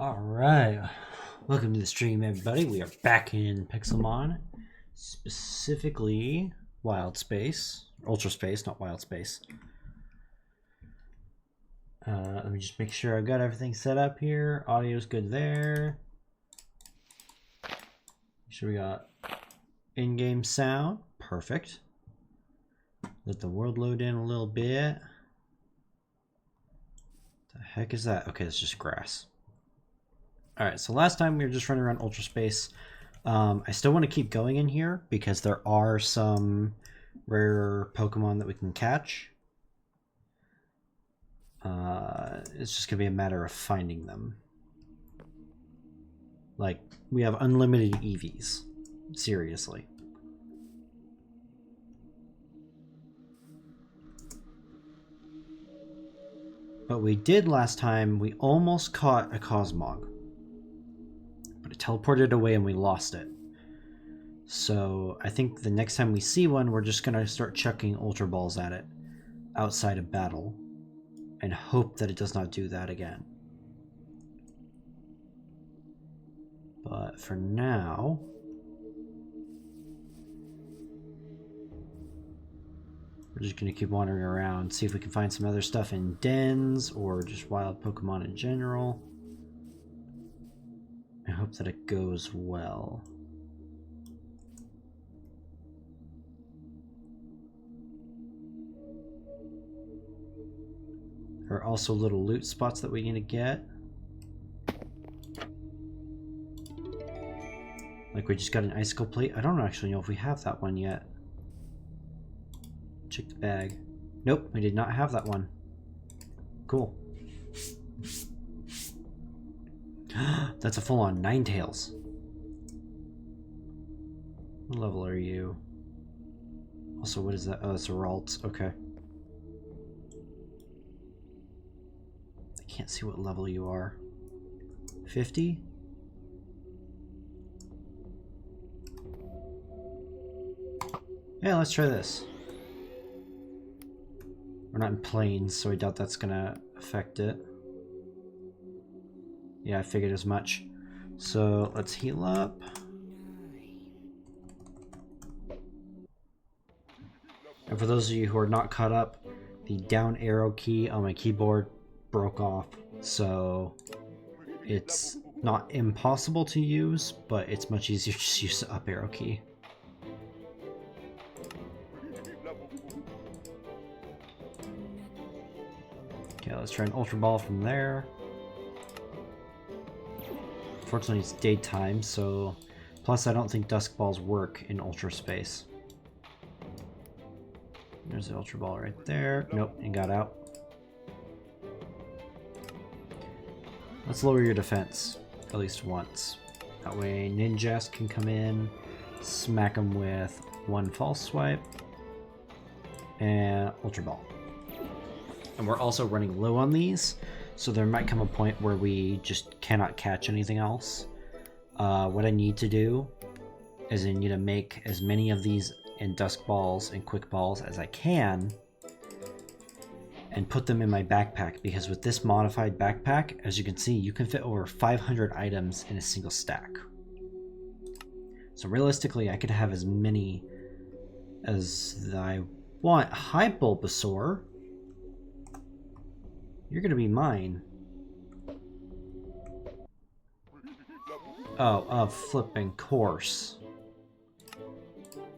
Alright, welcome to the stream everybody. We are back in Pixelmon, specifically Wild Space, Ultra Space, not Wild Space. Let me just make sure I've got everything set up here. Audio's good there. Make sure we got in-game sound, perfect. Let the world load in a little bit. The heck is that? Okay, it's just grass. Alright, so last time we were just running around Ultra Space. I still want to keep going in here because there are some rare Pokemon that we can catch. It's just going to be a matter of finding them. Like, we have unlimited EVs. Seriously. But we did last time, we almost caught a Cosmog. But it teleported away and we lost it. So I think the next time we see one, we're just going to start chucking Ultra Balls at it outside of battle and hope that it does not do that again. But for now, we're just going to keep wandering around, see if we can find some other stuff in dens or just wild Pokemon in general. I hope that it goes well. There are also little loot spots that we need to get. Like we just got an icicle plate. I don't actually know if we have that one yet. Check the bag. Nope, we did not have that one. Cool. That's a full-on Ninetales. What level are you? Also, what is that? Oh, it's a Ralts. Okay. I can't see what level you are. 50? Yeah, let's try this. We're not in planes, so I doubt that's gonna affect it. Yeah, I figured as much. So let's heal up. And for those of you who are not caught up, the down arrow key on my keyboard broke off. So it's not impossible to use, but it's much easier to just use the up arrow key. Okay, let's try an Ultra Ball from there. Unfortunately, it's daytime, so... Plus, I don't think Dusk Balls work in Ultra Space. There's the Ultra Ball right there. Nope, it got out. Let's lower your defense, at least once. That way, Ninjask can come in, smack him with one False Swipe, and Ultra Ball. And we're also running low on these, so there might come a point where we just cannot catch anything else. What I need to do is I need to make as many of these in Dusk Balls and Quick Balls as I can and put them in my backpack, because with this modified backpack, as you can see, you can fit over 500 items in a single stack. So realistically, I could have as many as I want. Hi, Bulbasaur. You're gonna be mine. Oh, of flipping course.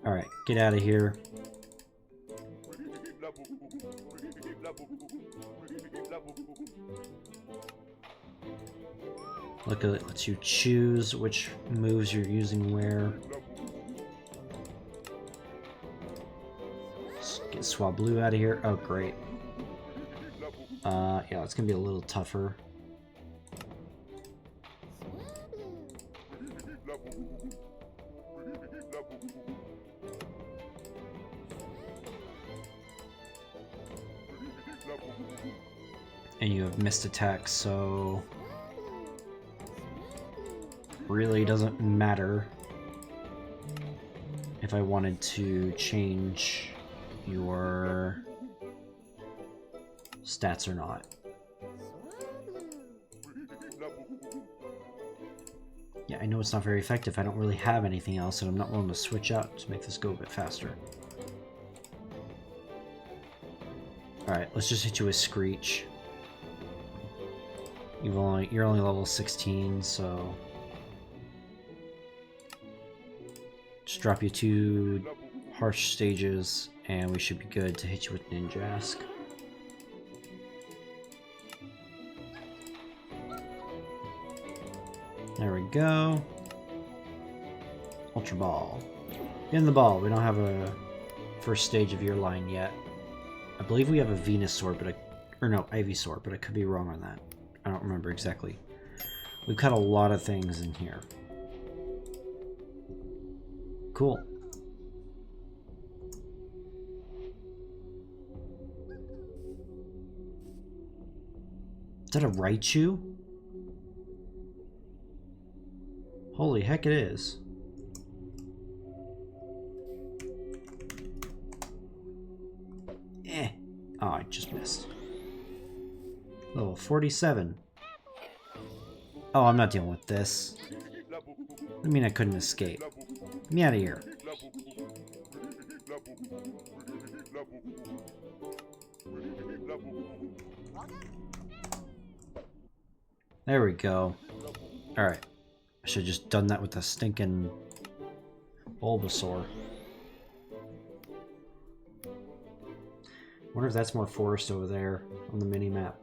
Alright, get out of here. Look at it, lets you choose which moves you're using where. Let's get Swablu out of here. Oh, great. Yeah, it's gonna be a little tougher. And you have missed attacks, so really doesn't matter if I wanted to change your stats or not. Yeah, I know it's not very effective. I don't really have anything else, and I'm not willing to switch out to make this go a bit faster. Alright, let's just hit you with Screech. You're only level 16, so... Just drop you 2 harsh stages, and we should be good to hit you with Ninjask. There we go. Ultra Ball. In the ball. We don't have a first stage of your line yet. I believe we have a Venusaur, or no, Ivysaur, but I could be wrong on that. I don't remember exactly. We've cut a lot of things in here. Cool. Is that a Raichu? Holy heck it is. Oh, I just missed. Level 47. Oh, I'm not dealing with this. I mean, I couldn't escape. Get me out of here. There we go. Alright. I should have just done that with the stinking Bulbasaur. Wonder if that's more forest over there on the mini-map.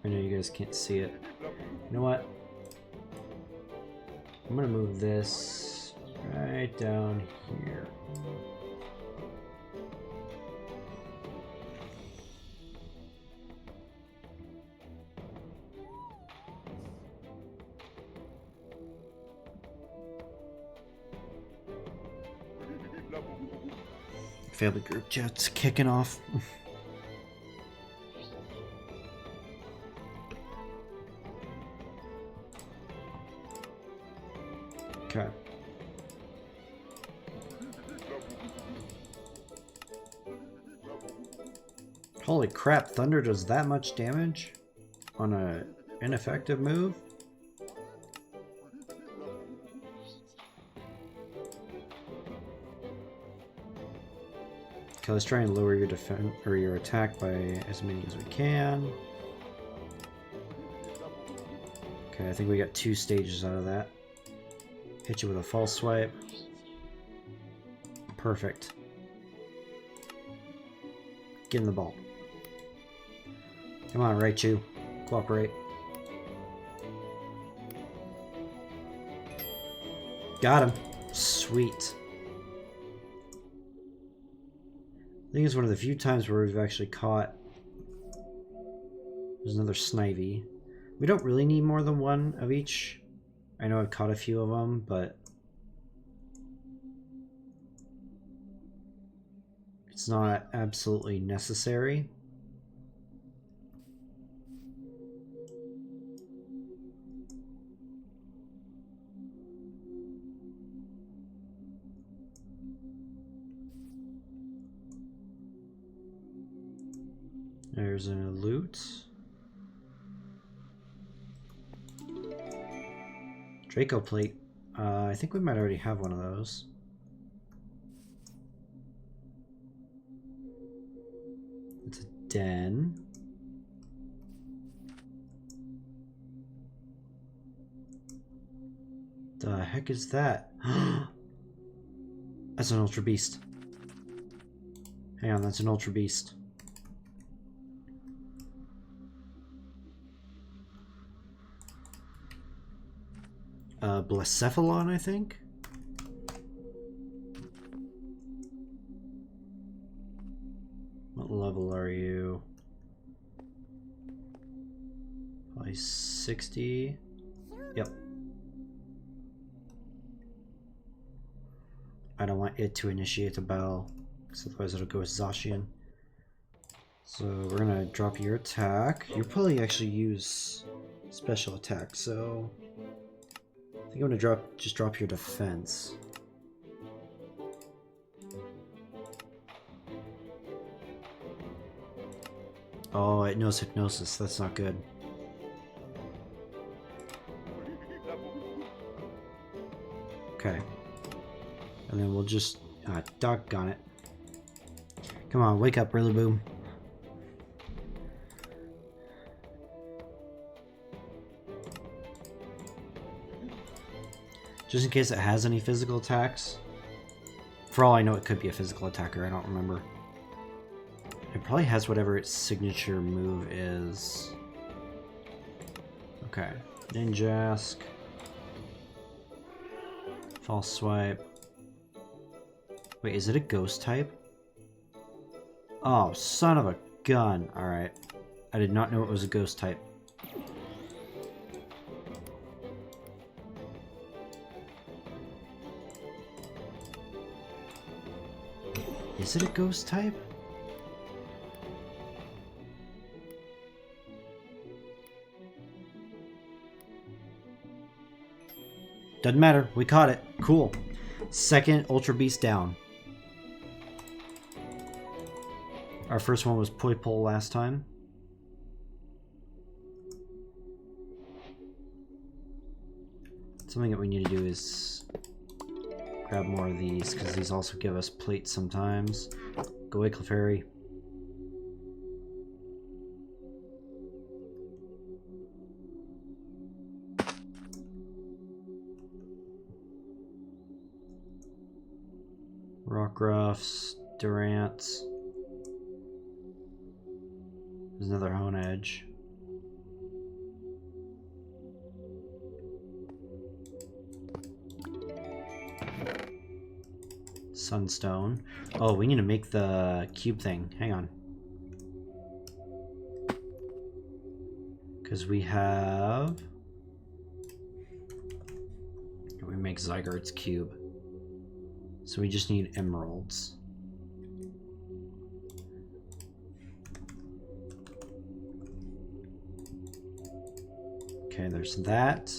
I know you guys can't see it. You know what? I'm gonna move this right down here. Family group chat's kicking off. Okay. Holy crap, Thunder does that much damage on a ineffective move? Okay, let's try and lower your defense or your attack by as many as we can. Okay, I think we got 2 stages out of that. Hit you with a false swipe. Perfect. Get in the ball. Come on, Raichu. Cooperate. Got him. Sweet. I think it's one of the few times where we've actually caught... There's another Snivy. We don't really need more than one of each. I know I've caught a few of them, but... It's not absolutely necessary. There's a loot. Draco plate. I think we might already have one of those. It's a den. The heck is that? That's an Ultra Beast. Hang on, that's an Ultra Beast. Blacephalon, I think? What level are you? Probably 60. Yep. I don't want it to initiate a battle, because otherwise it'll go with Zacian. So we're gonna drop your attack. You'll probably actually use special attack, so I think I'm gonna just drop your defense. Oh, it knows Hypnosis. That's not good. Okay. And then we'll just... doggone it. Come on, wake up, Rillaboom. Just in case it has any physical attacks. For all I know, it could be a physical attacker. I don't remember. It probably has whatever its signature move is. Okay. Ninjask. False Swipe. Wait, is it a ghost type? Oh, son of a gun. Alright. I did not know it was a ghost type. Is it a ghost type? Doesn't matter. We caught it. Cool. Second Ultra Beast down. Our first one was Poipole last time. Something that we need to do is grab more of these, because these also give us plates sometimes. Go away, Clefairy. Rockruffs, Durants. There's another Hone Edge. Sunstone. Oh, we need to make the cube thing. Hang on. Because we have... We make Zygarde's cube. So we just need emeralds. Okay, there's that.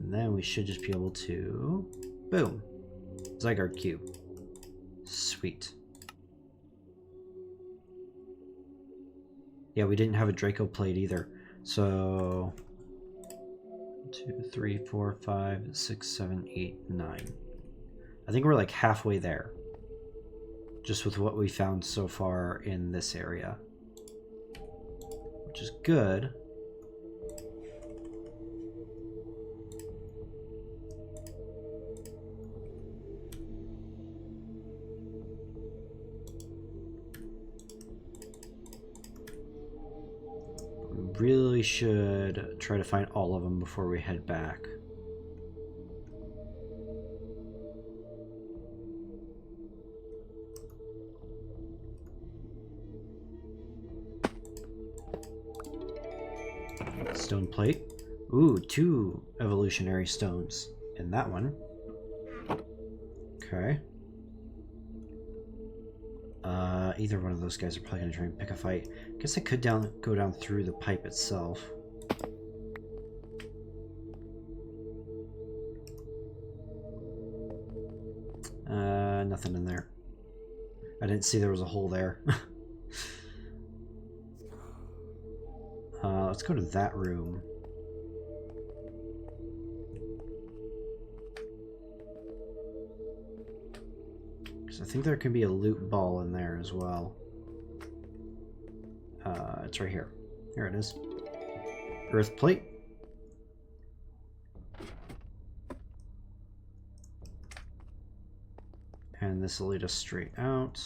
And then we should just be able to... Boom! Zygarde cube. Sweet. Yeah, we didn't have a Draco plate either. So... 2, 3, 4, 5, 6, 7, 8, 9. I think we're like halfway there. Just with what we found so far in this area. Which is good. Really should try to find all of them before we head back. Stone plate. Ooh, 2 evolutionary stones in that one. Okay. Either one of those guys are probably going to try and pick a fight. Guess I could go down through the pipe itself. Nothing in there. I didn't see there was a hole there. Let's go to that room. I think there could be a loot ball in there as well. It's right here. Here it is. Earth plate. And this will lead us straight out.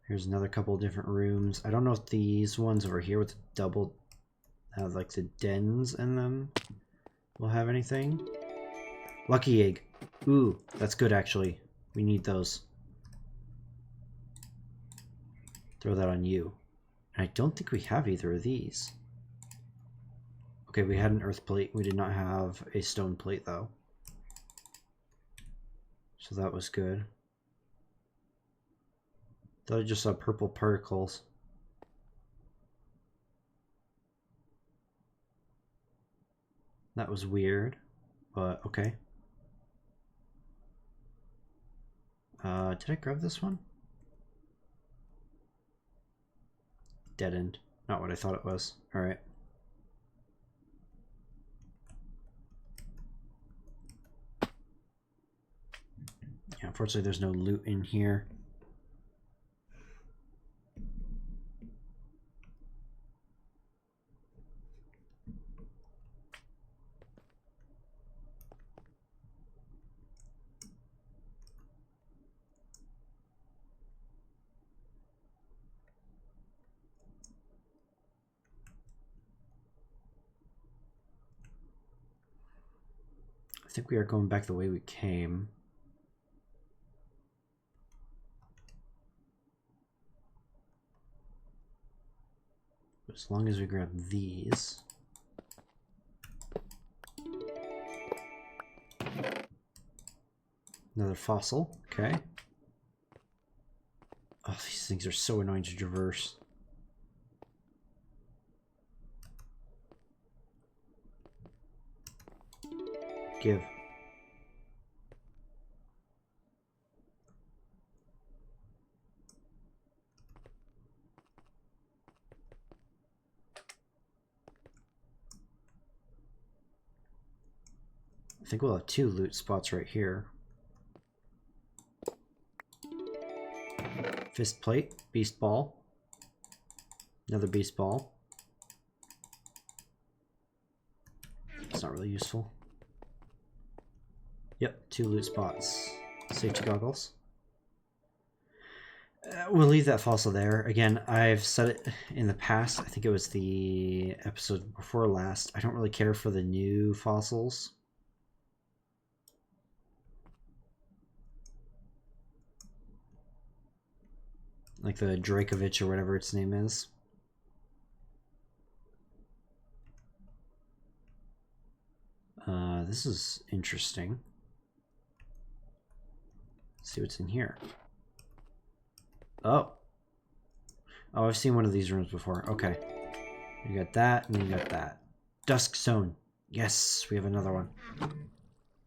Here's another couple of different rooms. I don't know if these ones over here with the double have like the dens in them will have anything. Lucky egg. Ooh, that's good actually. We need those. Throw that on you. And I don't think we have either of these. Okay, we had an earth plate. We did not have a stone plate though. So that was good. Thought I just saw purple particles. That was weird, but okay. Did I grab this one? Dead end. Not what I thought it was. Alright. Yeah, unfortunately there's no loot in here. I think we are going back the way we came. But as long as we grab these. Another fossil, okay. Oh, these things are so annoying to traverse. Give. I think we'll have 2 loot spots right here. Fist plate, beast ball, another beast ball. It's not really useful. Yep, 2 loot spots. Safety goggles. We'll leave that fossil there. Again, I've said it in the past. I think it was the episode before last. I don't really care for the new fossils. Like the Drakovich or whatever its name is. This is interesting. Let's see what's in here. Oh. Oh, I've seen one of these rooms before. Okay. You got that, and you got that. Dusk Zone. Yes, we have another one.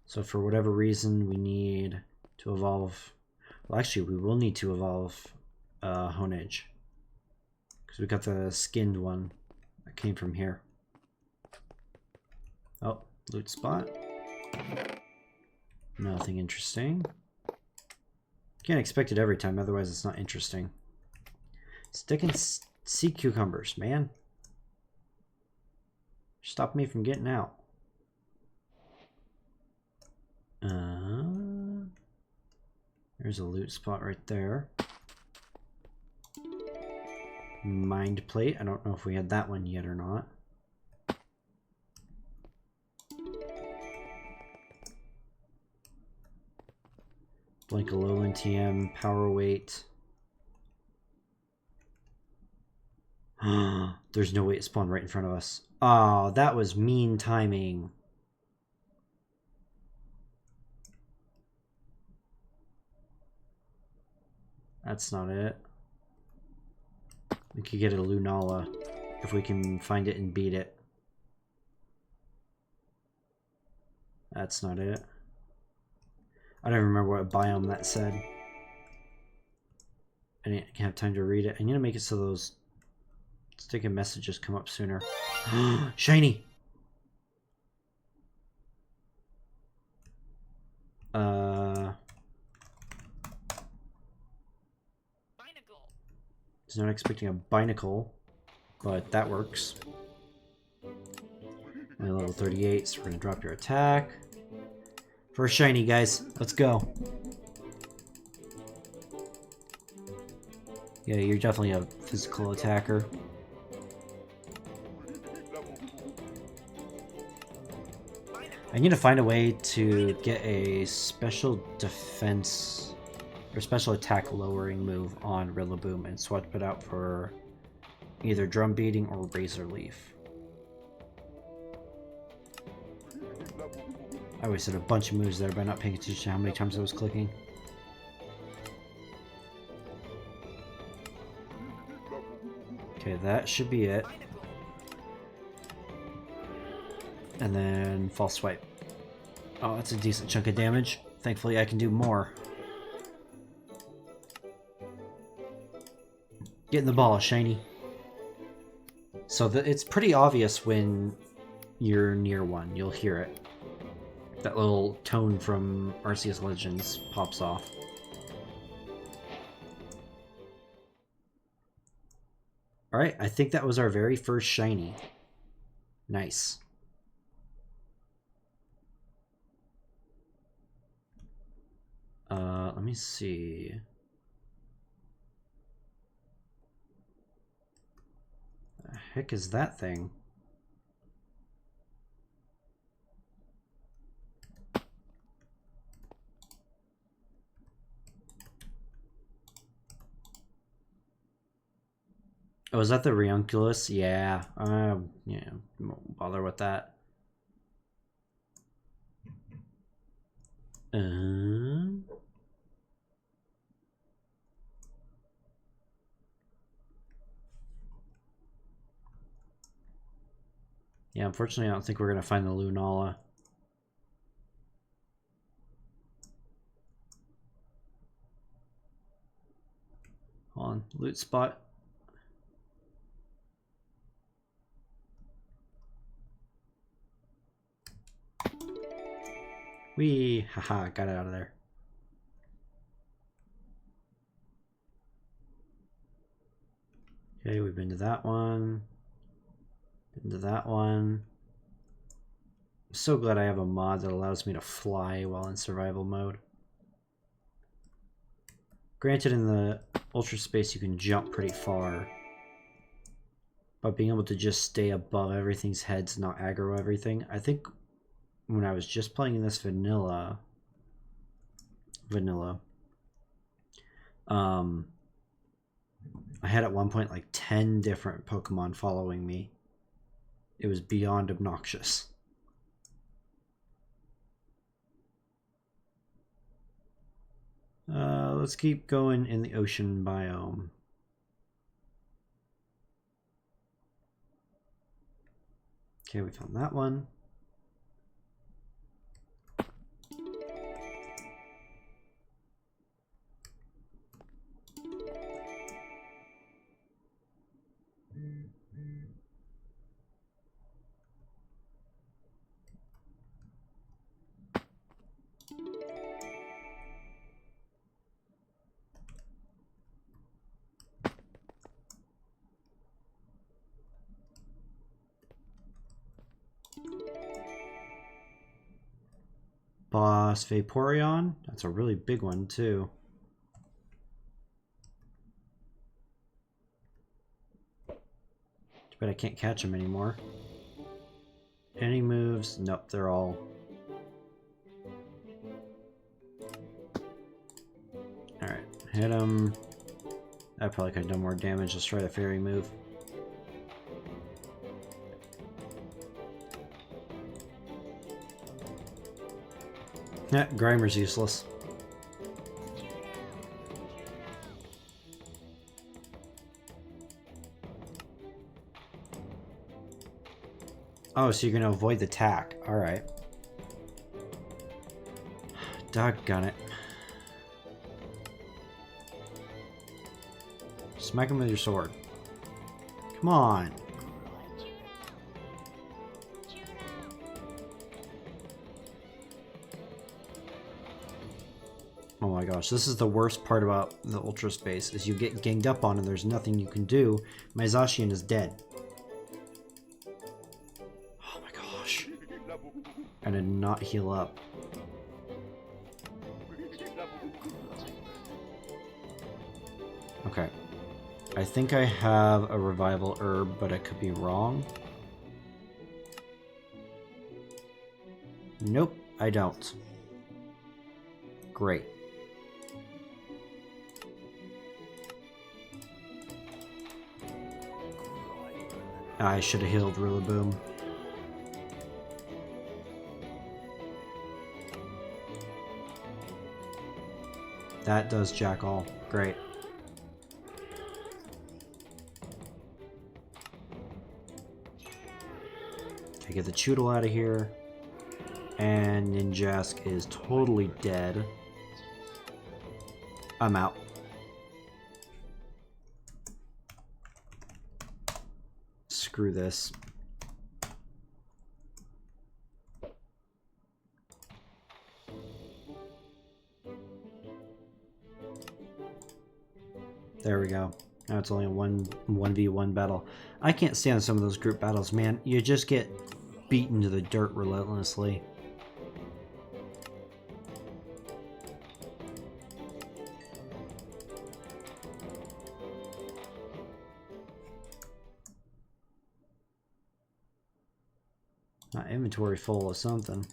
So for whatever reason, we need to evolve... Well, actually, we will need to evolve Honage. Because we got the skinned one that came from here. Oh, loot spot. Nothing interesting. Can't expect it every time, otherwise it's not interesting. Sticking sea cucumbers, man. Stop me from getting out. There's a loot spot right there. Mind plate. I don't know if we had that one yet or not. Blankalolin TM, power weight. There's no way it spawned right in front of us. Oh, that was mean timing. That's not it. We could get a Lunala if we can find it and beat it. That's not it. I don't remember what biome that said. I didn't have time to read it. I need to make it so those sticky messages come up sooner. Shiny! Was not expecting a binacle, but that works. Only level 38, so we're gonna drop your attack. First shiny, guys. Let's go. Yeah, you're definitely a physical attacker. I need to find a way to get a special defense or special attack lowering move on Rillaboom and swap it out for either drum beating or razor leaf. I wasted a bunch of moves there by not paying attention to how many times I was clicking. Okay, that should be it. And then false swipe. Oh, that's a decent chunk of damage. Thankfully I can do more. Get in the ball, shiny. So it's pretty obvious when you're near one. You'll hear it. That little tone from Arceus Legends pops off. Alright, I think that was our very first shiny. Nice. Let me see. The heck is that thing? Oh, is that the Ranunculus? Yeah. Yeah, won't bother with that. Yeah, unfortunately, I don't think we're gonna find the Lunala. Hold on, loot spot. Whee! Haha, got it out of there. Okay, we've been to that one. Been to that one. I'm so glad I have a mod that allows me to fly while in survival mode. Granted, in the Ultra Space you can jump pretty far. But being able to just stay above everything's heads and not aggro everything. I think when I was just playing this vanilla, I had at one point like 10 different Pokemon following me. It was beyond obnoxious. Let's keep going in the ocean biome. Okay, we found that one. Boss Vaporeon. That's a really big one too. Too bad I can't catch him anymore. Any moves? Nope, they're all... Alright, hit him. That probably could have done more damage. Let's try the fairy move. Yeah, Grimer's useless. Oh, so you're gonna avoid the attack. Alright. Doggone it. Smack him with your sword. Come on. Oh my gosh, this is the worst part about the Ultra Space, is you get ganged up on and there's nothing you can do. My Zacian is dead. Oh my gosh. I did not heal up. Okay. I think I have a revival herb, but I could be wrong. Nope, I don't. Great. I should have healed Rillaboom. That does jack all. Great. Okay, get the Choodle out of here. And Ninjask is totally dead. I'm out. Screw this. There we go. Now it's only a 1v1 battle. I can't stand some of those group battles, man. You just get beaten to the dirt relentlessly. My inventory full of something.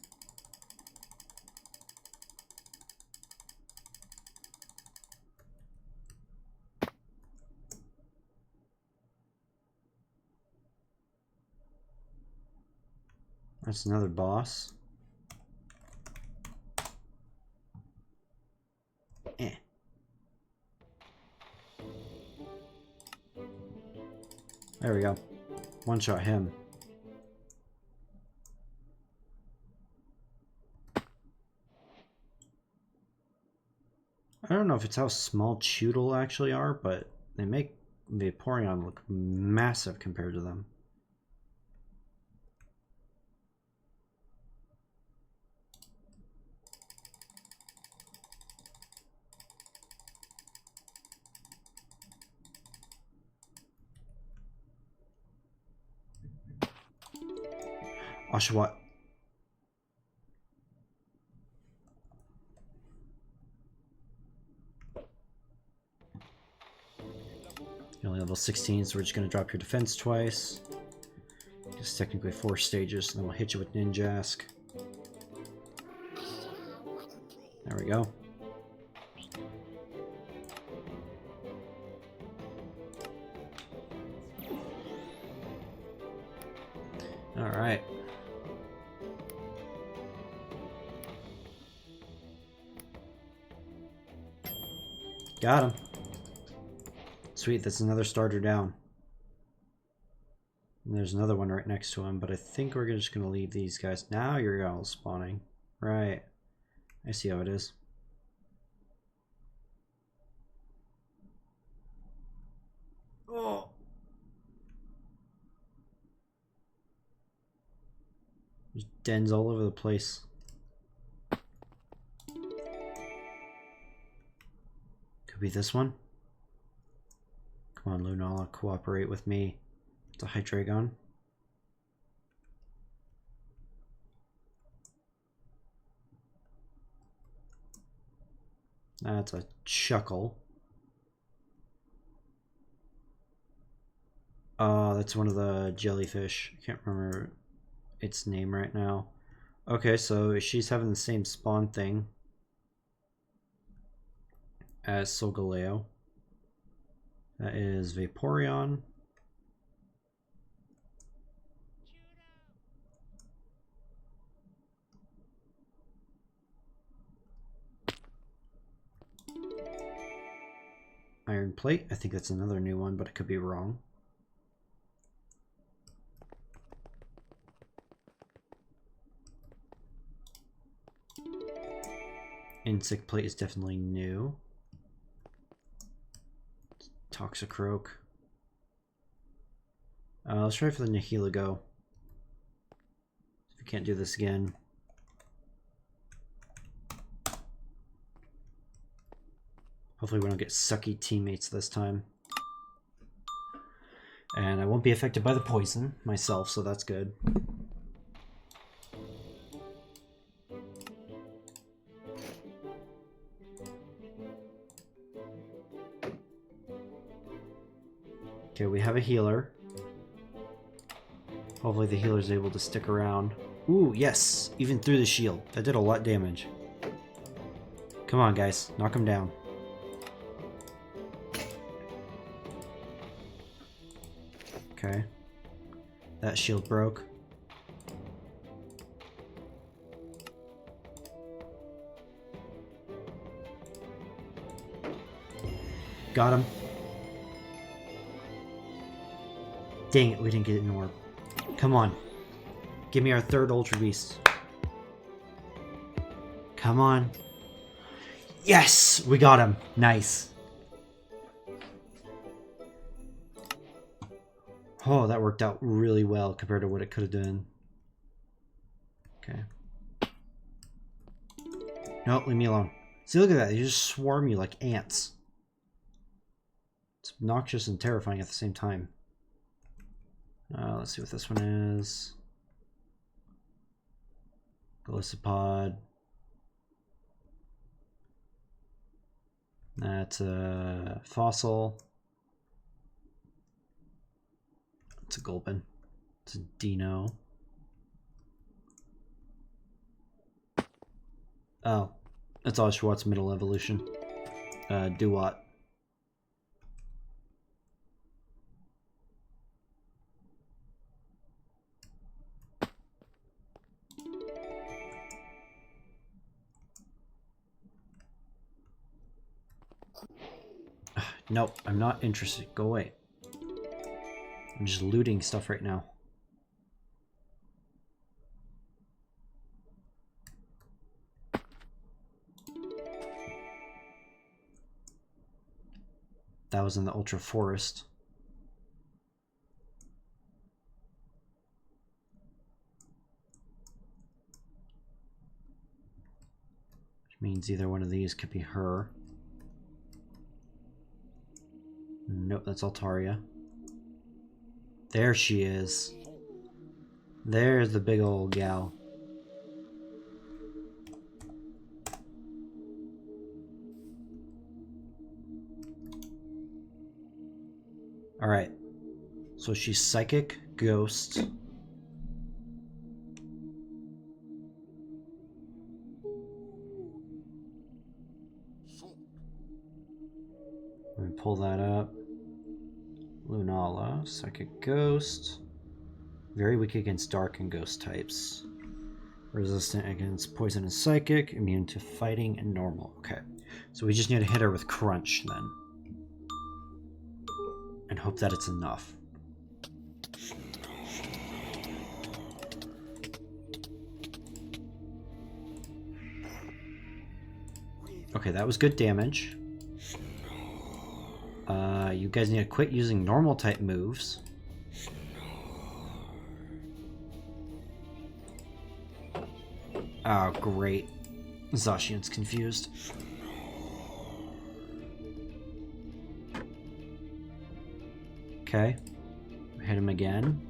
That's another boss. Eh. There we go. One shot him. I don't know if it's how small Choodle actually are, but they make Vaporeon look massive compared to them. Oshawott. You're only level 16, so we're just going to drop your defense twice. It's technically 4 stages, and then we'll hit you with Ninjask. There we go. Alright. Got him. Sweet, that's another starter down. And there's another one right next to him, but I think we're just going to leave these guys. Now you're all spawning. Right. I see how it is. Oh. There's dens all over the place. Could be this one. Come on, Lunala, cooperate with me. It's a Hydreigon. That's a Chuckle. Oh, that's one of the jellyfish. I can't remember its name right now. Okay, so she's having the same spawn thing as Solgaleo. That is Vaporeon. Iron Plate. I think that's another new one, but I could be wrong. Insect Plate is definitely new. Toxicroak. Let's try for the Nihilego. If we can't do this again. Hopefully we don't get sucky teammates this time. And I won't be affected by the poison myself, so that's good. Okay, we have a healer. Hopefully the healer's able to stick around. Ooh, yes! Even through the shield. That did a lot of damage. Come on, guys. Knock him down. Okay. That shield broke. Got him. Dang it, we didn't get an orb. Come on. Give me our third Ultra Beast. Come on. Yes! We got him. Nice. Oh, that worked out really well compared to what it could have done. Okay. No, leave me alone. See, look at that. They just swarm you like ants. It's obnoxious and terrifying at the same time. Let's see what this one is. Gallisopod. That's a fossil. It's a Gulpin. It's a Dino. Oh, that's Oshawott middle evolution. Duat. Nope, I'm not interested. Go away. I'm just looting stuff right now. That was in the Ultra Forest. Which means either one of these could be her. Nope, that's Altaria. There she is. There's the big old gal. Alright. So she's Psychic, Ghost. Let me pull that up. Lunala, Psychic Ghost. Very weak against Dark and Ghost types. Resistant against Poison and Psychic. Immune to Fighting and Normal. Okay. So we just need to hit her with Crunch then. And hope that it's enough. Okay, that was good damage. You guys need to quit using normal type moves. Oh, great. Zacian's confused. Okay. Hit him again.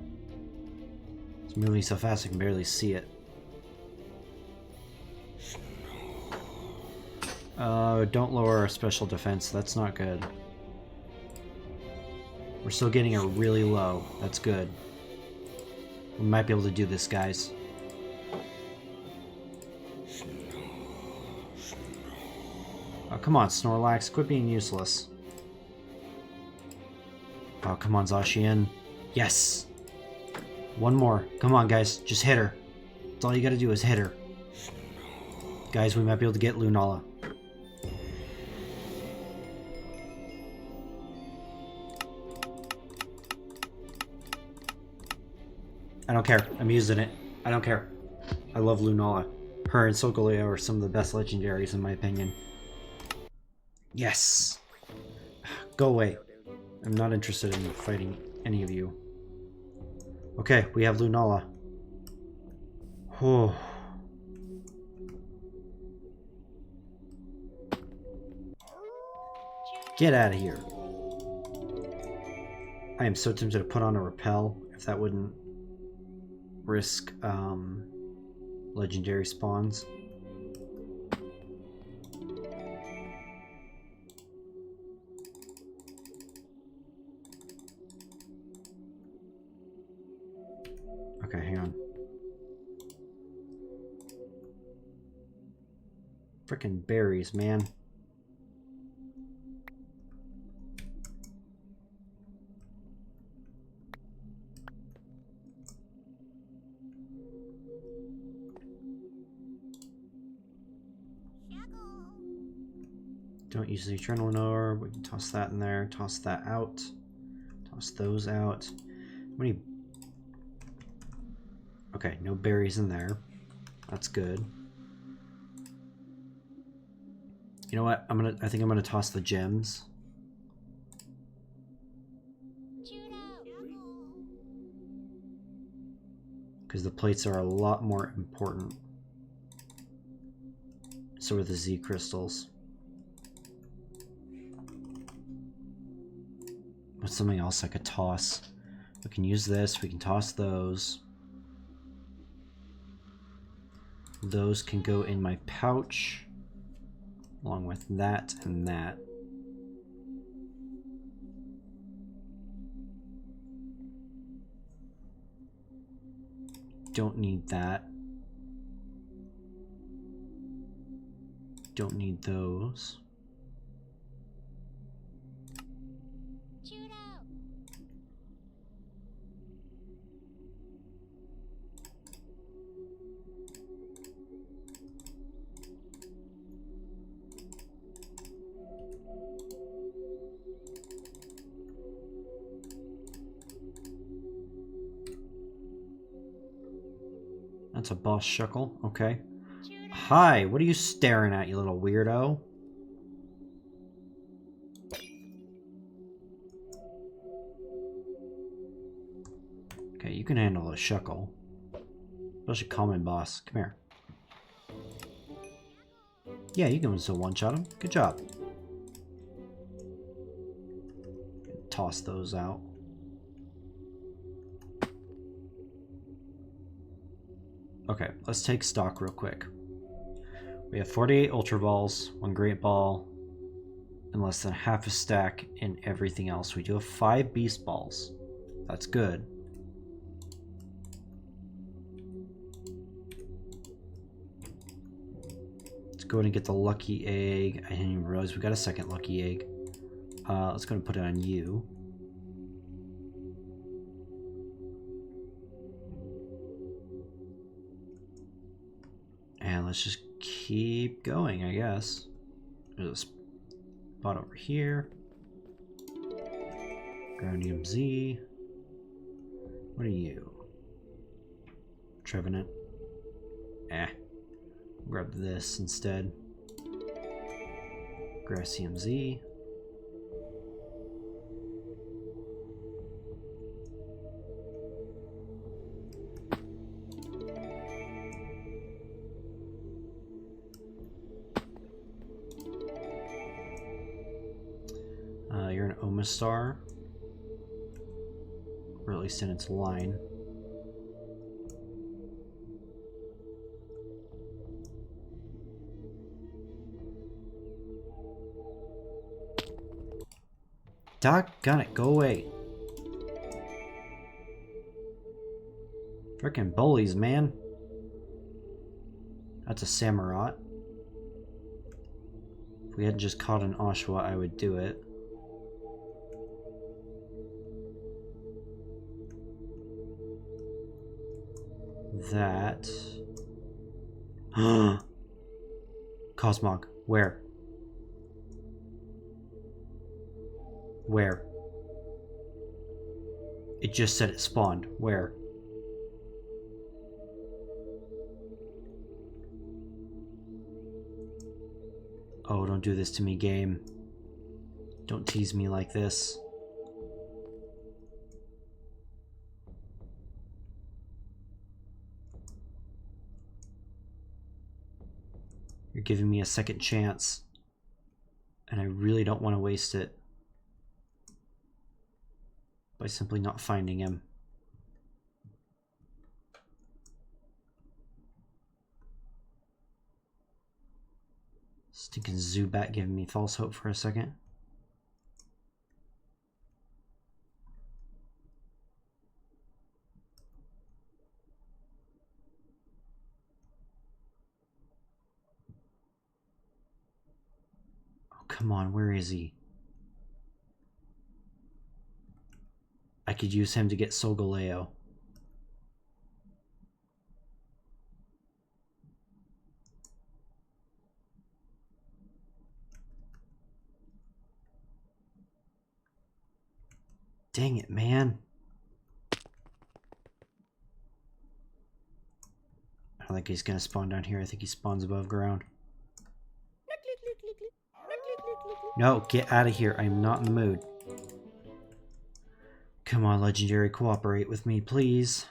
It's moving so fast I can barely see it. Don't lower our special defense. That's not good. We're still getting her really low. That's good. We might be able to do this, guys. Oh, come on, Snorlax. Quit being useless. Oh, come on, Zacian. Yes! One more. Come on, guys. Just hit her. That's all you gotta do is hit her. Guys, we might be able to get Lunala. I don't care. I'm using it. I don't care. I love Lunala. Her and Solgaleo are some of the best legendaries in my opinion. Yes! Go away. I'm not interested in fighting any of you. Okay, we have Lunala. Whew. Get out of here. I am so tempted to put on a repel if that wouldn't risk legendary spawns. Okay, hang on. Frickin' berries, man. Don't use the Adrenaline Orb. We can toss that in there. Toss that out. Toss those out. How many? Okay, no berries in there. That's good. You know what? I think I'm gonna toss the gems. Because the plates are a lot more important. So are the Z crystals. What's something else I could toss? We can use this. We can toss those. Those can go in my pouch, along with that and that. Don't need that. Don't need those. That's a boss shuckle. Okay. Hi, what are you staring at, you little weirdo? Okay, you can handle a shuckle. Especially common boss. Come here. Yeah, you can still one-shot him. Good job. Toss those out. Okay, let's take stock real quick. We have 48 Ultra Balls, 1 Great Ball, and less than half a stack in everything else. We do have 5 Beast Balls. That's good. Let's go ahead and get the lucky egg. I didn't even realize we got a second lucky egg. Let's go and put it on you. And let's just keep going, I guess. There's a spot over here. Groundium Z. What are you? Trevenant. Grab this instead. Gracium Z. You're an Omastar. Or at least in its line. Doggone it, go away. Frickin' bullies, man. That's a Samurott. If we hadn't just caught an Oshawott, I would do it. That. Cosmog. Where? Where? It just said it spawned. Where? Oh, don't do this to me, game. Don't tease me like this. You're giving me a second chance, and I really don't want to waste it by simply not finding him. Stinking Zubat giving me false hope for a second. Oh, come on, where is he? I could use him to get Solgaleo. Dang it, man. I don't think he's gonna spawn down here. I think he spawns above ground. No, get out of here. I'm not in the mood. Come on, Legendary, cooperate with me, please.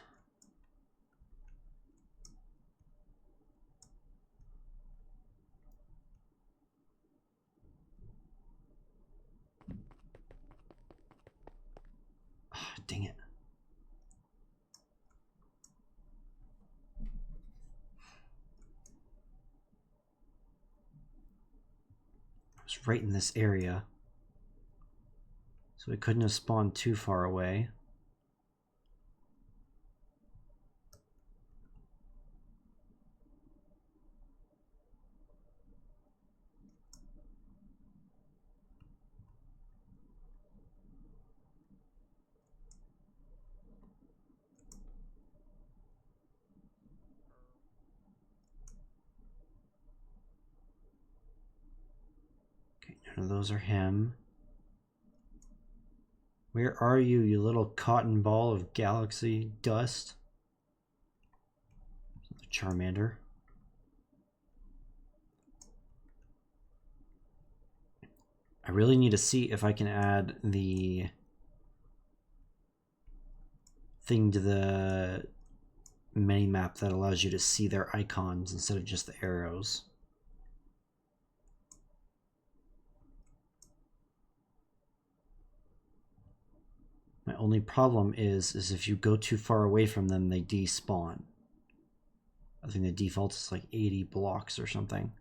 Dang it. I was right in this area. So it couldn't have spawned too far away. Okay, none of those are him. Where are you, you little cotton ball of galaxy dust? Charmander. I really need to see if I can add the thing to the mini-map that allows you to see their icons instead of just the arrows. My only problem is if you go too far away from them, they despawn. I think the default is like 80 blocks or something.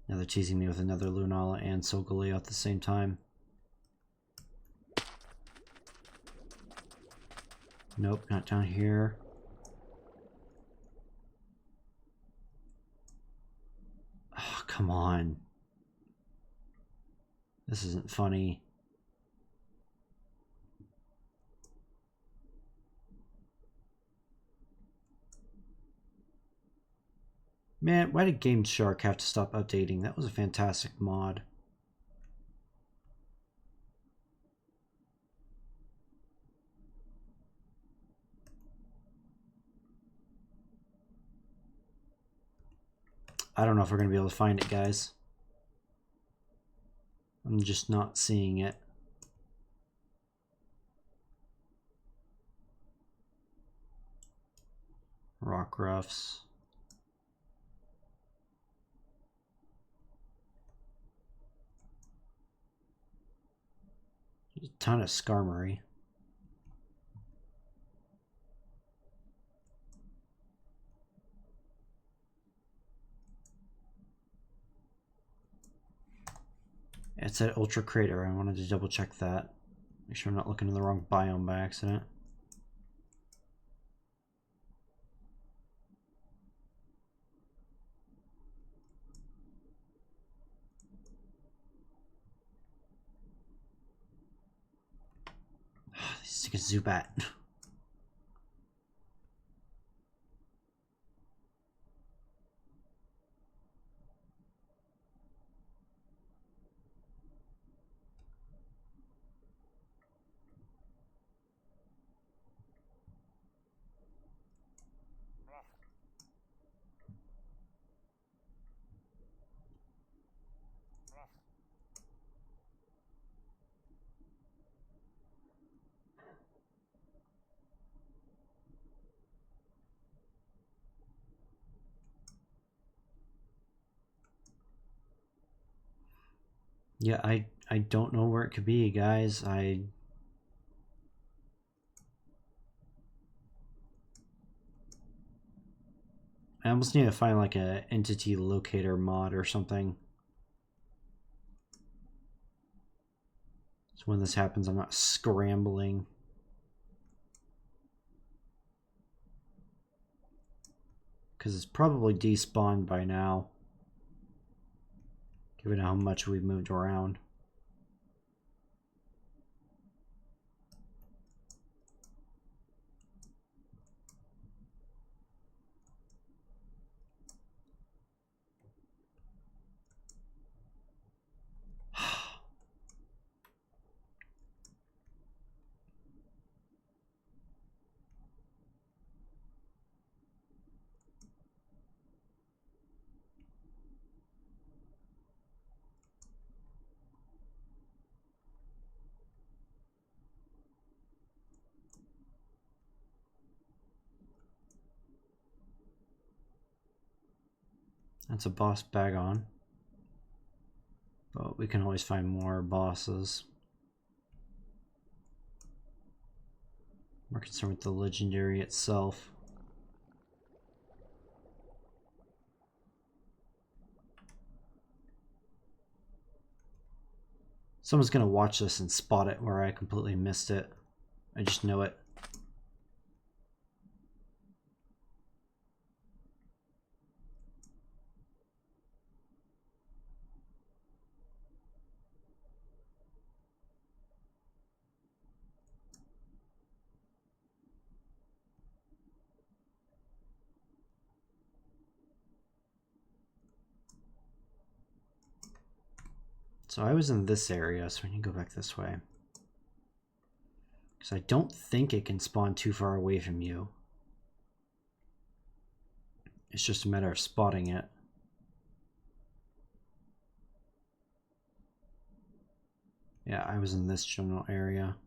Now they're teasing me with another Lunala and Solgaleo at the same time. Nope, not down here. Oh, come on. This isn't funny. Man, why did Game Shark have to stop updating? That was a fantastic mod. I don't know if we're going to be able to find it, guys. I'm just not seeing it. Rock Ruffs. There's a ton of Skarmory. It said Ultra Crater. I wanted to double check that. Make sure I'm not looking in the wrong biome by accident. This is a Zubat. Yeah, I don't know where it could be, guys. I almost need to find like a entity locator mod or something. So when this happens, I'm not scrambling. Because it's probably despawned by now, given how much we've moved around. That's a boss bag on. But we can always find more bosses. More concerned with the legendary itself. Someone's gonna watch this and spot it where I completely missed it. I just know it. So I was in this area, so we need to go back this way. Because I don't think it can spawn too far away from you. It's just a matter of spotting it. Yeah, I was in this general area.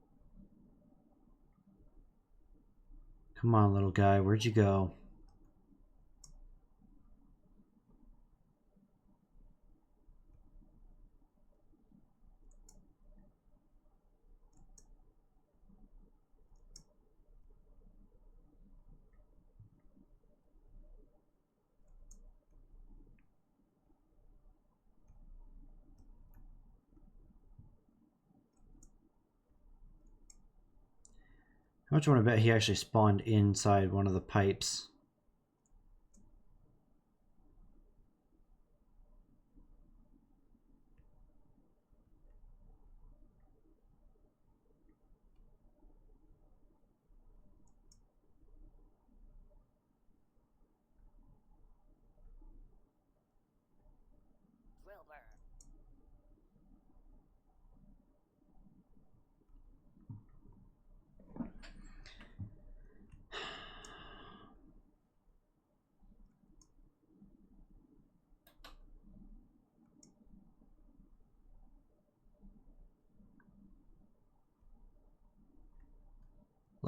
Come on, little guy, where'd you go? How much you want to bet he actually spawned inside one of the pipes?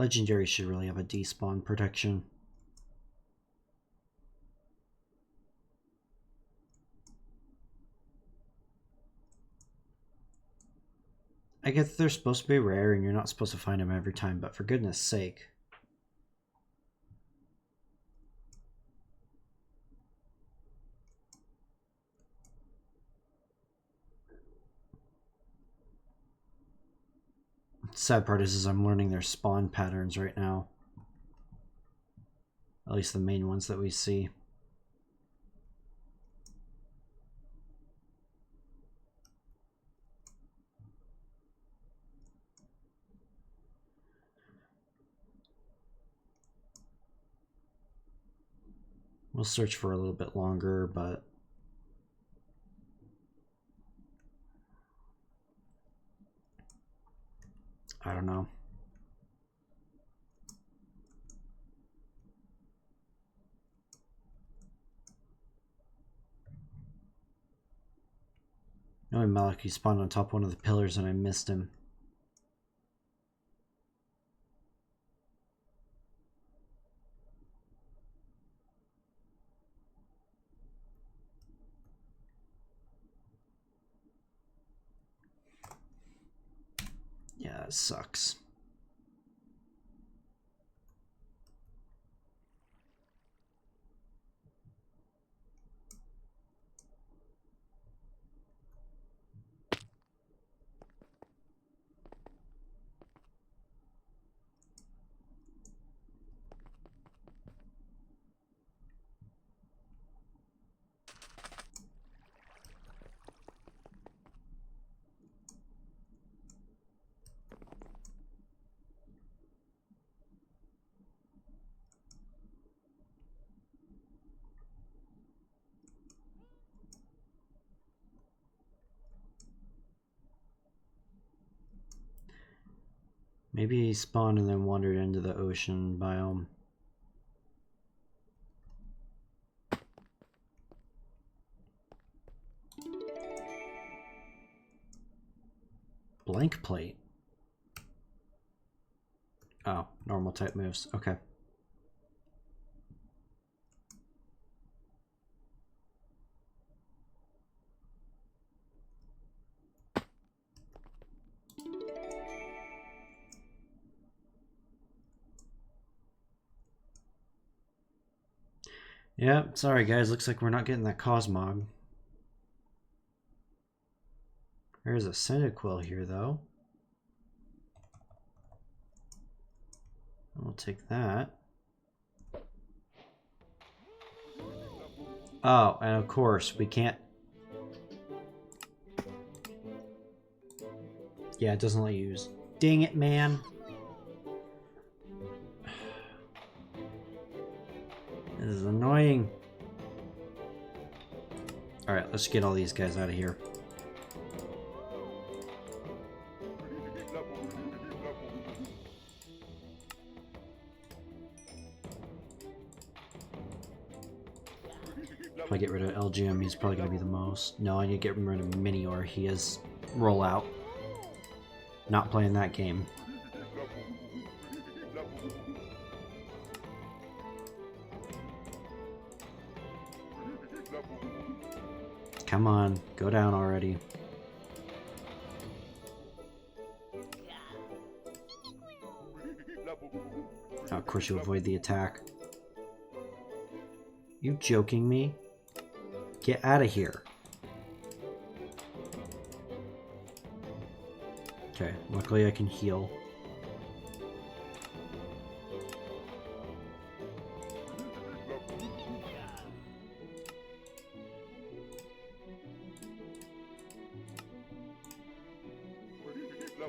Legendary should really have a despawn protection. I guess they're supposed to be rare and you're not supposed to find them every time, but for goodness sake. Sad part is I'm learning their spawn patterns right now. At least the main ones that we see. We'll search for a little bit longer, but I don't know. No, Malik, he spawned on top of one of the pillars and I missed him. Yeah, that sucks. Maybe he spawned and then wandered into the ocean biome. Blank plate. Oh, normal type moves. Okay. Yeah, sorry guys, looks like we're not getting that Cosmog. There's a Cyndaquil here though. We'll take that. Oh, and of course, we can't... Yeah, it doesn't let you use... Dang it, man! This is annoying. Alright, let's get all these guys out of here. If I get rid of LGM, he's probably going to be the most. No, I need to get rid of Minior. He is rollout. Not playing that game. Come on, go down already. Oh, of course you avoid the attack. You joking me? Get out of here. Okay, luckily I can heal.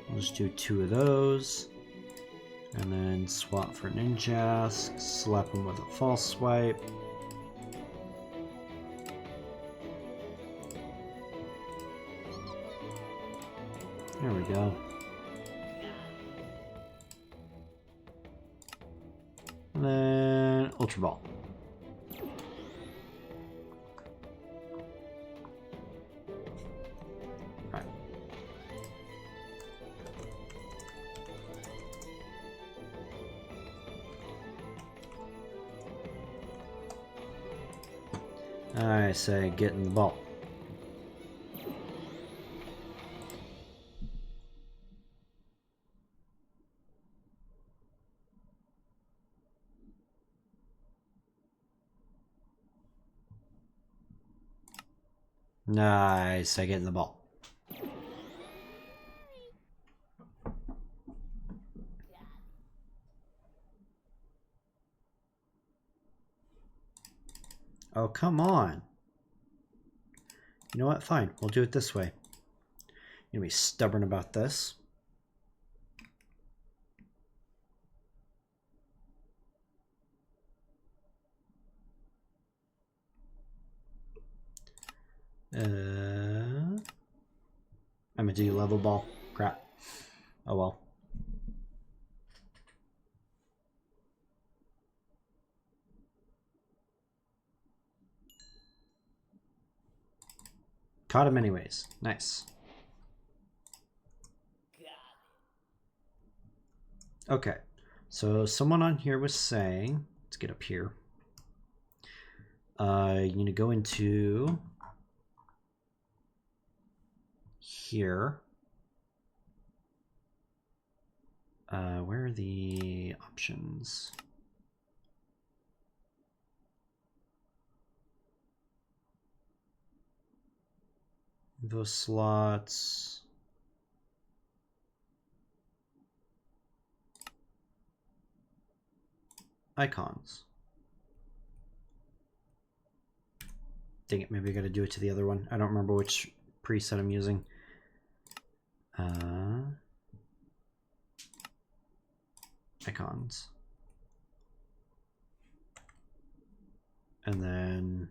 We'll just do 2 of those. And then swap for Ninjask, slap him with a false swipe. There we go. And then Ultra Ball. Alright. I say get in the ball. Nice, I get in the ball. Oh, come on. You know what? Fine, we'll do it this way. You're gonna be stubborn about this. I'm gonna do level ball. Crap. Oh well. Caught him anyways. Nice. Okay. So someone on here was saying, let's get up here. You need to go into here. Where are the options? Those slots. Icons. Dang it, maybe I gotta do it to the other one. I don't remember which preset I'm using. Icons. And then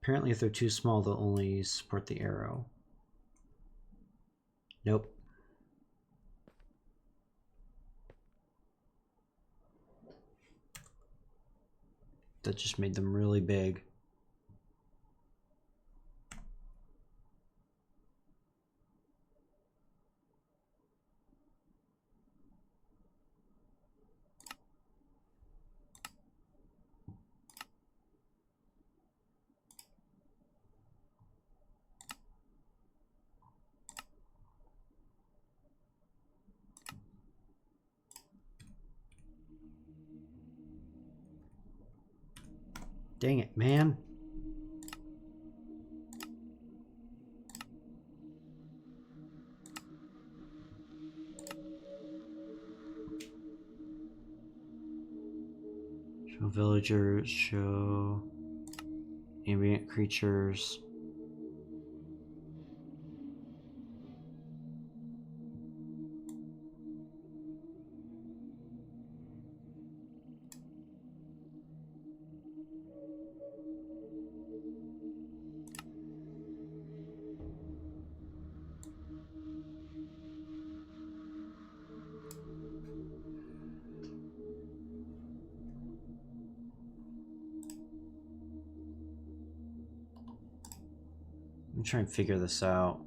apparently if they're too small, they'll only support the arrow. Nope. That just made them really big. Dang it, man. Show villagers, show ambient creatures. I'm trying to figure this out.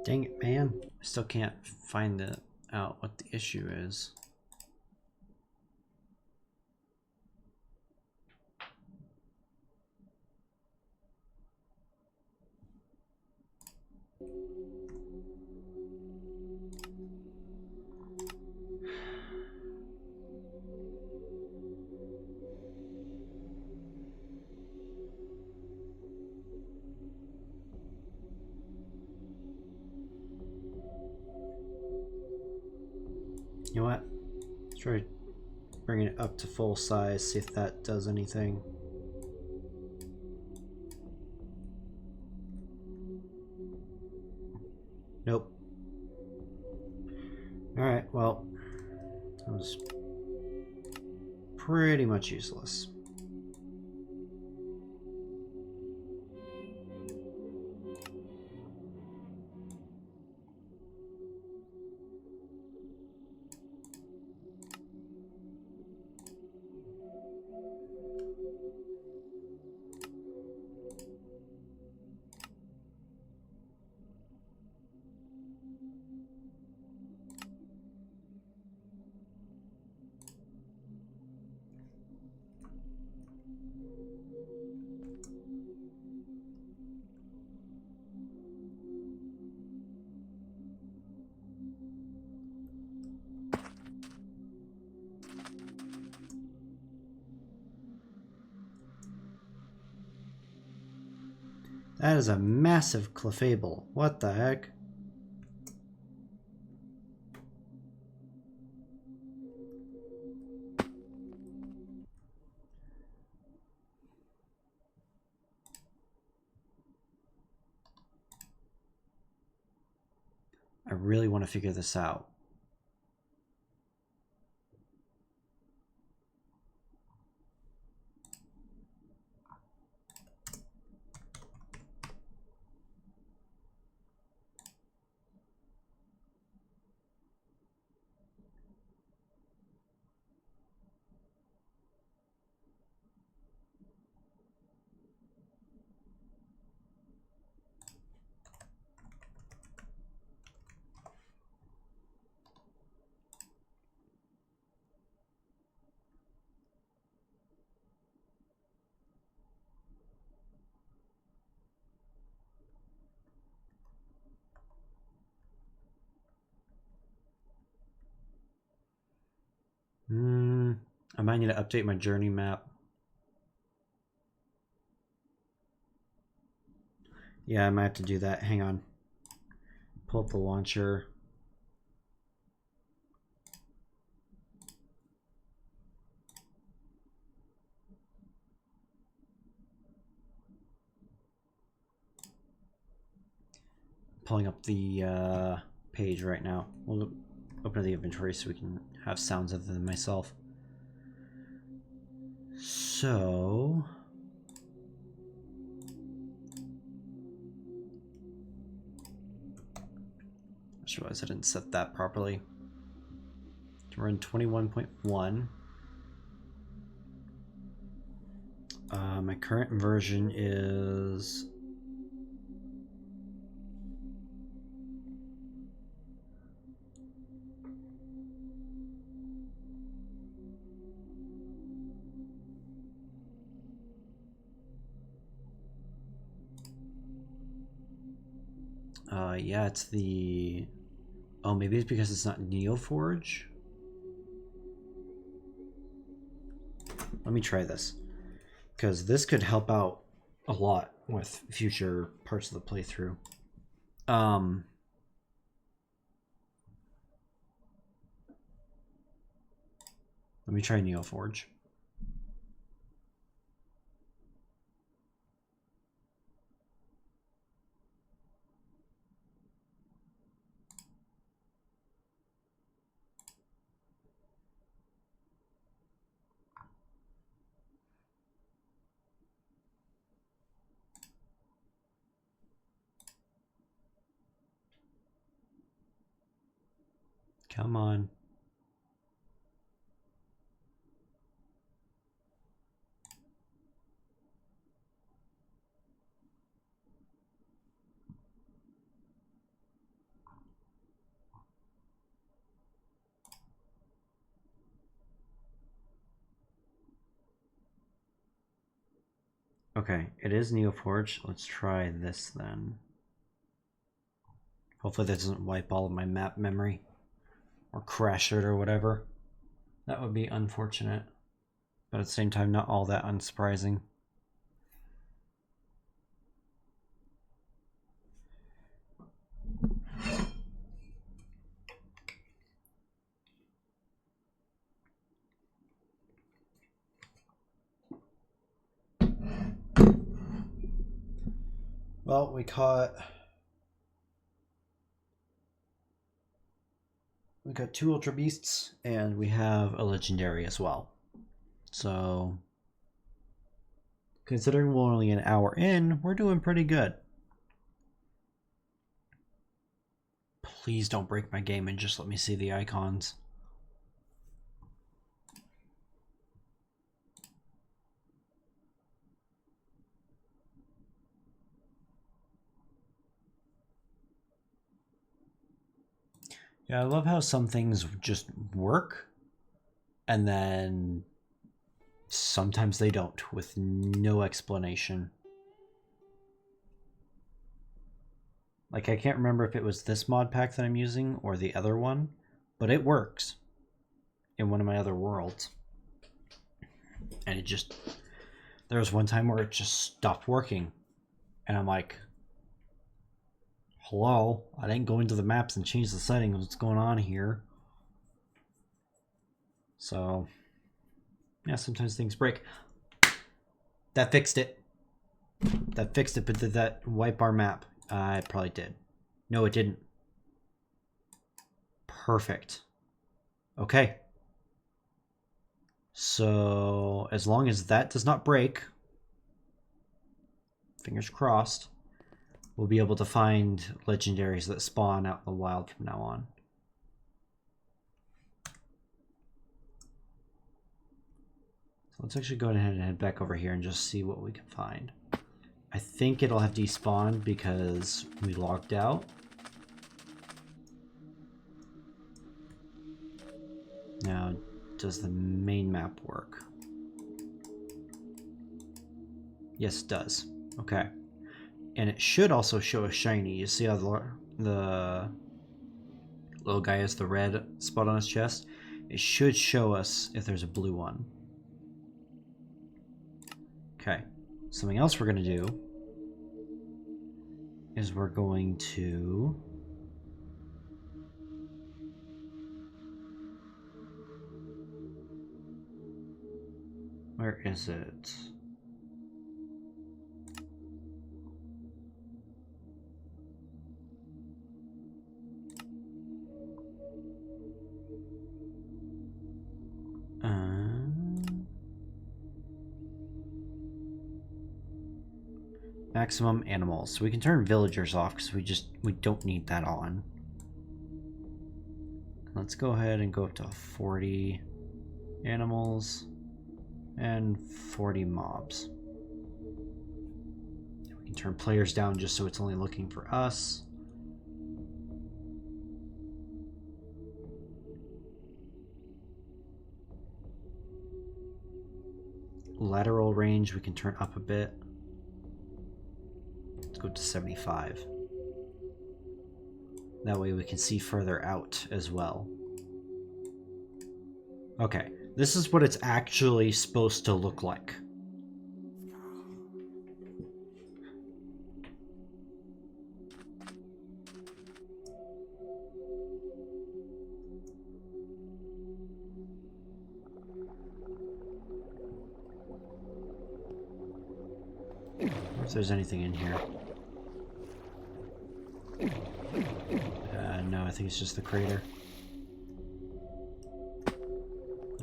Dang it, man. I still can't find out what the issue is. You know what? Let's try bringing it up to full size, see if that does anything. Nope. Alright, well, that was pretty much useless. That is a massive clefable. What the heck? I really want to figure this out. I might need to update my journey map. Yeah, I might have to do that. Hang on. Pull up the launcher. pulling up the page right now. We'll open the inventory so we can have sounds other than myself. So... I just realized I didn't set that properly. We're in 21.1. My current version is... yeah, it's the... Oh, maybe it's because it's not NeoForge? Let me try this. Because this could help out a lot with future parts of the playthrough. Let me try NeoForge. Come on. Okay, it is NeoForge. Let's try this then. Hopefully that doesn't wipe all of my map memory. Or crash it or whatever. That would be unfortunate. But at the same time, not all that unsurprising. Well, we got 2 Ultrabeasts, and we have a legendary as well. So, considering we're only an hour in, we're doing pretty good. Please don't break my game and just let me see the icons. Yeah, I love how some things just work, and then sometimes they don't, with no explanation. Like, I can't remember if it was this mod pack that I'm using or the other one, but it works in one of my other worlds. And it just... There was one time where it just stopped working. And I'm like... Hello? I didn't go into the maps and change the settings. What's going on here? So... Yeah, sometimes things break. That fixed it. That fixed it, but did that wipe our map? It probably did. No, it didn't. Perfect. Okay. So, as long as that does not break, fingers crossed, we'll be able to find legendaries that spawn out in the wild from now on. So let's actually go ahead and head back over here and just see what we can find. I think it'll have despawned because we logged out. Now, does the main map work? Yes, it does. Okay. And it should also show a shiny. You see how the little guy has the red spot on his chest? It should show us if there's a blue one. Okay. Something else we're going to do is we're going to... Where is it? Maximum animals. So we can turn villagers off because we don't need that on. Let's go ahead and go up to 40 animals and 40 mobs. We can turn players down just so it's only looking for us. Lateral range we can turn up a bit. Let's go to 75. That way we can see further out as well. Okay, this is what it's actually supposed to look like. If there's anything in here. No, I think it's just the crater.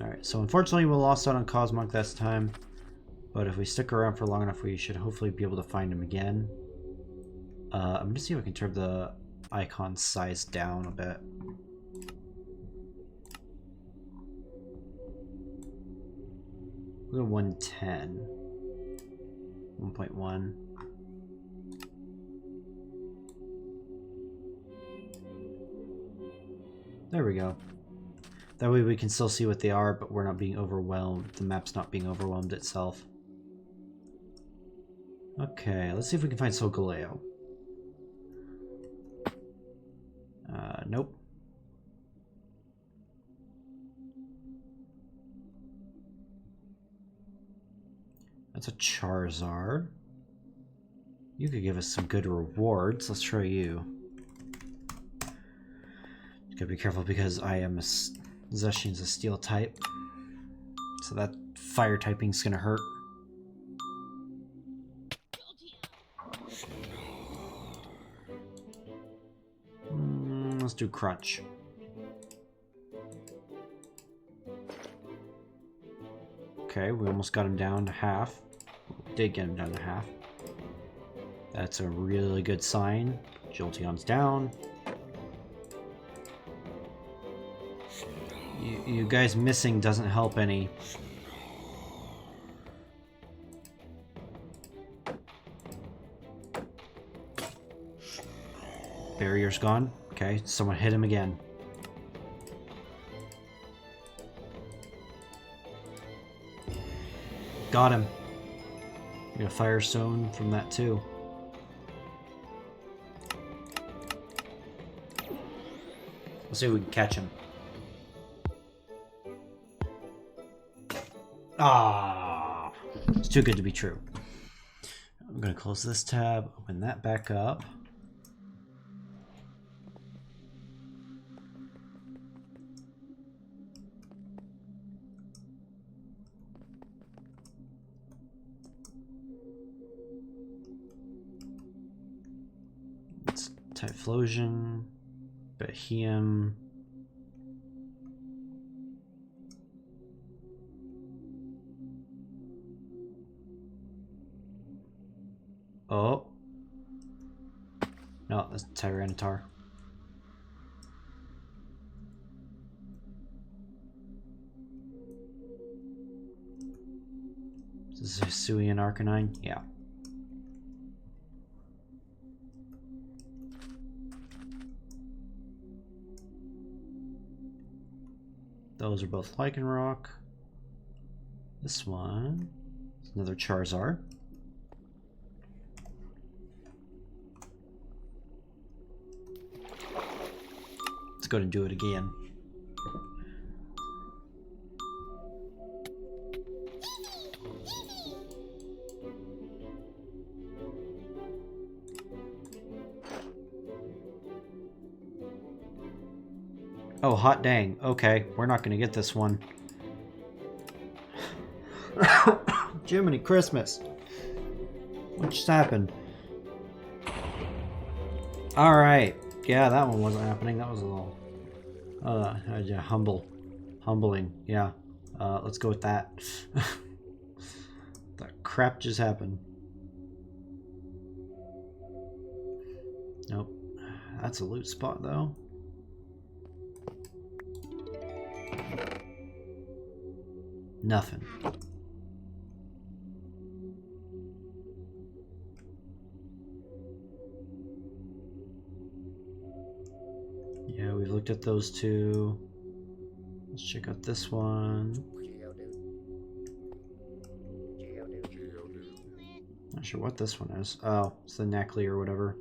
Alright, so unfortunately we lost out on Cosmog this time. But if we stick around for long enough, we should hopefully be able to find him again. I'm gonna see if I can turn the icon size down a bit. We'll go 110. 1.1. There we go. That way we can still see what they are, but we're not being overwhelmed. The map's not being overwhelmed itself. Okay, let's see if we can find Solgaleo. Nope. That's a Charizard. You could give us some good rewards. Let's try you. Gotta be careful because I am Zacian's a steel type. So that fire typing's gonna hurt. Let's do Crunch. Okay, we almost got him down to half. We did get him down to half. That's a really good sign. Jolteon's down. You guys missing doesn't help any. Barrier's gone. Okay, someone hit him again. Got him. We got a Firestone from that too. Let's see if we can catch him. Ah, it's too good to be true. I'm gonna close this tab, open that back up. It's Typhlosion, Behemoth. Oh. No, that's Tyranitar. This is Hisuian Arcanine? Yeah. Those are both Lycanroc. This one is another Charizard. Let's go and do it again. Oh, hot dang. Okay, we're not going to get this one. Jiminy Christmas. What just happened? Alright. Yeah, that one wasn't happening. That was a little... yeah, humbling. Yeah. Let's go with that. That crap just happened. Nope. That's a loot spot though. Nothing. Yeah, we've looked at those two. Let's check out this one. Not sure what this one is. Oh, it's the Neckley or whatever.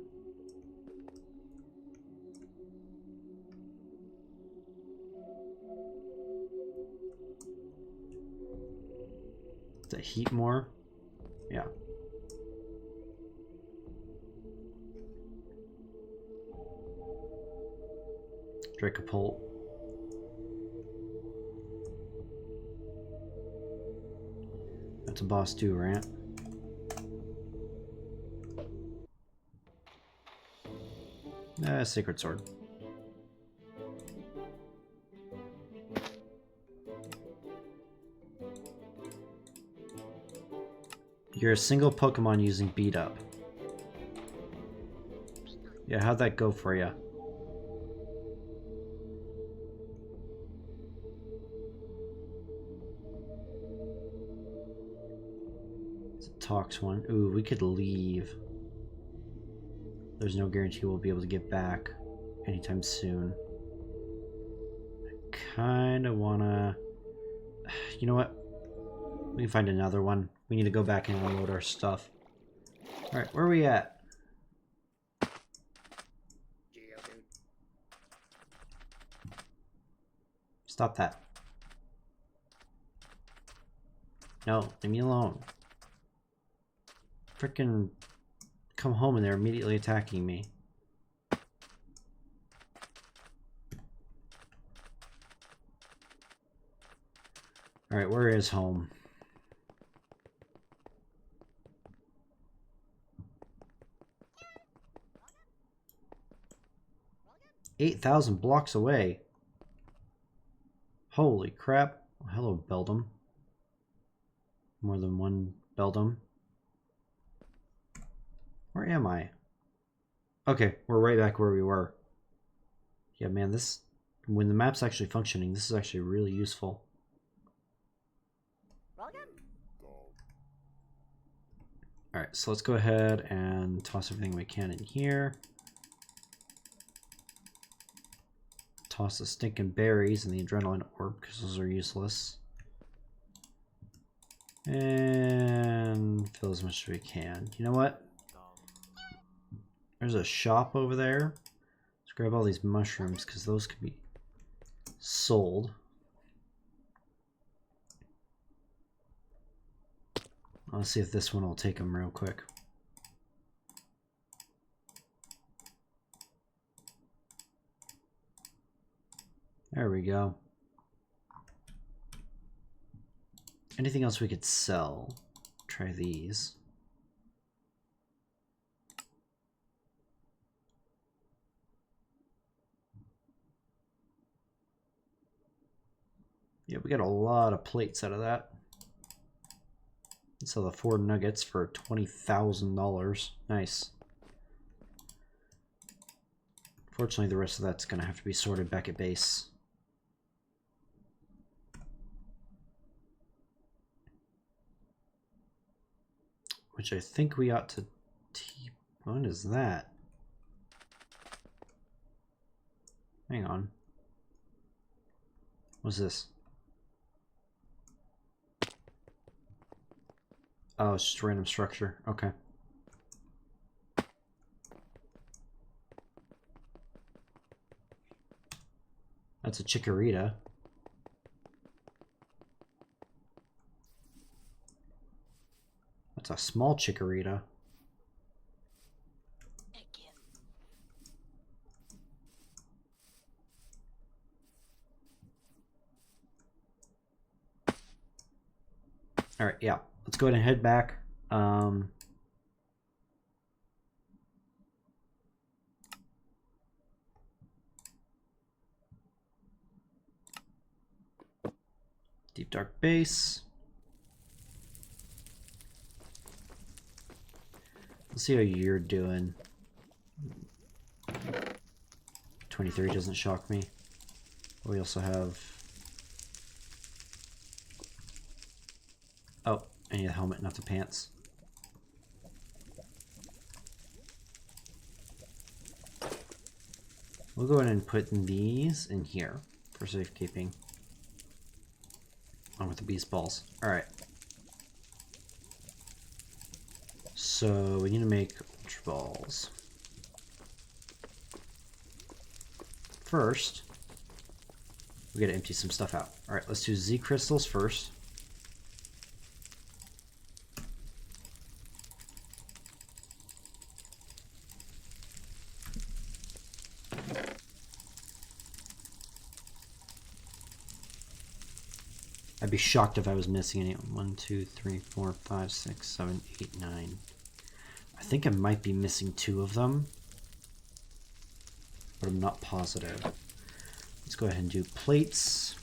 The heat more? Yeah. Dracopult. That's a boss Durant. Sacred Sword. You're a single Pokemon using Beat Up. Yeah, how'd that go for you? It's a Tox one. Ooh, we could leave. There's no guarantee we'll be able to get back anytime soon. I kinda wanna... You know what? We can find another one. We need to go back and unload our stuff. Alright, where are we at? Stop that. No, leave me alone. Frickin' come home and they're immediately attacking me. Alright, where is home? $8,000 blocks away. Holy crap. Oh, hello, Beldum. More than one Beldum. Where am I? Okay, we're right back where we were. Yeah, man, this... When the map's actually functioning, this is actually really useful. Alright, so let's go ahead and toss everything we can in here. Toss the stinking berries and the adrenaline orb because those are useless. And fill as much as we can. You know what? There's a shop over there. Let's grab all these mushrooms because those could be sold. I'll see if this one will take them real quick. There we go. Anything else we could sell? Try these. Yeah, we got a lot of plates out of that. Let's sell the 4 nuggets for $20,000. Nice. Fortunately, the rest of that's going to have to be sorted back at base. Which I think we ought to... What is that? Hang on. What's this? Oh, it's just a random structure. Okay. That's a Chikorita. That's a small Chikorita. Alright, yeah. Let's go ahead and head back. Deep Dark Base. Let's see how you're doing. 23 doesn't shock me. We also have... Oh, I need a helmet, not the pants. We'll go ahead and put these in here for safekeeping. On with the beast balls. Alright. So we need to make ultra balls. First, we gotta empty some stuff out. Alright, let's do Z crystals first. I'd be shocked if I was missing any. 1, 2, 3, 4, 5, 6, 7, 8, 9. I think I might be missing 2 of them, but I'm not positive. Let's go ahead and do plates.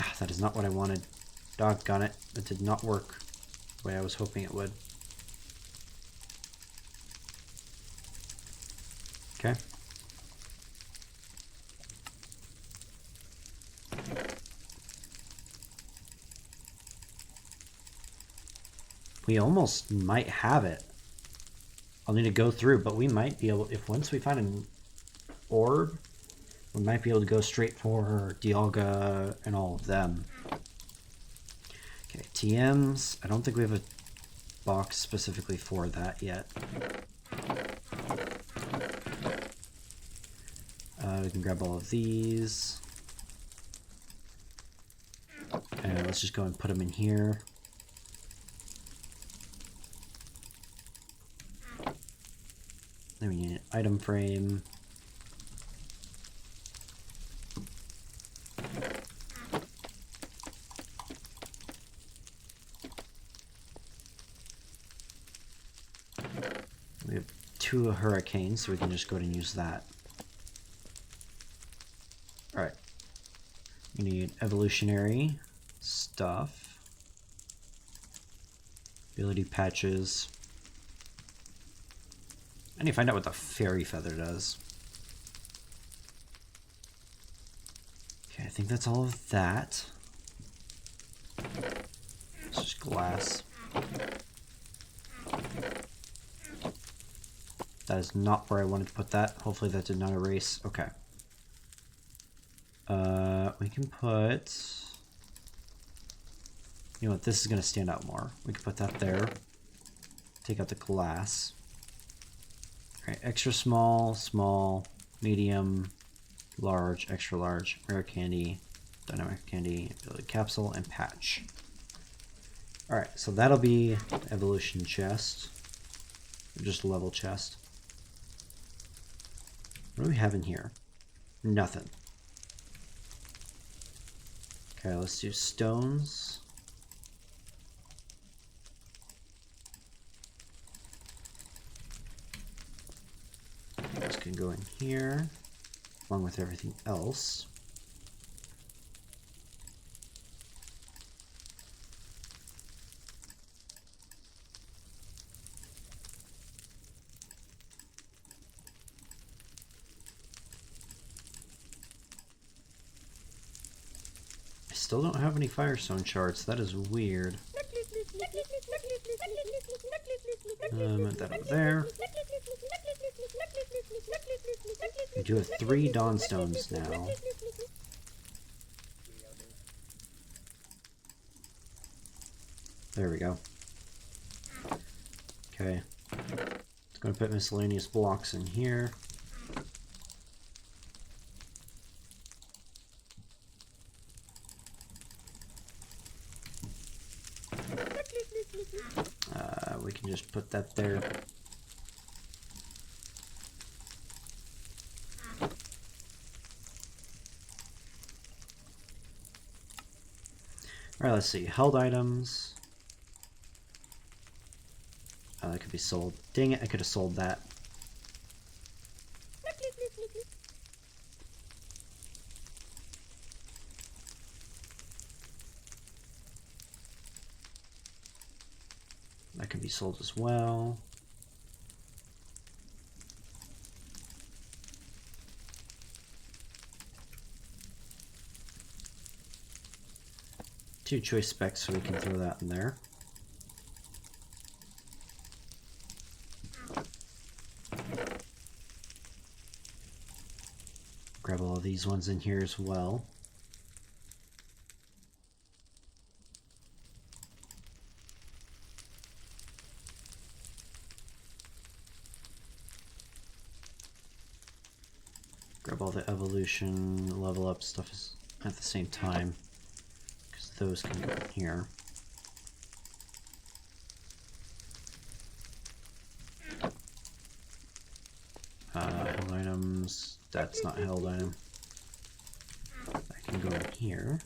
Ah, that is not what I wanted. Doggone it. That did not work the way I was hoping it would. Okay. We almost might have it. I'll need to go through, but we might be able, if once we find an orb, we might be able to go straight for Dialga and all of them. Okay, TMs. I don't think we have a box specifically for that yet. We can grab all of these. And let's just go and put them in here. Then we need an item frame. We have 2 hurricanes, so we can just go ahead and use that. Alright. We need evolutionary stuff. Ability patches. I need to find out what the fairy feather does. Okay, I think that's all of that. It's just glass. That is not where I wanted to put that. Hopefully that did not erase. Okay. We can put... You know what, this is going to stand out more. We can put that there. Take out the glass. Alright, extra small, small, medium, large, extra large, rare candy, dynamic candy, ability capsule, and patch. Alright, so that'll be evolution chest. Or just level chest. What do we have in here? Nothing. Okay, let's do stones. This can go in here, along with everything else. I still don't have any firestone shards. That is weird. Put that over there. We do have 3 Dawnstones now. There we go. Okay. It's going to put miscellaneous blocks in here. We can just put that there. Alright, let's see. Held items. That could be sold. Dang it, I could have sold that. That can be sold as well. 2 choice specs, so we can throw that in there. Grab all of these ones in here as well. Grab all the evolution, level up stuff at the same time, because those can go in here. Held items, that's not a held item. That can go in here.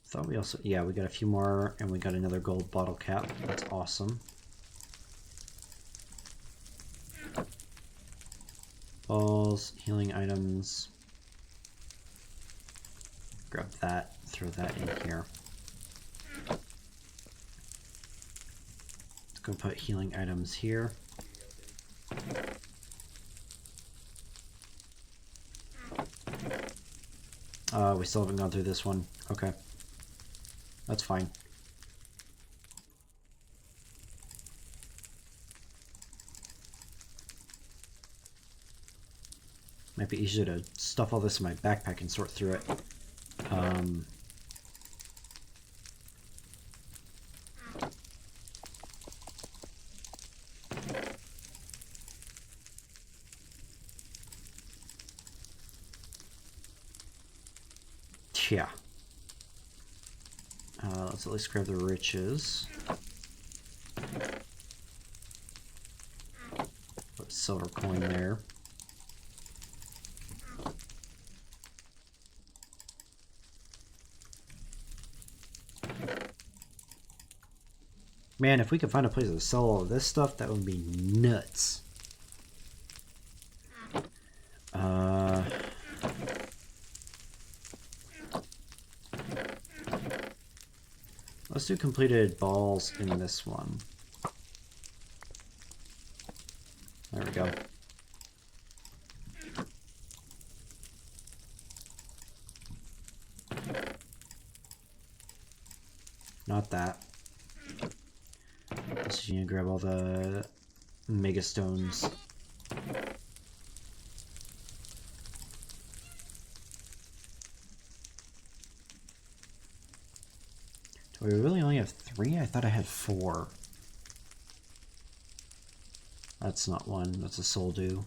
Thought we also, yeah, we got a few more, and we got another gold bottle cap. That's awesome. Balls, healing items. Grab that, throw that in here. Let's go put healing items here. We still haven't gone through this one. Okay. That's fine. Might be easier to stuff all this in my backpack and sort through it. Yeah. Let's at least grab the riches. Put a silver coin there. Man, if we could find a place to sell all of this stuff, that would be nuts. Let's do completed balls in this one. There we go. Not that. Let's just grab all the mega stones. Do we really only have 3? I thought I had 4. That's not one. That's a soul dew.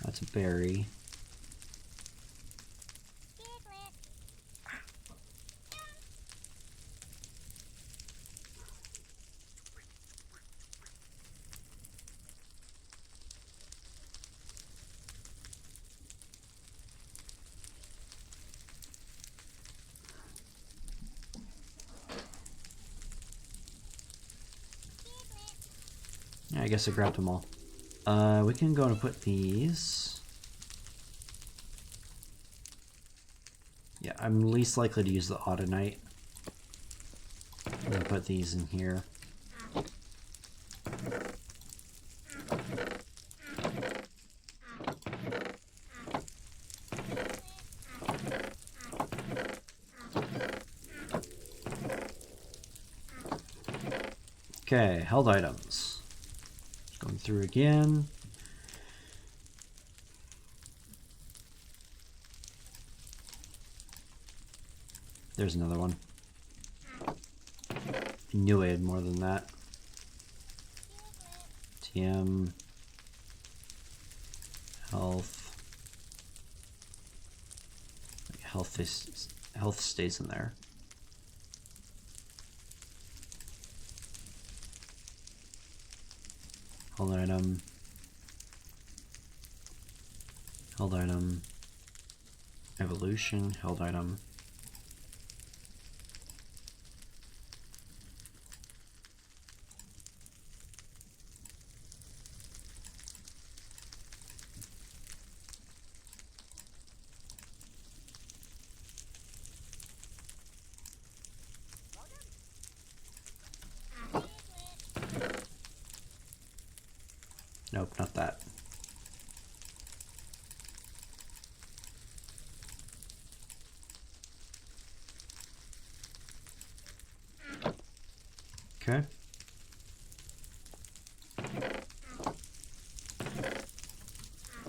That's a berry. Yeah, I guess I grabbed them all. We can go and put these. Yeah, I'm least likely to use the Autonite. I'm gonna put these in here. Okay, held items. Going through again. There's another one. I knew I had more than that. TM. Health. Health stays in there. Held item. Held item. Evolution. Held item. Nope, not that. Okay.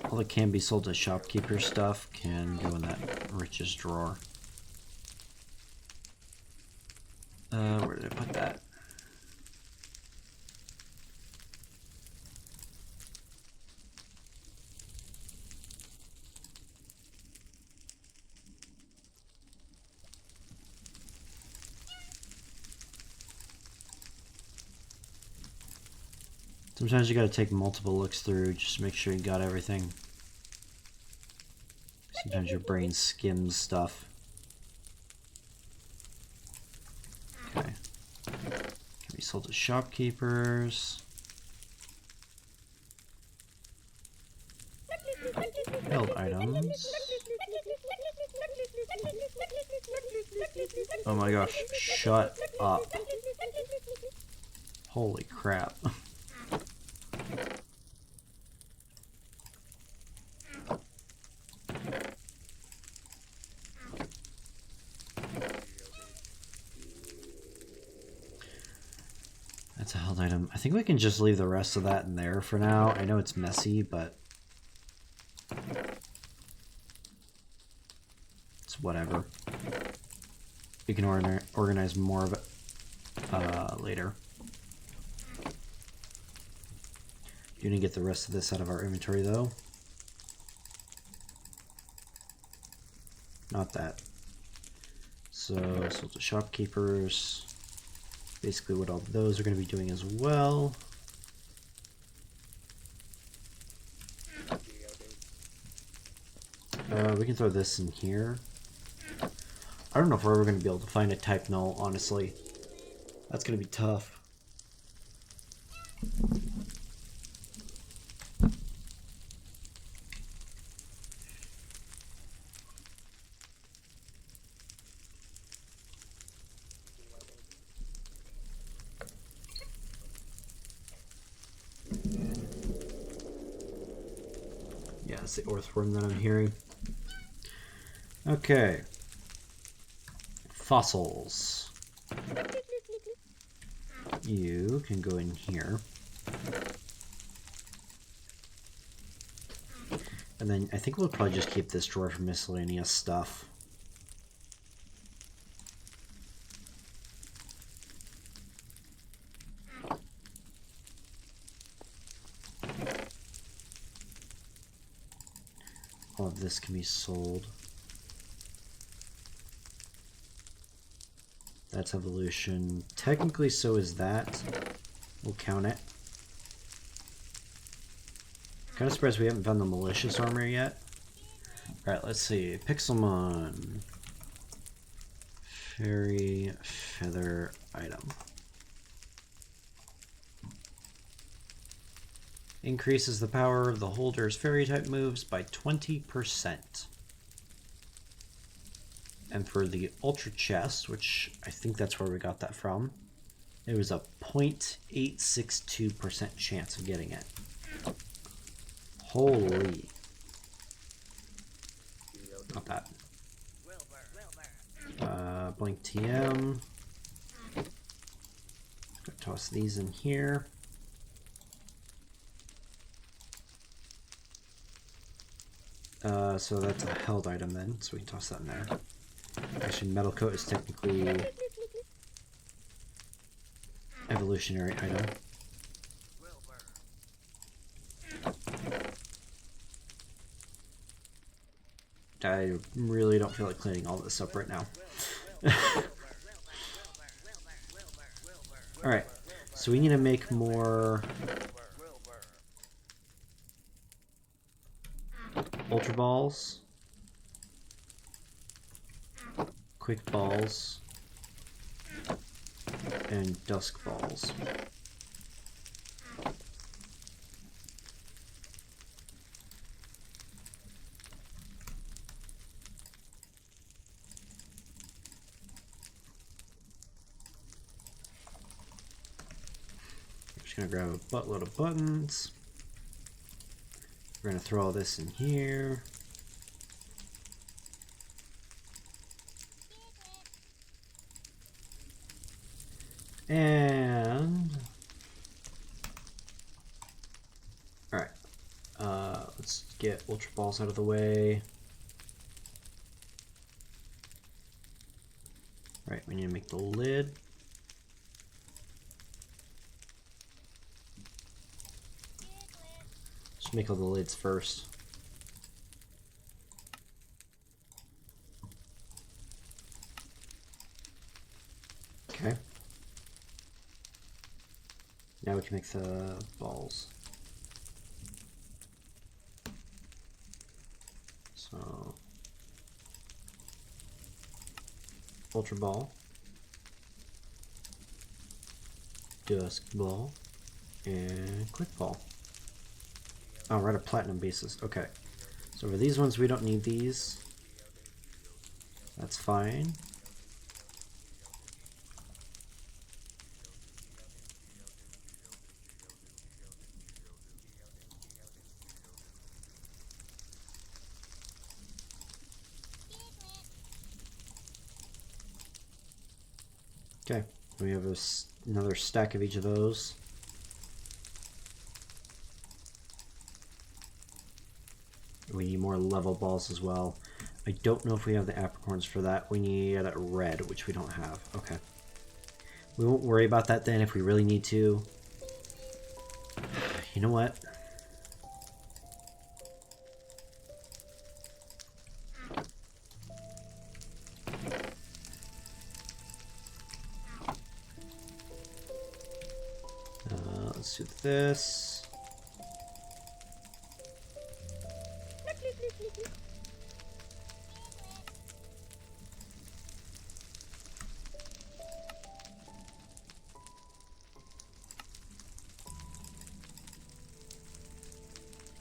All that can be sold as shopkeeper stuff can go in that riches drawer. Where did I put that? Sometimes you gotta take multiple looks through just to make sure you got everything. Sometimes your brain skims stuff. Okay. Can be sold to shopkeepers. Held items. Oh my gosh, shut up. Holy crap. That's a held item. I think we can just leave the rest of that in there for now. I know it's messy, but it's whatever. We can organize more of it later. You're gonna get the rest of this out of our inventory though. Not that. So the shopkeepers. Basically what all those are going to be doing as well. We can throw this in here. I don't know if we're ever going to be able to find a type null, honestly. That's going to be tough. Yeah, it's the earthworm that I'm hearing. Okay. Fossils. You can go in here. And then I think we'll probably just keep this drawer for miscellaneous stuff. All of this can be sold. That's evolution. Technically, so is that. We'll count it. Kind of surprised we haven't found the malicious armor yet. Alright, let's see. Pixelmon. Fairy feather item. Increases the power of the holder's fairy type moves by 20%. And for the ultra chest, which I think that's where we got that from, it was a 0.862% chance of getting it. Holy. Not bad. Blank TM. Toss these in here. So that's a held item then, so we can toss that in there. Actually, metal coat is technically evolutionary item. I really don't feel like cleaning all this up right now. Alright, so we need to make more Ultra Balls, Quick Balls, and Dusk Balls. I'm just going to grab a buttload of buttons. We're going to throw all this in here. And get Ultra Balls out of the way. Right, we need to make the lid. Just make all the lids first. Okay. Now we can make the balls. So, Ultra Ball, Dusk Ball, and Quick Ball. Oh, we're at a platinum basis. Okay. So for these ones, we don't need these. That's fine. Okay, we have another stack of each of those. We need more level balls as well. I don't know if we have the apricorns for that. We need a red, which we don't have. Okay. We won't worry about that then if we really need to. You know what? Let's do this.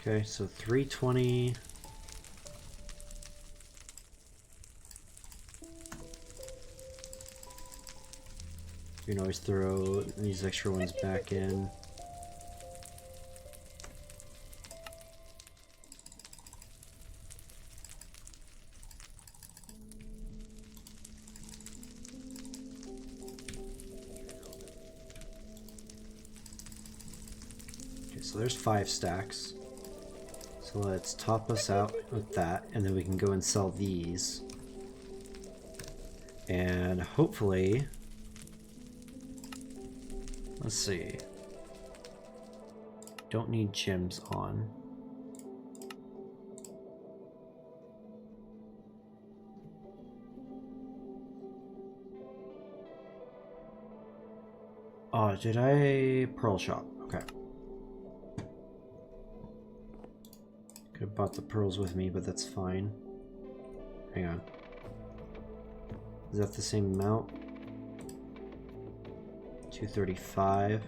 Okay, so 320. You can always throw these extra ones back in. Okay, so there's 5 stacks. So let's top us out with that, and then we can go and sell these. And hopefully, let's see. Don't need gems on. Oh, did I pearl shop? Okay. Could have bought the pearls with me, but that's fine. Hang on. Is that the same amount? 235.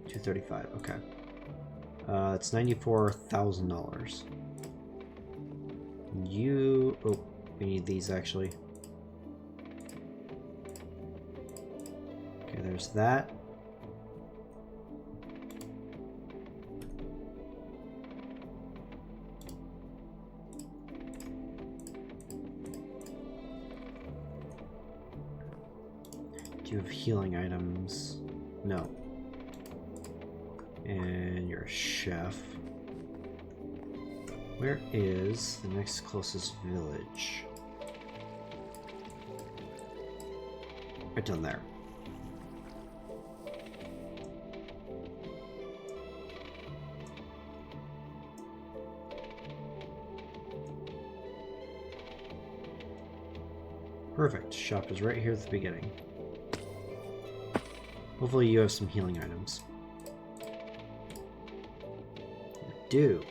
235, okay. It's $94,000. Oh, we need these actually. Okay, there's that. Do you have healing items? No. And you're a chef. Where is the next closest village? Right down there. Perfect. Shop is right here at the beginning. Hopefully you have some healing items. You do.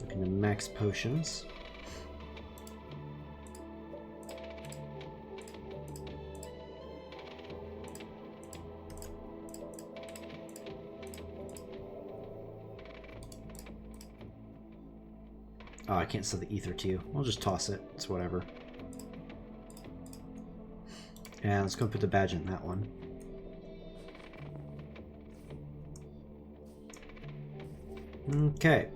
Looking to max potions. Oh, I can't sell the ether to you. We'll just toss it. It's whatever. And let's go put the badge in that one. Okay.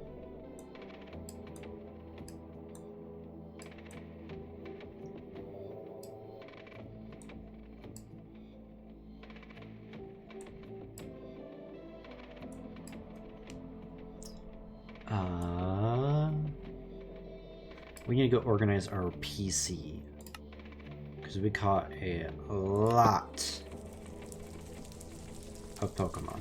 We need to go organize our PC. Because we caught a lot of Pokemon.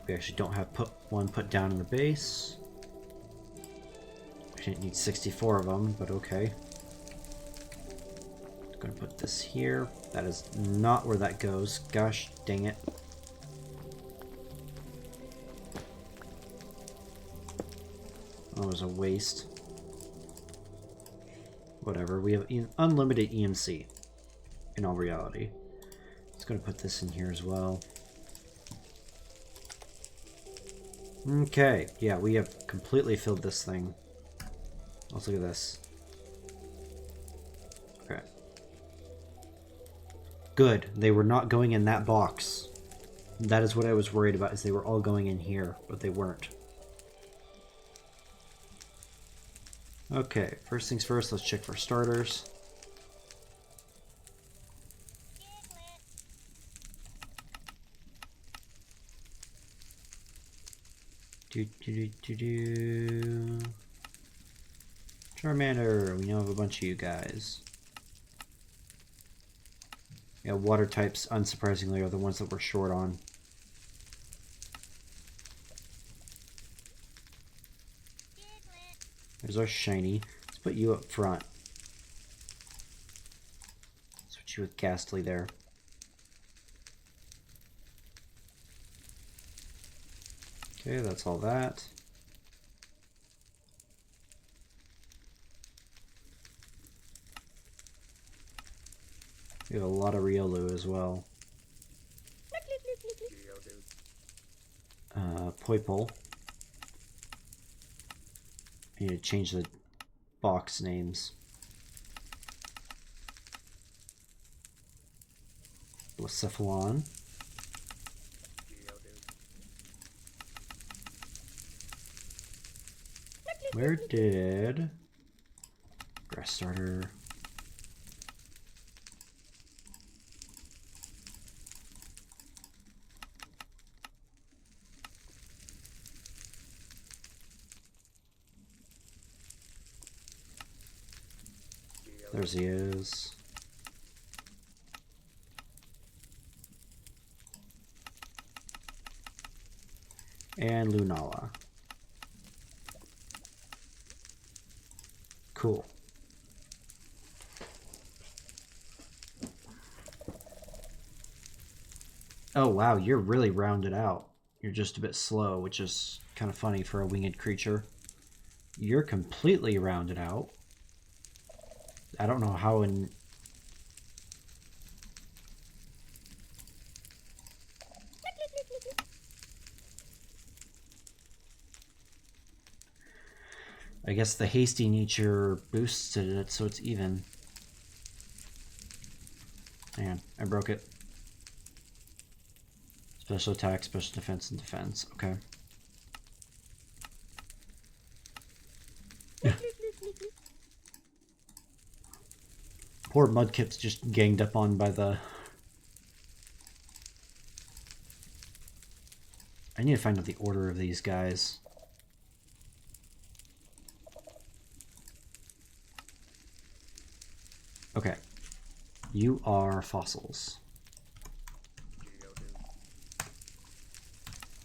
We actually don't have one put down in the base. We didn't need 64 of them, but okay. I'm gonna put this here. That is not where that goes. Gosh dang it. Oh, it was a waste. Whatever, we have unlimited EMC in all reality. Just gonna put this in here as well. Okay, yeah, we have completely filled this thing. Let's look at this. Okay. Good, they were not going in that box. That is what I was worried about, is they were all going in here, but they weren't. Okay, first things first, let's check for starters. Charmander, we now have a bunch of you guys. Yeah, water types, unsurprisingly, are the ones that we're short on. There's our shiny. Let's put you up front. Switch you with Ghastly there. Okay, that's all that. We have a lot of Riolu as well. Poipole. I need to change the box names. Blacephalon. Where did Grass Starter? There's he is. And Lunala. Cool. Oh wow, you're really rounded out. You're just a bit slow, which is kind of funny for a winged creature. You're completely rounded out. I don't know how in... I guess the hasty nature boosted it so it's even. Hang on, I broke it. Special attack, special defense, and defense. Okay. Poor Mudkip's just ganged up on by the... I need to find out the order of these guys. Okay. You are fossils.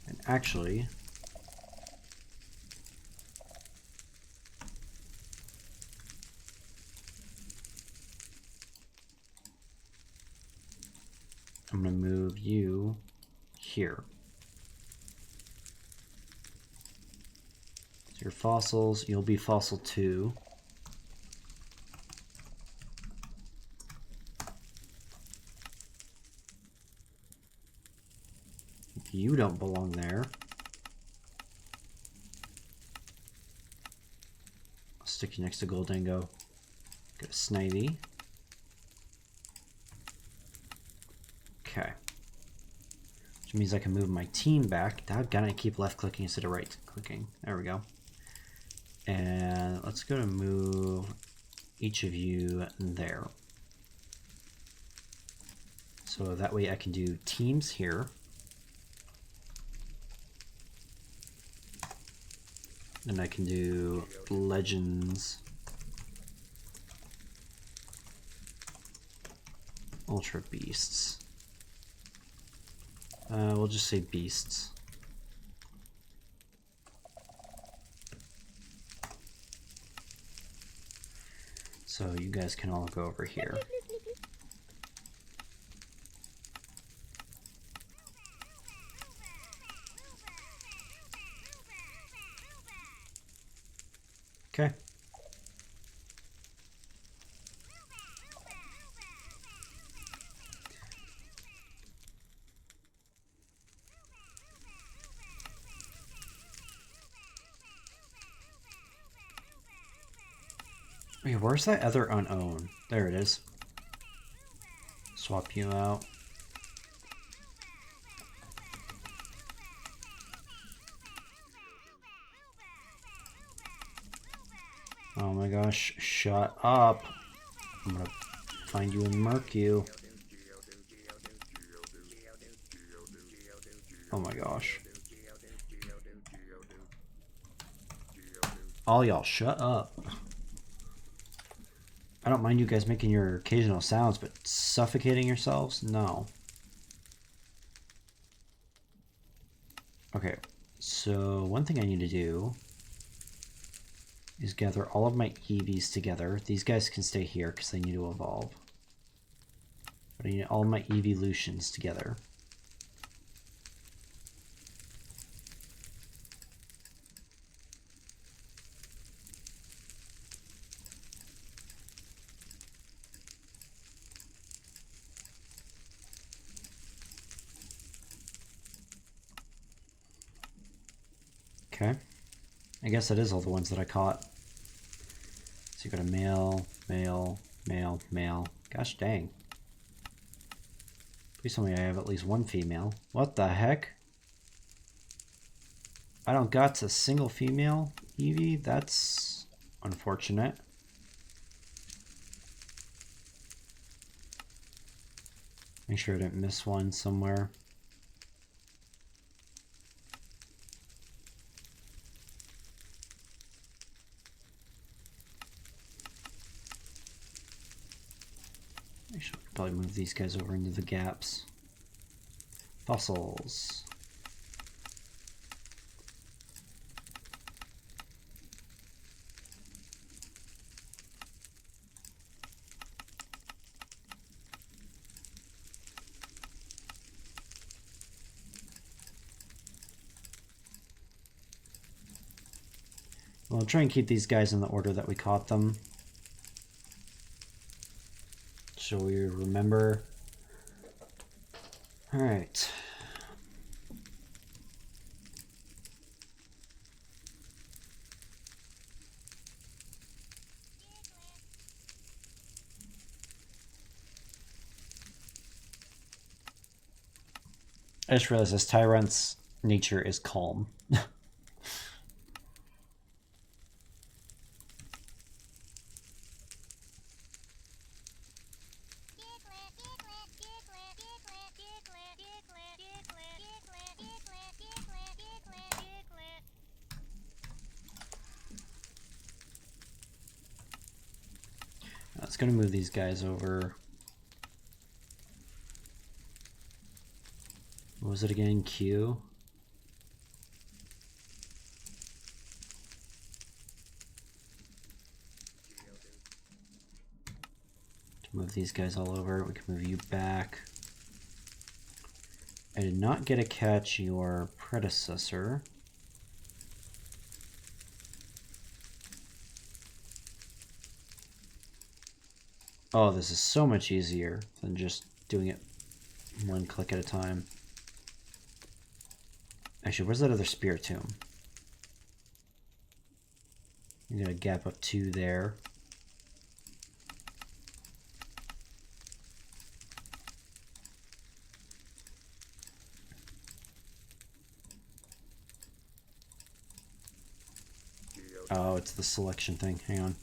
And actually... I'm going to move you here. So you're fossils, you'll be fossil 2. You don't belong there. I'll stick you next to Goldango. Got a Snivy. Okay. Which means I can move my team back. Doggone, I keep left clicking instead of right clicking. There we go. And let's go to move each of you there. So that way I can do teams here. And I can do Legends. Ultrabeasts. We'll just say beasts. So you guys can all go over here. Okay. Wait, where's that other unowned? There it is. Swap you out. Oh my gosh, shut up. I'm gonna find you and murk you. Oh my gosh. All y'all, shut up. I don't mind you guys making your occasional sounds, but suffocating yourselves? No. Okay, so one thing I need to do is gather all of my EVs together. These guys can stay here because they need to evolve. But I need all of my evolutions together. Okay. I guess that is all the ones that I caught. So you got a male, male, male, male. Gosh dang. Please tell me I have at least one female. What the heck? I don't got a single female Eevee? That's unfortunate. Make sure I didn't miss one somewhere. I should probably move these guys over into the gaps. Fossils. Well, I'll try and keep these guys in the order that we caught them. So we remember. All right. I just realized this tyrant's nature is calm. It's going to move these guys over. What was it again? Q? To move these guys all over, we can move you back. I did not get to catch your predecessor. Oh, this is so much easier than just doing it one click at a time. Actually, where's that other Spiritomb? I'm gonna gap up 2 there. Oh, it's the selection thing. Hang on.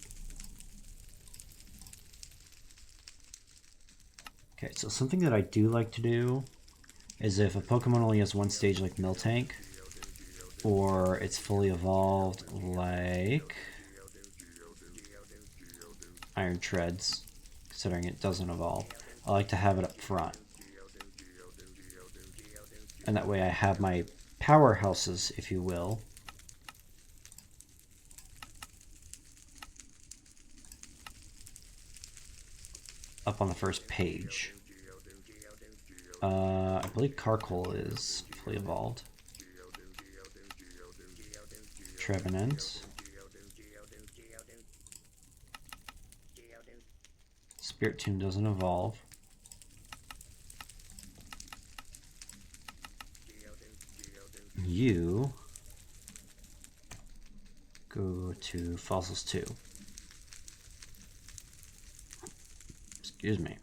Okay, so something that I do like to do is if a Pokemon only has one stage like Miltank, or it's fully evolved like Iron Treads, considering it doesn't evolve. I like to have it up front. And that way I have my powerhouses, if you will. Up on the first page. I believe Carcoal is fully evolved. Trevenant. Spiritomb doesn't evolve. You go to Fossils 2. Excuse me.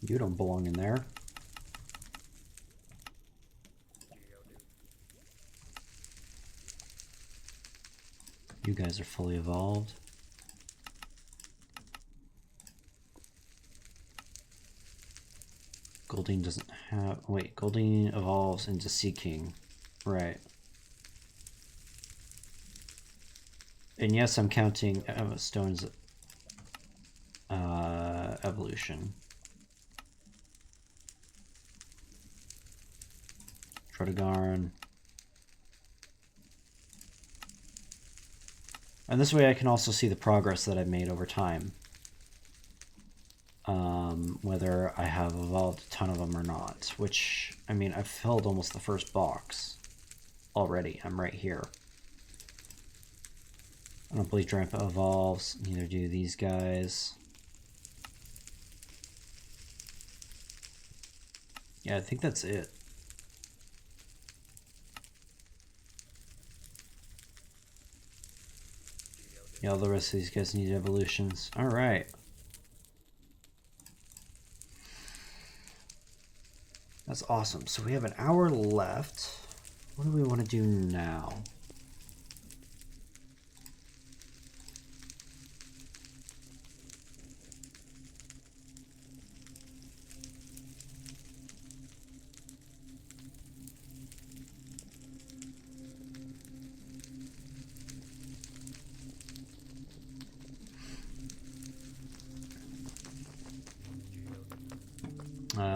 You don't belong in there. You guys are fully evolved. Goldeen doesn't have... Wait, Goldeen evolves into Sea King. Right. And yes, I'm counting Stone's evolution. Trotagarn. And this way I can also see the progress that I've made over time. Whether I have evolved a ton of them or not. Which, I mean, I've filled almost the first box already. I'm right here. I don't believe Drampa evolves. Neither do these guys. Yeah, I think that's it. Yeah, all the rest of these guys need evolutions. Alright. That's awesome. So we have an hour left. What do we want to do now?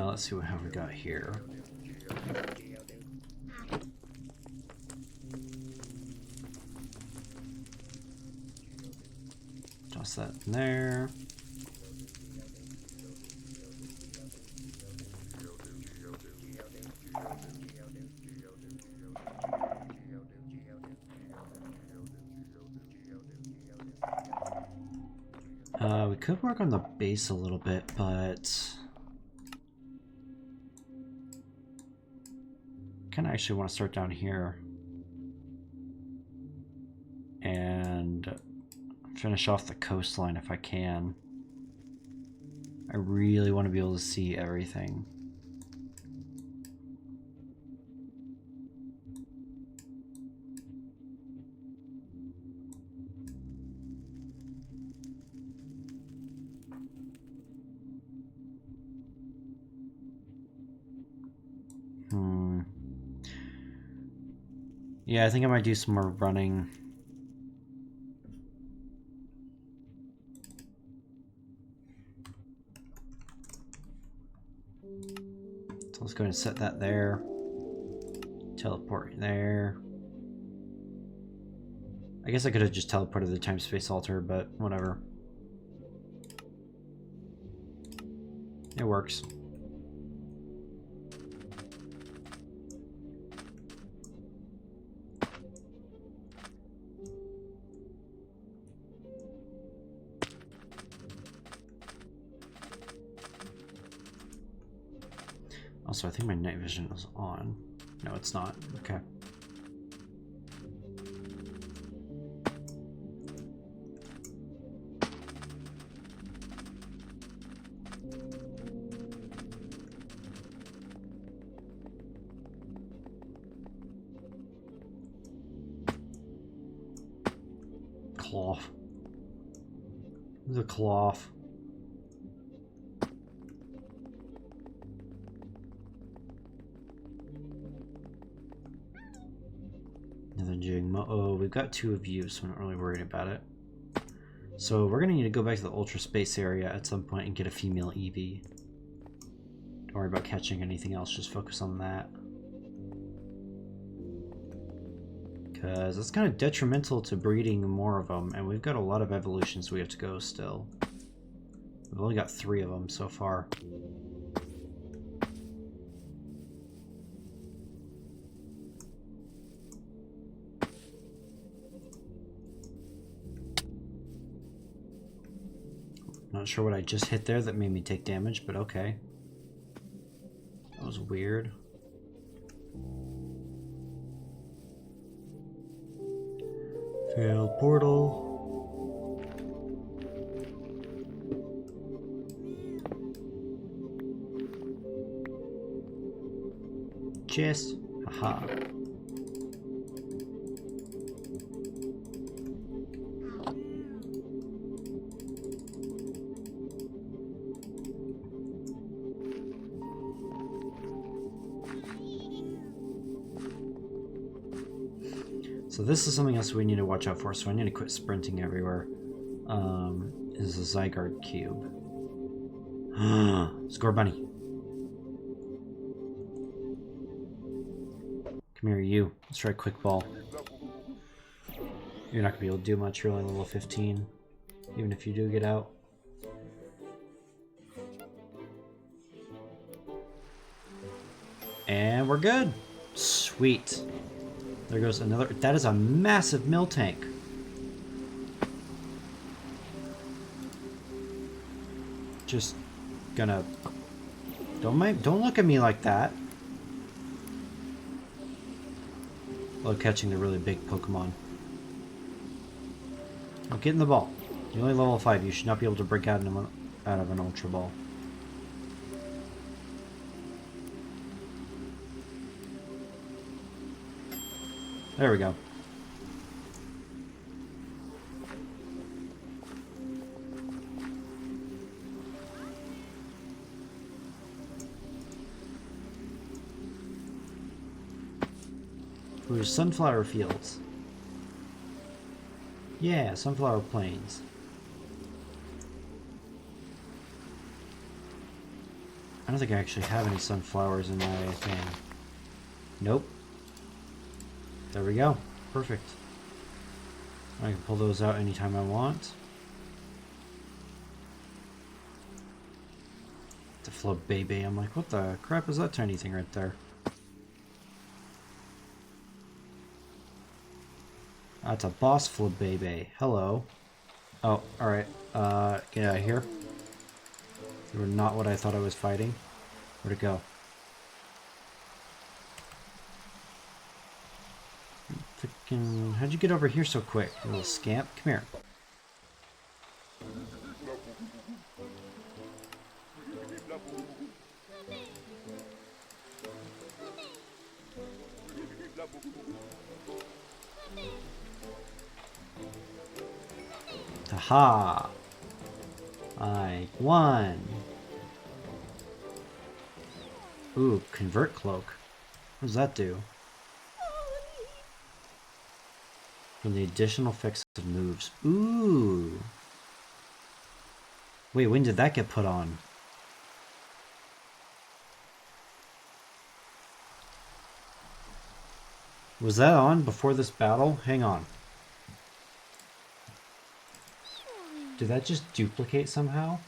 Let's see what have we got here. Toss that in there. We could work on the base a little bit, but kind of actually want to start down here and finish off the coastline if I can. I really want to be able to see everything. Yeah, I think I might do some more running. So let's go ahead and set that there. Teleport there. I guess I could have just teleported the time-space altar, but whatever. It works. Also, I think my night vision is on. No, it's not. Okay. cloth. There's a cloth. Another Jigmo. Oh, we've got 2 of you, so I'm not really worried about it. So we're gonna need to go back to the Ultra Space area at some point and get a female Eevee. Don't worry about catching anything else, just focus on that. Because it's kind of detrimental to breeding more of them, and we've got a lot of evolutions we have to go still. We've only got 3 of them so far. Not sure what I just hit there that made me take damage, but okay. That was weird. Failed portal. Chest. Haha. So this is something else we need to watch out for, so I need to quit sprinting everywhere. Is a Zygarde cube. Score bunny. Come here, you. Let's try quick ball. You're not gonna be able to do much, you're only level 15. Even if you do get out. And we're good. Sweet. There goes another. That is a massive mill tank. Just gonna. Don't look at me like that. Love catching the really big Pokemon. Now get in the ball. You're only level 5. You should not be able to break out of an Ultra Ball. There we go. Ooh, sunflower fields. Yeah, sunflower plains. I don't think I actually have any sunflowers in my thing. Nope. There we go. Perfect. I can pull those out anytime I want. The Flabébé. I'm like, what the crap is that tiny thing right there? That's a boss Flabébé. Hello. Oh, alright. Get out of here. You were not what I thought I was fighting. Where'd it go? Frickin', how'd you get over here so quick, you little scamp? Come here. Aha! I won! Ooh, convert cloak. What does that do? From the additional effects of moves. Ooh! Wait, when did that get put on? Was that on before this battle? Hang on. Did that just duplicate somehow?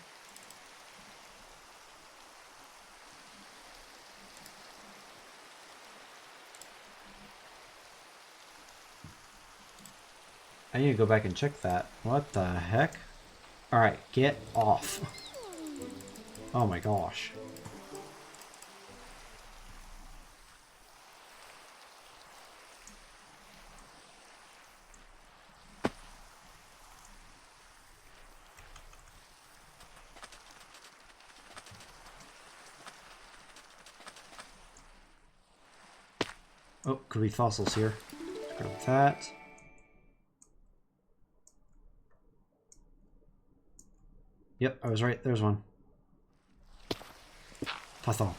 I need to go back and check that. What the heck? Alright, get off. Oh my gosh. Oh, could be fossils here. Let's grab that. Yep, I was right. There's one. Fossil.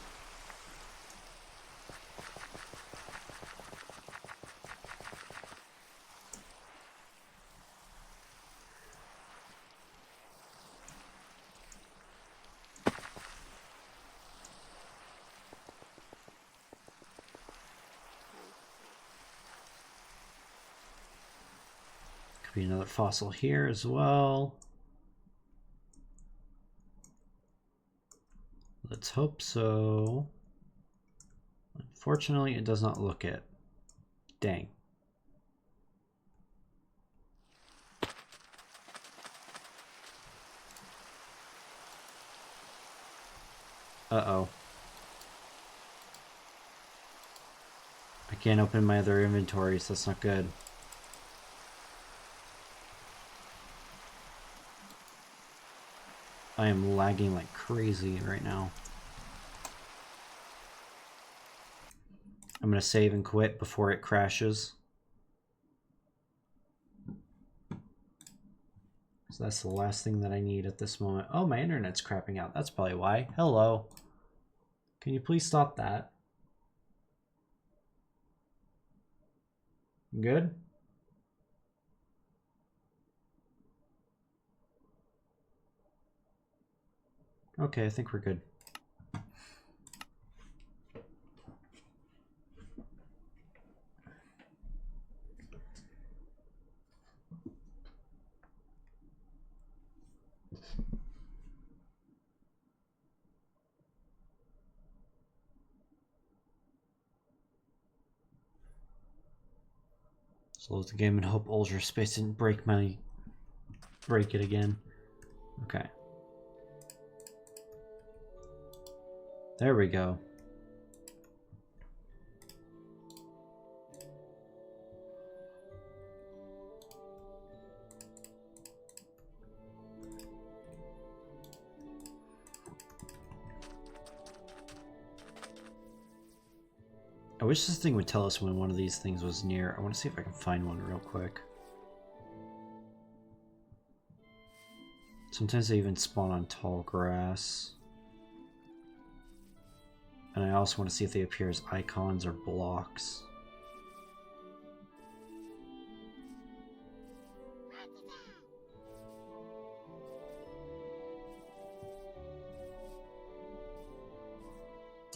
Could be another fossil here as well. Let's hope so. Unfortunately, it does not look it. Dang. Uh-oh. I can't open my other inventories. That's not good. I am lagging like crazy right now. I'm gonna save and quit before it crashes. So that's the last thing that I need at this moment. Oh, my internet's crapping out. That's probably why. Hello. Can you please stop that? Good? Okay, I think we're good. Slow the game and hope Ultra Space didn't break it again. Okay. There we go. I wish this thing would tell us when one of these things was near. I want to see if I can find one real quick. Sometimes they even spawn on tall grass. And I also want to see if they appear as icons or blocks.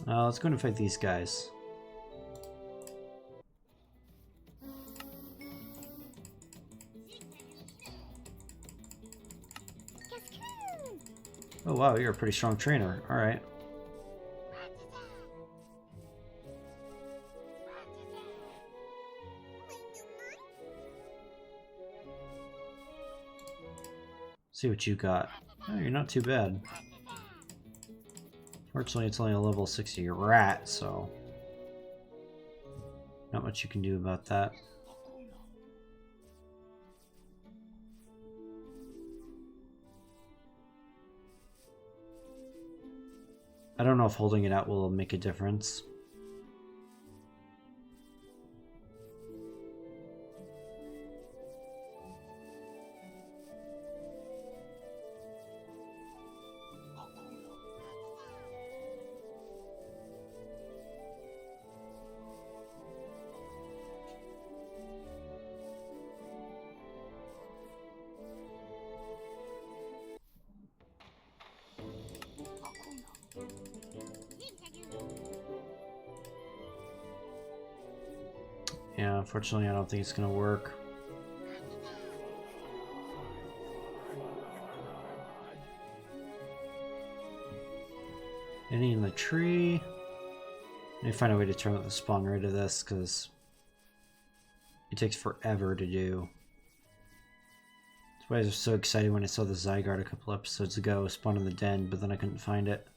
Let's go and fight these guys. Oh wow, you're a pretty strong trainer. Alright. See what you got. Oh, you're not too bad. Fortunately, it's only a level 60 rat, so not much you can do about that. I don't know if holding it out will make a difference. Yeah, unfortunately, I don't think it's gonna work. Any in the tree? Let me find a way to turn up the spawn rate of this, because it takes forever to do. That's why I was so excited when I saw the Zygarde a couple episodes ago spawn in the den, but then I couldn't find it.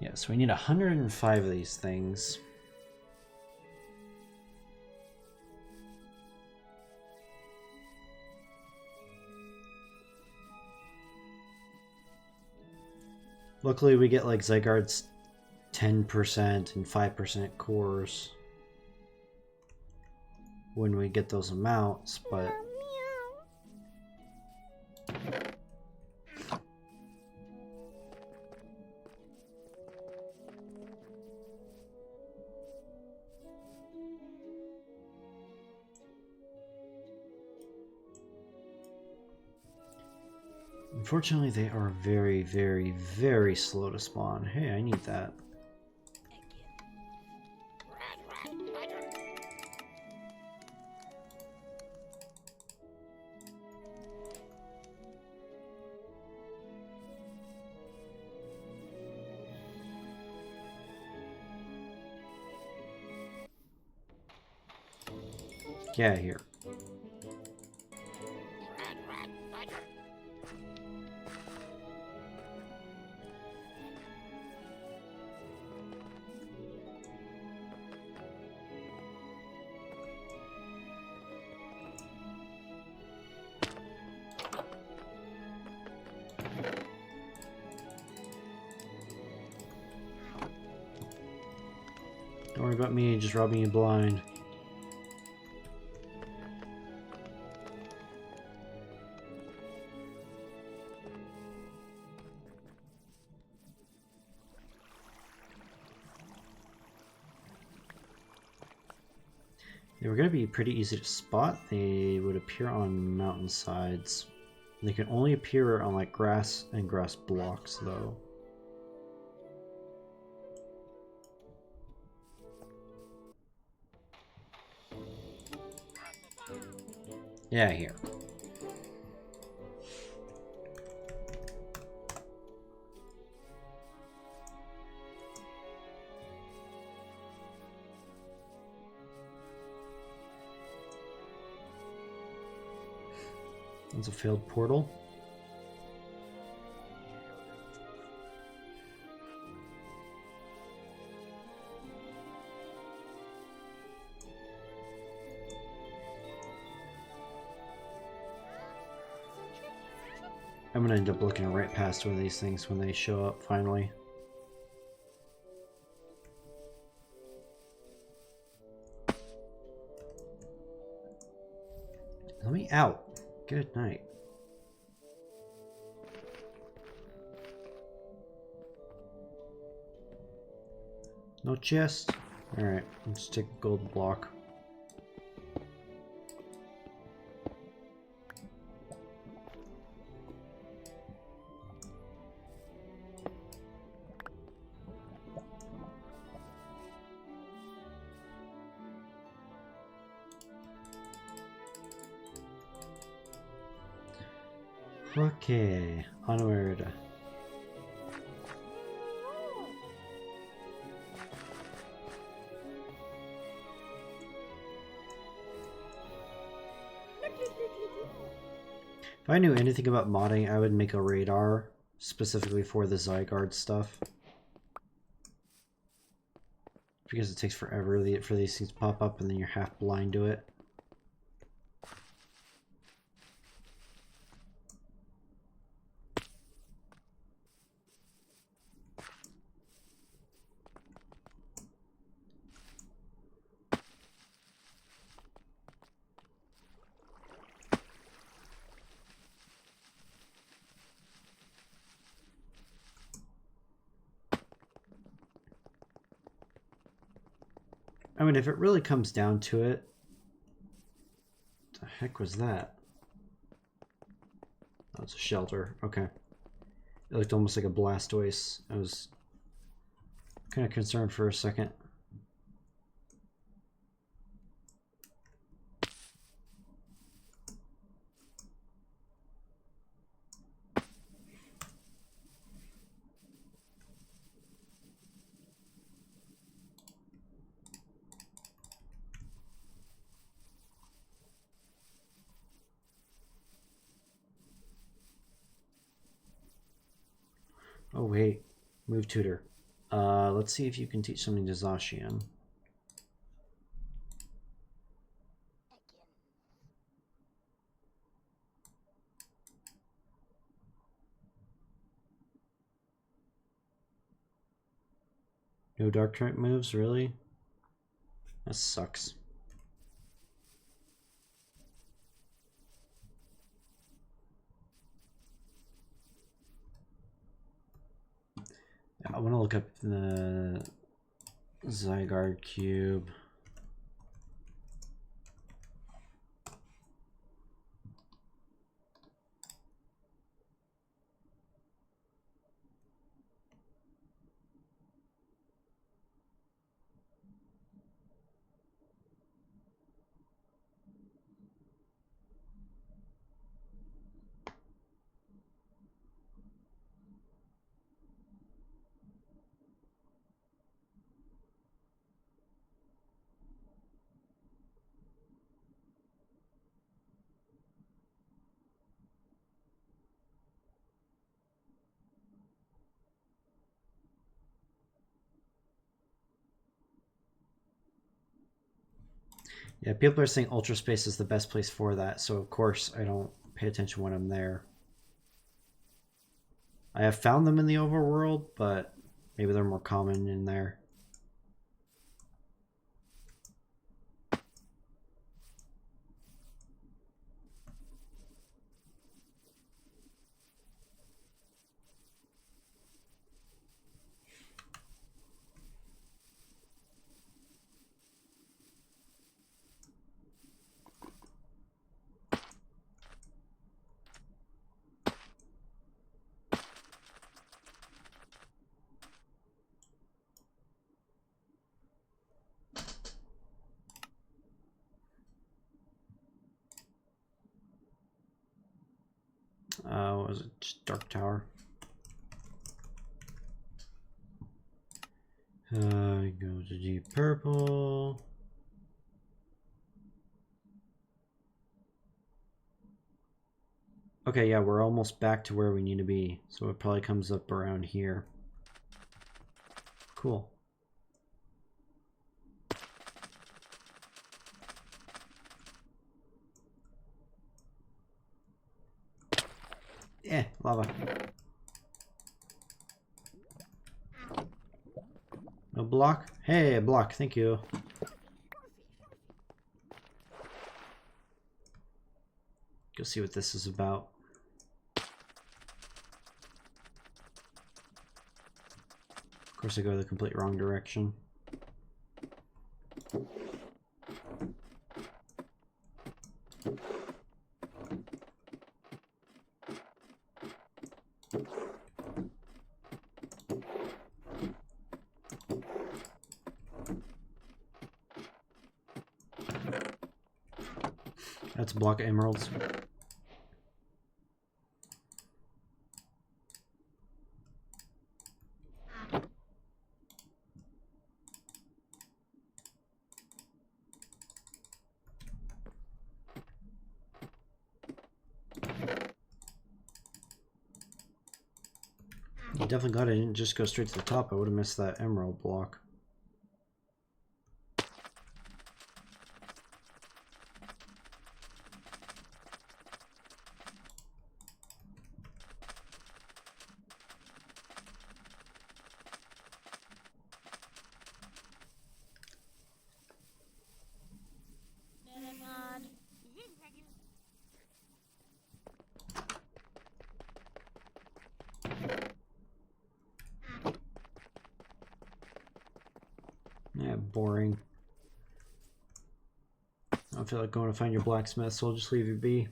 Yeah, so we need 105 of these things. Luckily we get like Zygarde's 10% and 5% cores when we get those amounts, but unfortunately they are very, very, very slow to spawn. Hey, I need that. Get out of here. Don't worry about me just robbing you blind. They were going to be pretty easy to spot. They would appear on mountainsides. They can only appear on like grass and grass blocks though. Yeah, here. That's a failed portal. I'm gonna end up looking right past one of these things when they show up finally. Let me out. Good night. No chest? Alright, let's take a gold block. Okay, onward. If I knew anything about modding, I would make a radar specifically for the Zygarde stuff. Because it takes forever for these things to pop up and then you're half blind to it. I mean, if it really comes down to it, what the heck was that? Oh, it's a shelter. Okay. It looked almost like a Blastoise. I was kind of concerned for a second. Oh wait, move tutor. Let's see if you can teach something to Zacian. No dark type moves, really? That sucks. I want to look up the Zygarde cube. Yeah, people are saying Ultra Space is the best place for that, so of course I don't pay attention when I'm there. I have found them in the overworld, but maybe they're more common in there. What was it? Just Dark Tower. Go to Deep Purple. Okay, yeah, we're almost back to where we need to be, so it probably comes up around here. Cool. Lava. No block? Hey, a block, thank you. Go see what this is about. Of course I go the complete wrong direction. That's a block of emeralds. I'm definitely glad I didn't just go straight to the top. I would have missed that emerald block. Yeah, boring. I don't feel like going to find your blacksmith, so I'll just leave you be.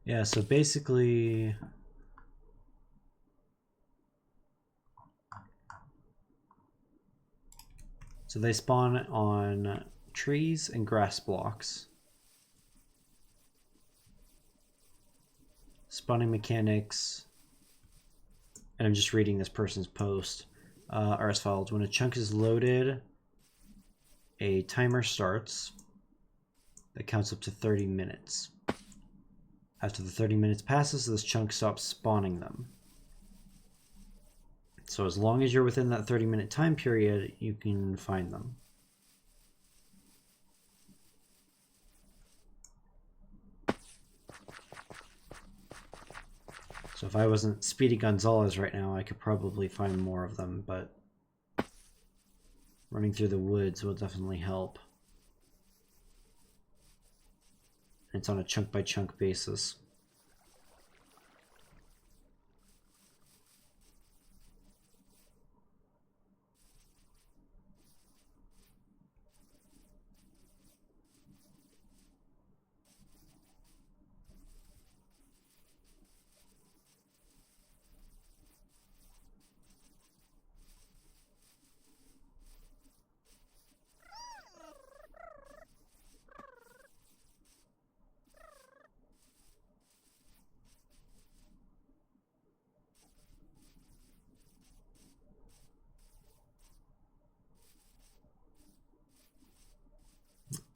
Yeah, so basically... So they spawn on trees and grass blocks. Spawning mechanics and I'm just reading this person's post, are as follows. When a chunk is loaded, a timer starts that counts up to 30 minutes. After the 30 minutes passes, this chunk stops spawning them. So as long as you're within that 30-minute time period, you can find them. So if I wasn't Speedy Gonzalez right now, I could probably find more of them, but running through the woods will definitely help. It's on a chunk-by-chunk basis.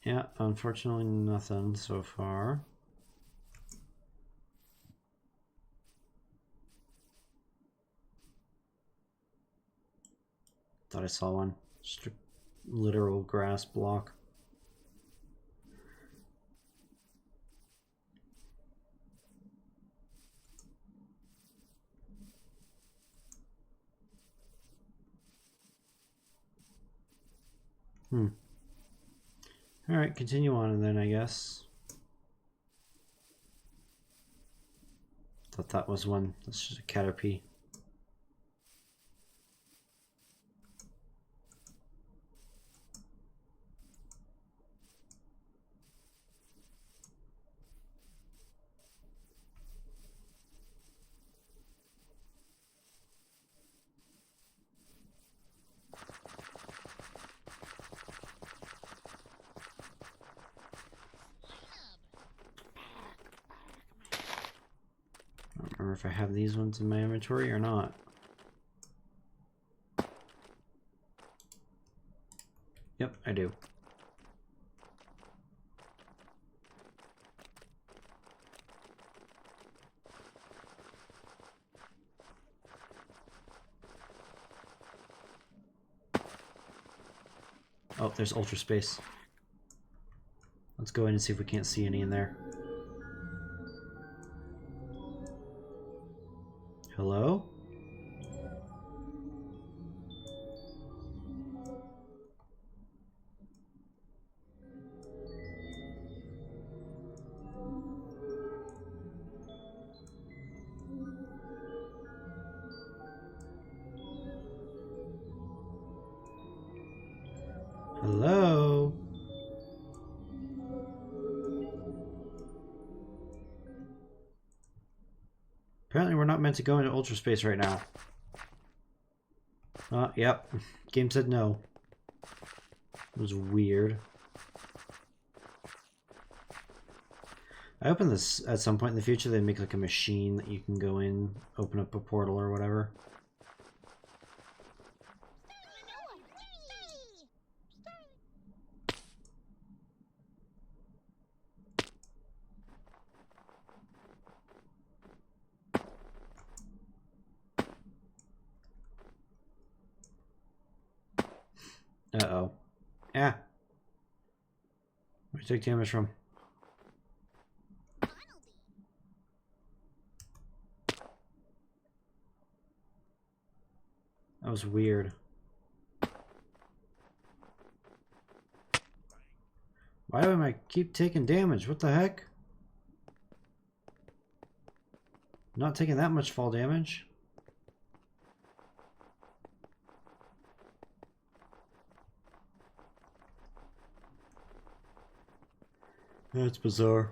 Yeah, unfortunately nothing so far. Thought I saw one. Just a literal grass block. Alright, continue on and then I guess. Thought that was one. That's just a caterpie. I don't remember if I have these ones in my inventory or not. Yep, I do. Oh, there's Ultraspace. Let's go in and see if we can't see any in there. Hello? Hello? Apparently we're not meant to go into Ultraspace right now. Yep. Game said no. It was weird. I hope in this at some point in the future they make like a machine that you can go in, open up a portal or whatever. Uh-oh. Yeah. Where do you take damage from? That was weird. Why do I keep taking damage? What the heck? Not taking that much fall damage. That's bizarre.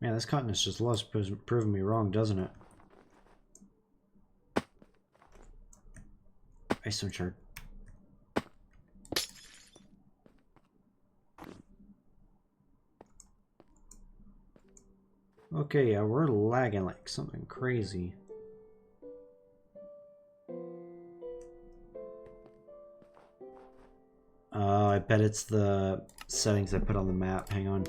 Man, this continent just loves proving me wrong, doesn't it? Ice Stone Shard. Okay, yeah, we're lagging like something crazy. I bet it's the settings I put on the map. Hang on.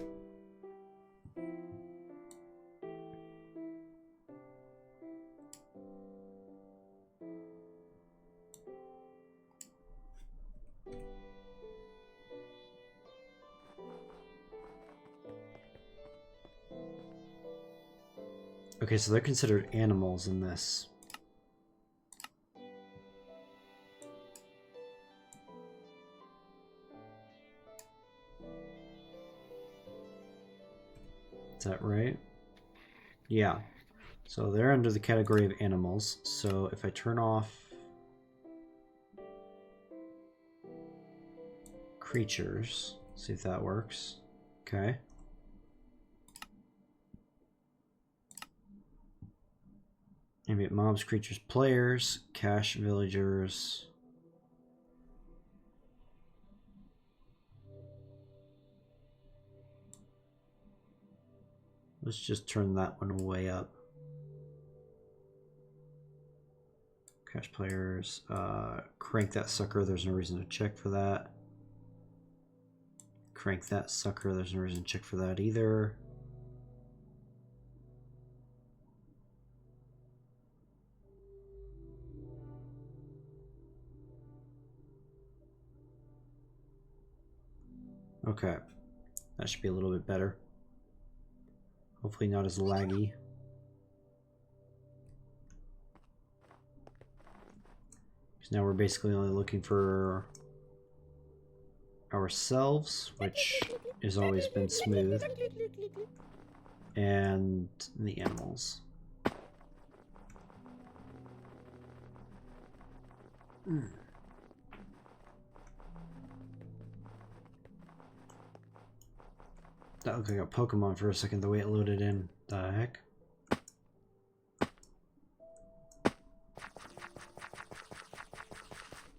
Okay, so they're considered animals in this. Is that right? Yeah. So they're under the category of animals. So if I turn off creatures, see if that works. Okay. Ambient mobs, creatures, players, cache, villagers. Let's just turn that one way up. Cache players, crank that sucker, there's no reason to check for that. Crank that sucker, there's no reason to check for that either. Okay, that should be a little bit better. Hopefully not as laggy. So now we're basically only looking for ourselves, which has always been smooth, and the animals. That looked like a Pokemon for a second, the way it loaded in. The heck?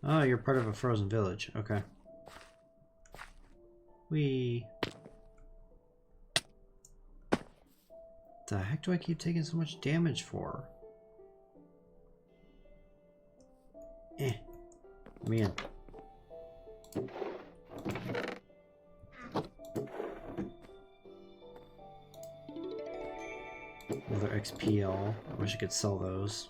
Oh, you're part of a frozen village. Okay. The heck do I keep taking so much damage for? Let me in. Another XPL. I wish I could sell those.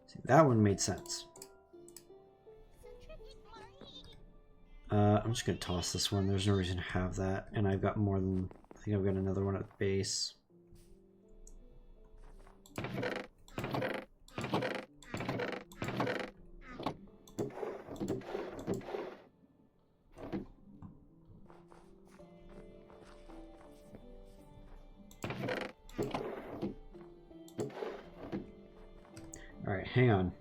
See, that one made sense. I'm just gonna toss this one. There's no reason to have that, and I've got more than. I think I've got another one at the base. All right, hang on.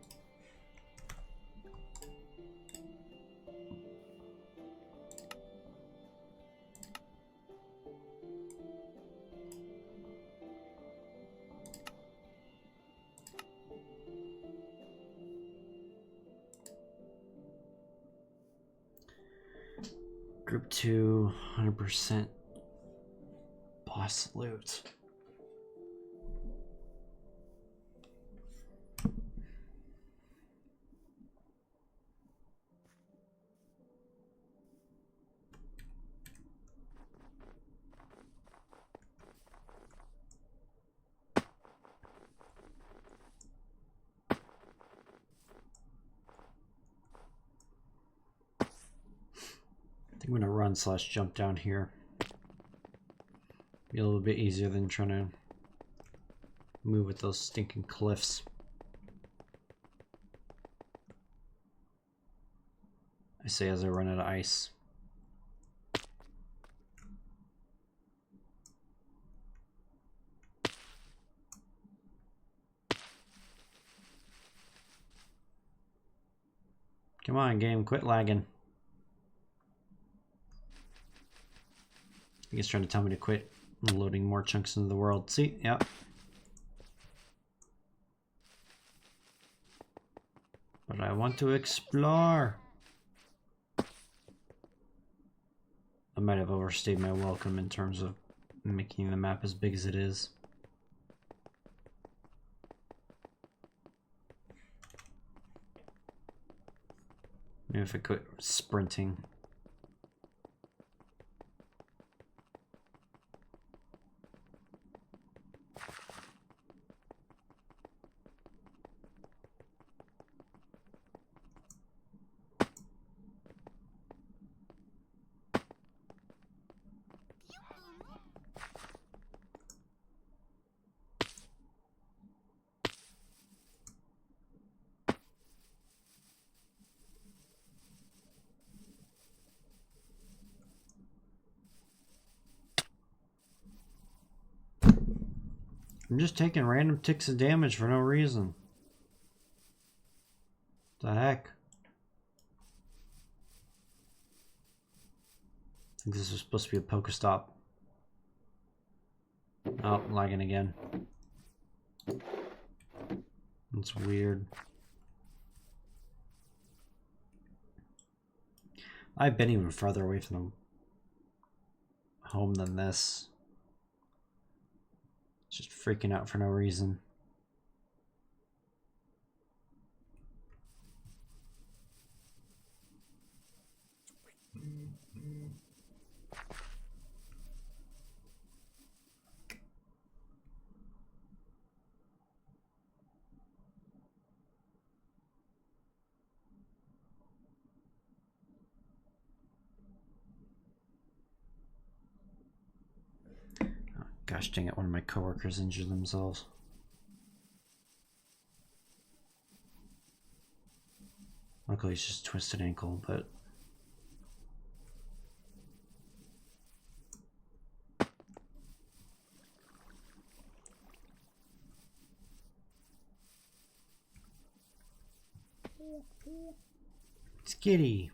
Group 2, 100% boss loot. I'm gonna run/jump down here. Be a little bit easier than trying to move with those stinking cliffs. I say as I run out of ice. Come on, game, quit lagging. think it's trying to tell me to quit loading more chunks into the world. See? Yep. But I want to explore. I might have overstayed my welcome in terms of making the map as big as it is. Maybe if I quit sprinting. I'm just taking random ticks of damage for no reason. The heck? I think this was supposed to be a Pokestop. Oh, lagging again. That's weird. I've been even farther away from the home than this. Just freaking out for no reason. Gosh dang it, one of my coworkers injured themselves. Luckily it's just a twisted ankle, but... Skitty!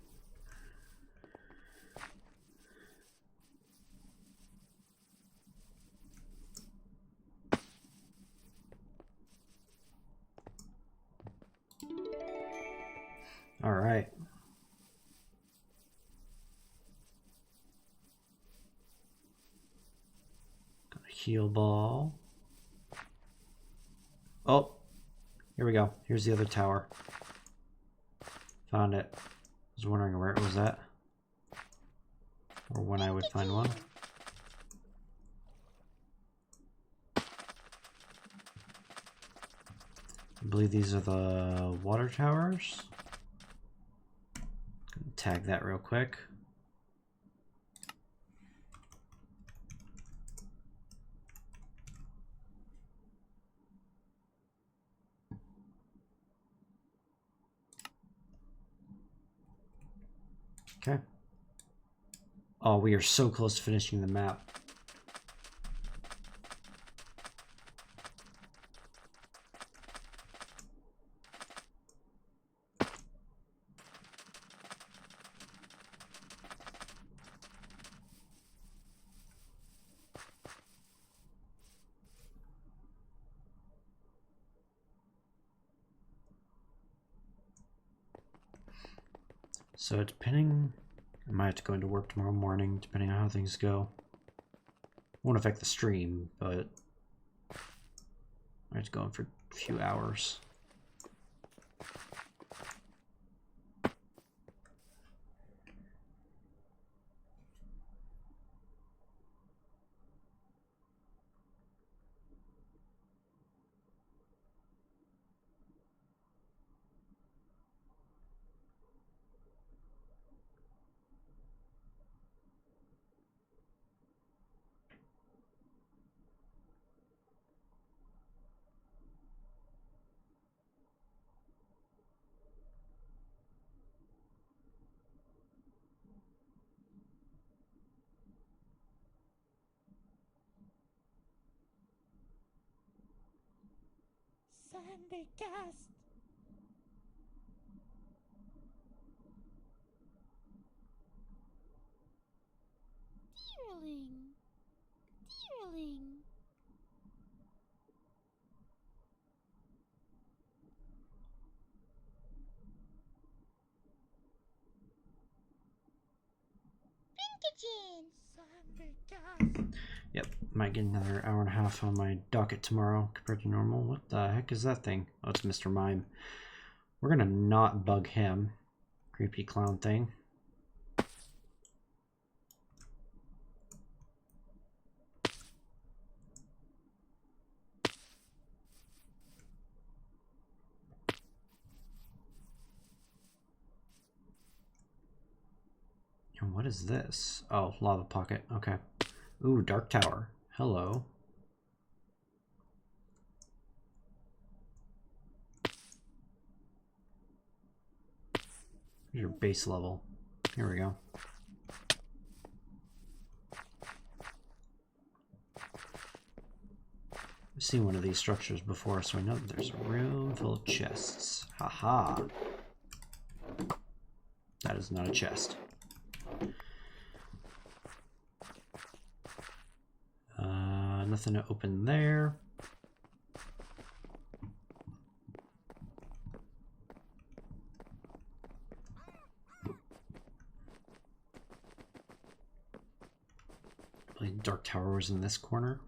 Alright. Got a heal ball. Oh! Here we go. Here's the other tower. Found it. I was wondering where it was at. Or when I would find one. I believe these are the water towers. Tag that real quick. Okay. Oh, we are so close to finishing the map. So depending, I might have to go into work tomorrow morning, depending on how things go. Won't affect the stream, but I have to go in for a few hours. Sunday cast. Dearling. Yep, might get another hour and a half on my docket tomorrow compared to normal. What the heck is that thing? Oh, it's Mr. Mime. We're gonna not bug him. Creepy clown thing. And what is this? Oh, lava pocket. Okay. Ooh, dark tower. Hello. Here's your base level. Here we go. I've seen one of these structures before, so I know that there's a room full of chests. Haha. That is not a chest. Nothing to open there. Dark tower was in this corner.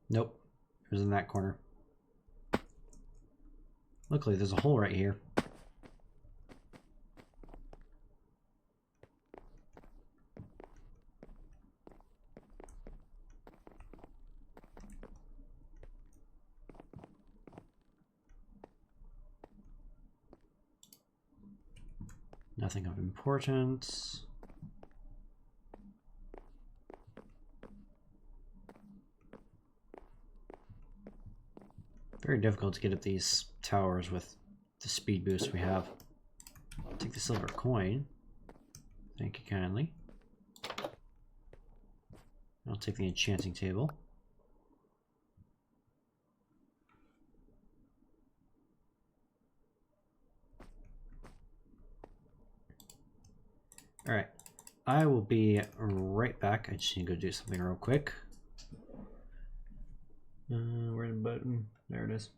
Nope, it was in that corner. Luckily, there's a hole right here. Nothing of importance. Very difficult to get at these towers with the speed boost we have. I'll take the silver coin. Thank you kindly. I'll take the enchanting table. Alright, I will be right back. I just need to go do something real quick. Where's the button? There it is.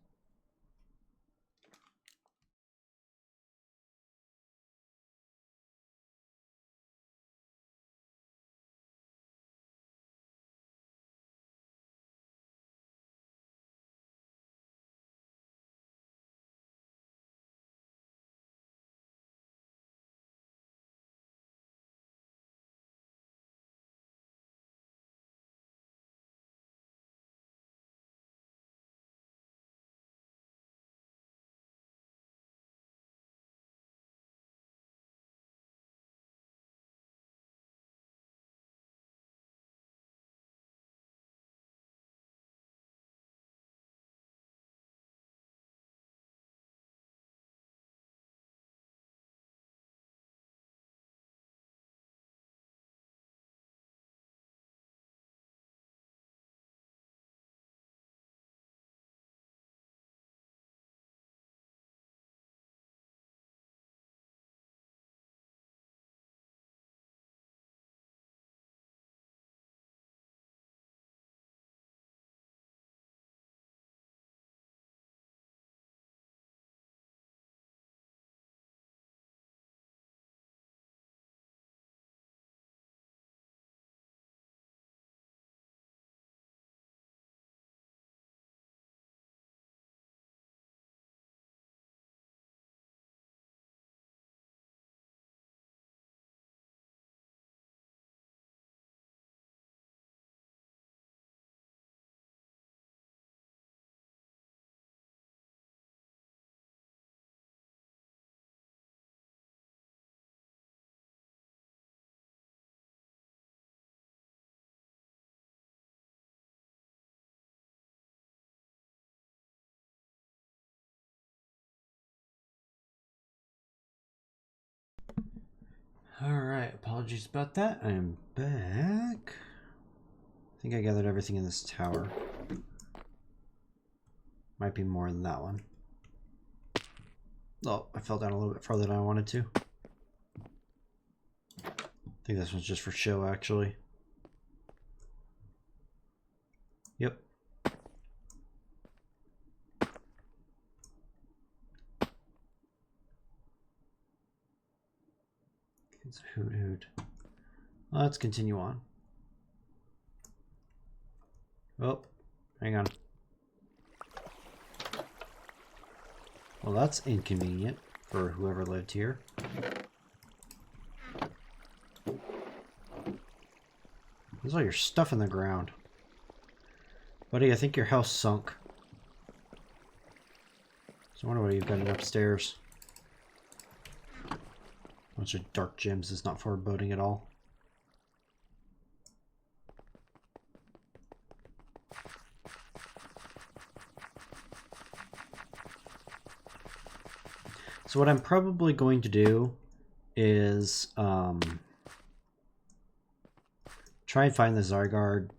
Alright, apologies about that. I am back. I think I gathered everything in this tower. Might be more than that one. Oh, I fell down a little bit farther than I wanted to. I think this one's just for show, actually. Yep. It's a hoot hoot. Let's continue on. Oh, hang on. Well, that's inconvenient for whoever lived here. There's all your stuff in the ground. Buddy, I think your house sunk. So I wonder what you've got upstairs. Bunch of dark gems is not foreboding at all. So what I'm probably going to do is try and find the Zygarde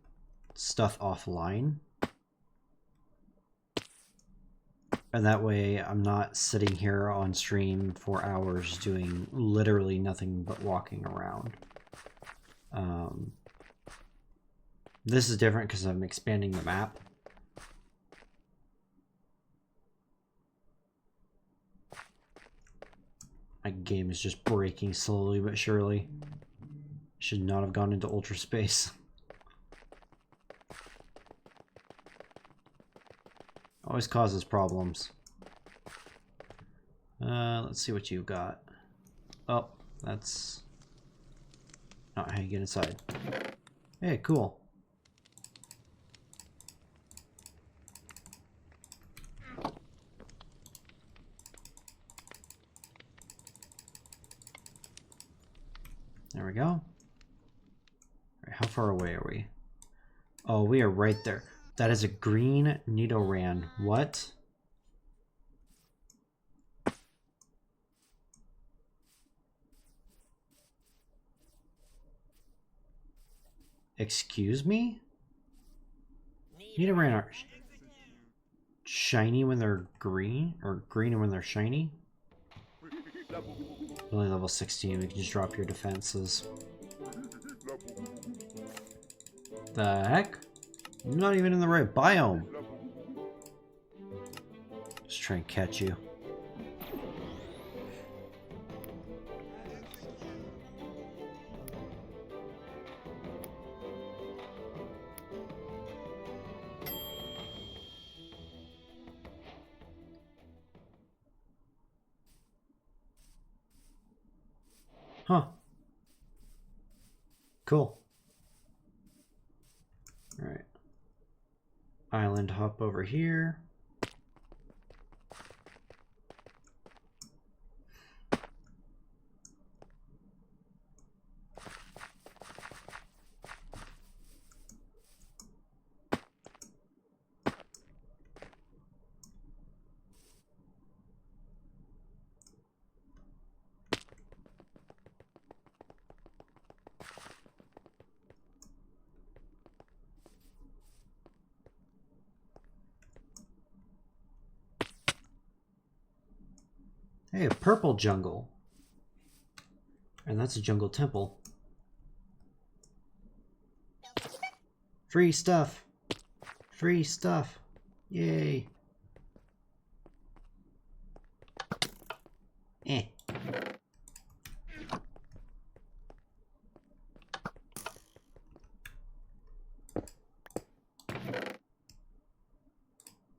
stuff offline. And that way I'm not sitting here on stream for hours doing literally nothing but walking around. This is different because I'm expanding the map. My game is just breaking slowly but surely. Should not have gone into ultra space. Always causes problems. Let's see what you've got. Oh, that's not how you get inside. Hey, cool. There we go. All right, how far away are we? Oh, we are right there. That is a green Nidoran. What? Excuse me? Nidoran are shiny when they're green? Or green when they're shiny? Only level 16, we can just drop your defenses. The heck? I'm not even in the right biome. Just try and catch you. Huh. Cool. Alright. Island hop over here. Hey, a purple jungle. And that's a jungle temple. Free stuff. Free stuff. Yay. Eh.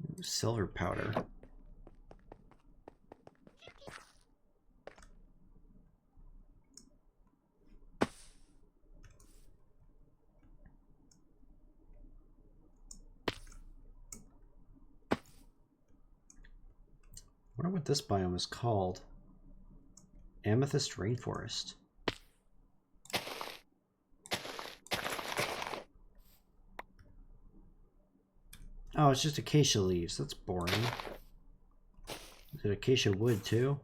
Ooh, silver powder. I wonder what this biome is called. Amethyst Rainforest. Oh, it's just acacia leaves. That's boring. Is it acacia wood too?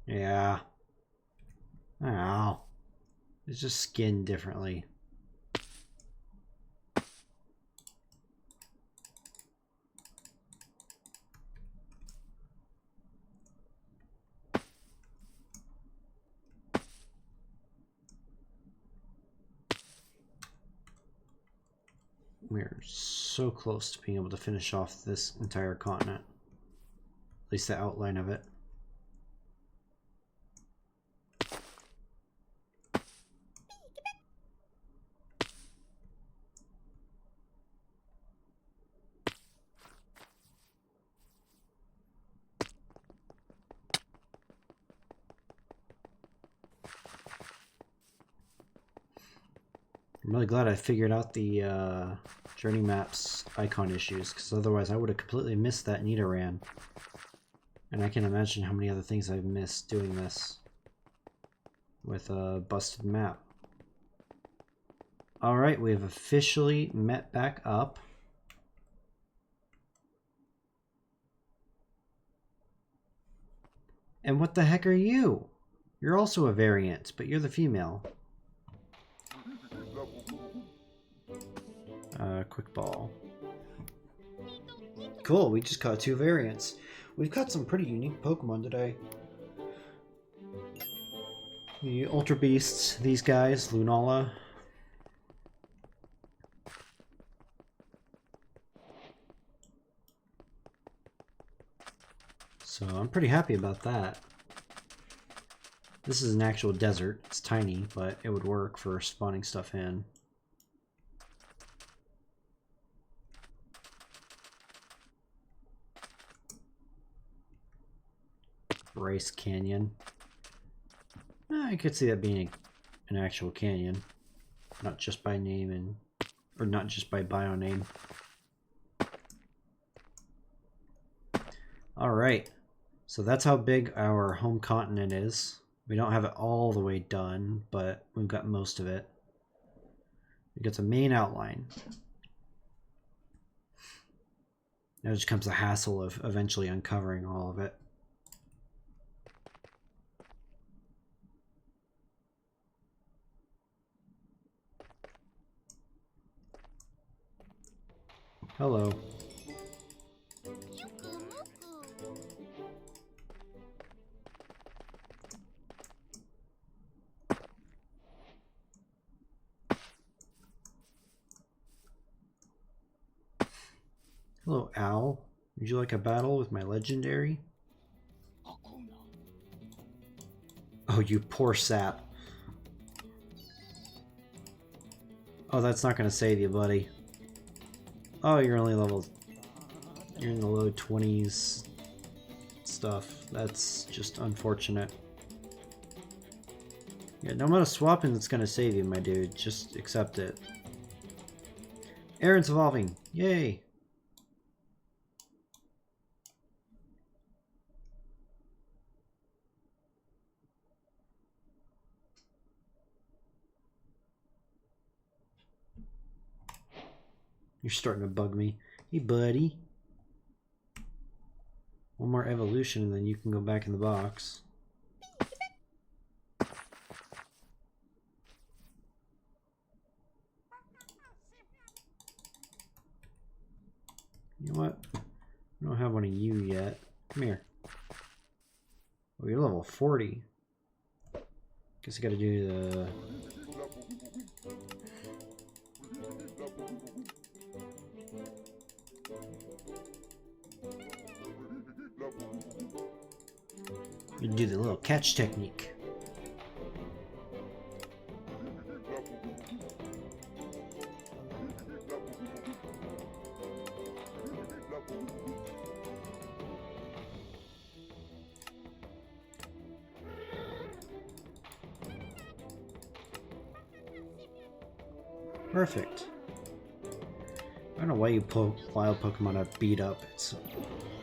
Yeah. Oh. It's just skinned differently. We're so close to being able to finish off this entire continent. At least the outline of it. I'm really glad I figured out the journey maps icon issues, because otherwise I would have completely missed that Nidoran. And I can imagine how many other things I've missed doing this with a busted map. Alright, we have officially met back up. And what the heck are you? You're also a variant, but you're the female. Quick ball. Cool, we just caught 2 variants. We've caught some pretty unique Pokemon today. The Ultrabeasts, these guys, Lunala. So I'm pretty happy about that. This is an actual desert. It's tiny, but it would work for spawning stuff in. Bryce Canyon. I could see that being an actual canyon. Not just by name and... or not just by bio name. Alright. So that's how big our home continent is. We don't have it all the way done, but we've got most of it. We've got the main outline. Now just comes the hassle of eventually uncovering all of it. Hello. Hello, Owl. Would you like a battle with my legendary? Oh, you poor sap. Oh, that's not gonna save you, buddy. Oh, you're only level... you're in the low 20s stuff. That's just unfortunate. Yeah, no amount of swapping that's gonna save you, my dude. Just accept it. Aaron's evolving. Yay! You're starting to bug me. Hey, buddy. One more evolution and then you can go back in the box. You know what? I don't have one of you yet. Come here. Oh, you're level 40. Guess I gotta do the... you do the little catch technique. Perfect. I don't know why you wild Pokemon are beat up. It's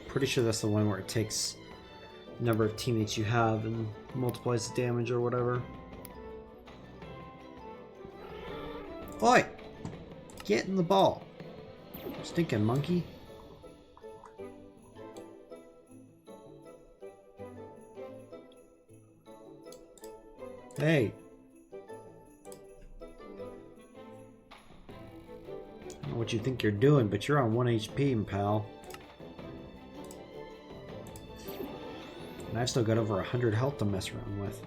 pretty sure that's the one where it takes the number of teammates you have and multiplies the damage or whatever. Oi! Get in the ball! Stinking monkey. Hey! I don't know what you think you're doing, but you're on 1 HP, pal. And I've still got over 100 health to mess around with.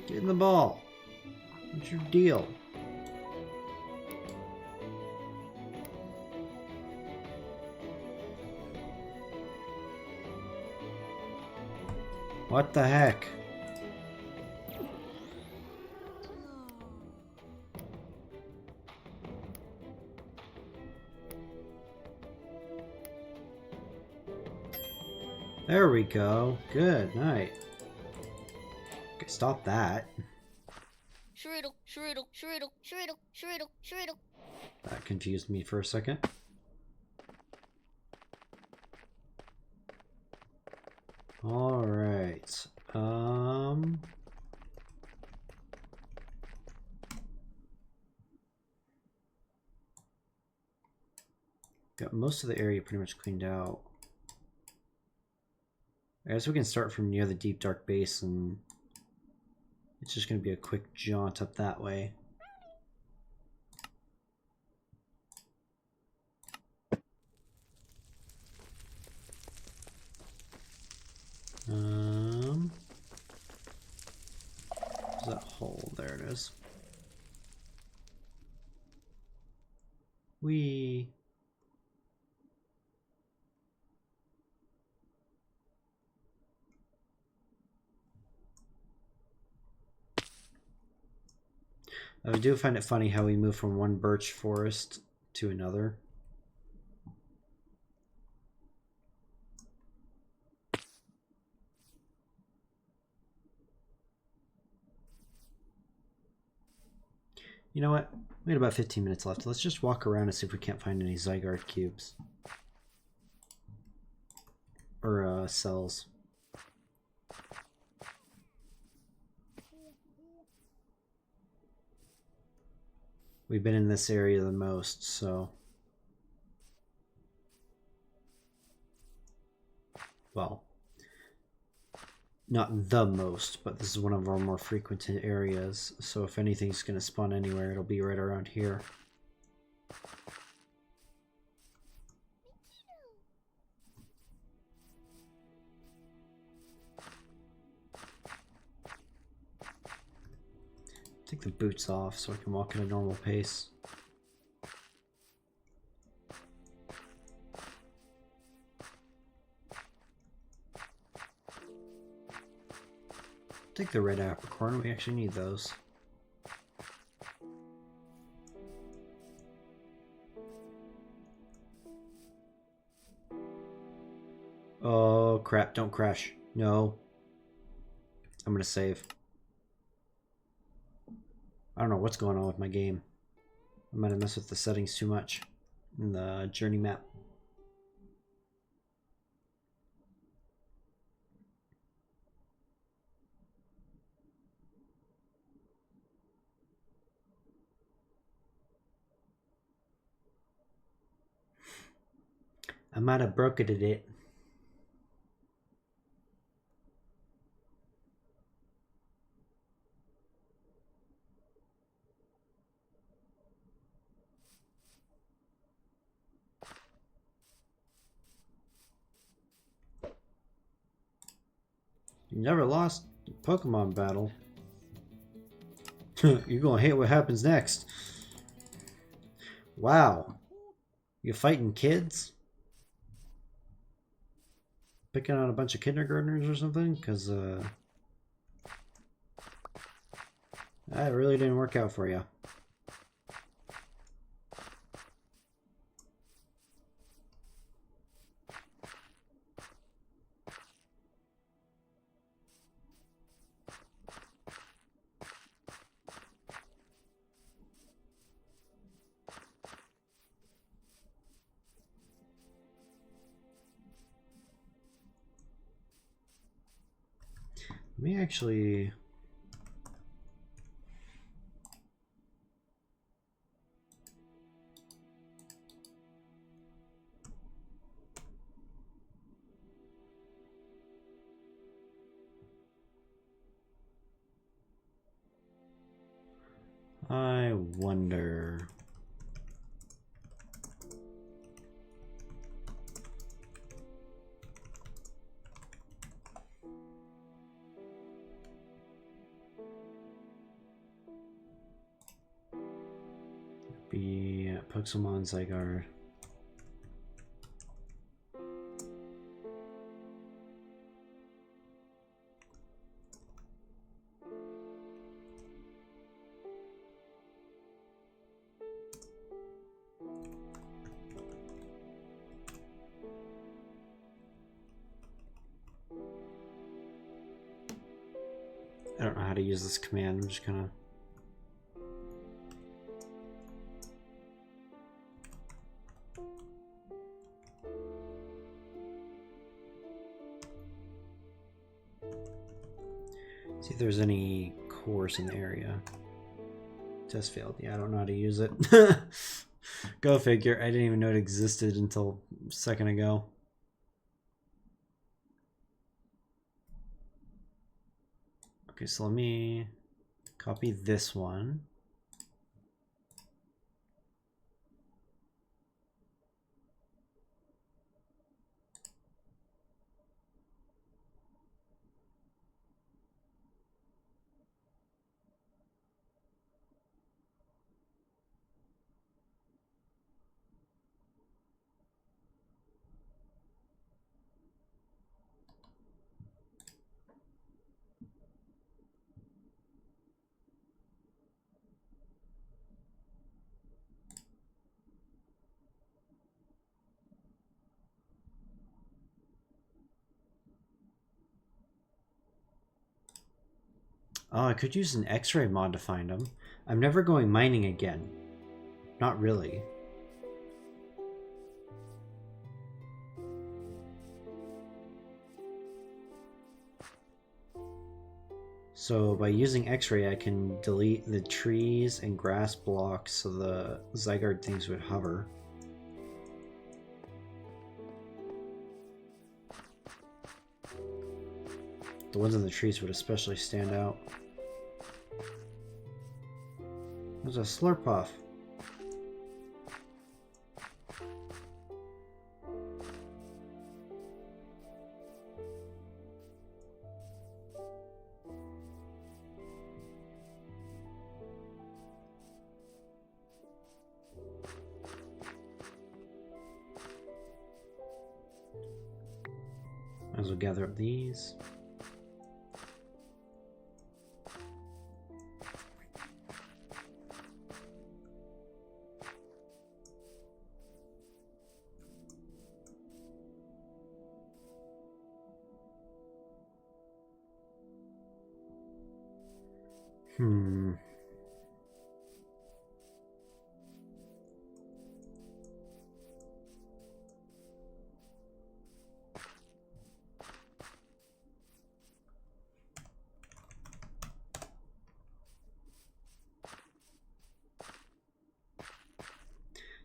Get in the ball. What's your deal? What the heck? There we go. Good night. Okay, stop that. That confused me for a second. All right. Got most of the area pretty much cleaned out. I guess we can start from near the deep dark basin. It's just going to be a quick jaunt up that way. Where's that hole? There it is. Whee! I do find it funny how we move from one birch forest to another. You know what? We had about 15 minutes left. Let's just walk around and see if we can't find any Zygarde cubes. Or cells. We've been in this area the most, so... Well, not the most, but this is one of our more frequented areas, so if anything's going to spawn anywhere, it'll be right around here. Take the boots off so I can walk at a normal pace. Take the red apricorn, we actually need those. Oh crap, don't crash. No. I'm gonna save. I don't know what's going on with my game. I might have messed with the settings too much in the journey map. I might have broken it. You never lost a Pokemon battle. You're gonna hate what happens next. Wow. You fighting kids? Picking on a bunch of kindergartners or something? Because, that really didn't work out for you. Let me actually... I wonder... Be Pixelmon Zygarde. how to use this command. I'm just gonna... see if there's any cores in the area. Test failed. Yeah, I don't know how to use it. Go figure. I didn't even know it existed until a second ago. Okay, so let me copy this one. Oh, I could use an X-ray mod to find them. I'm never going mining again. Not really. So by using X-ray, I can delete the trees and grass blocks so the Zygarde things would hover. The ones in the trees would especially stand out. There's a Slurpuff. Might as well gather up these.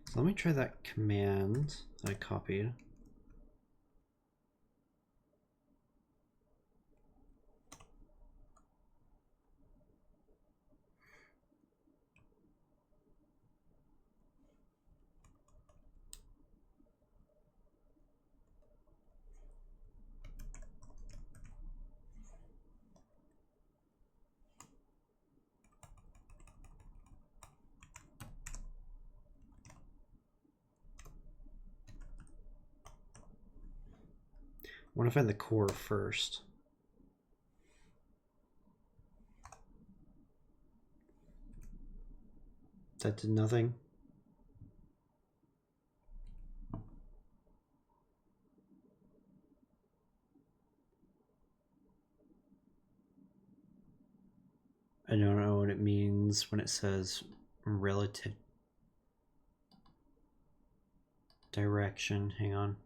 So let me try that command that I copied. I want to find the core first. That did nothing. I don't know what it means when it says relative direction. Hang on.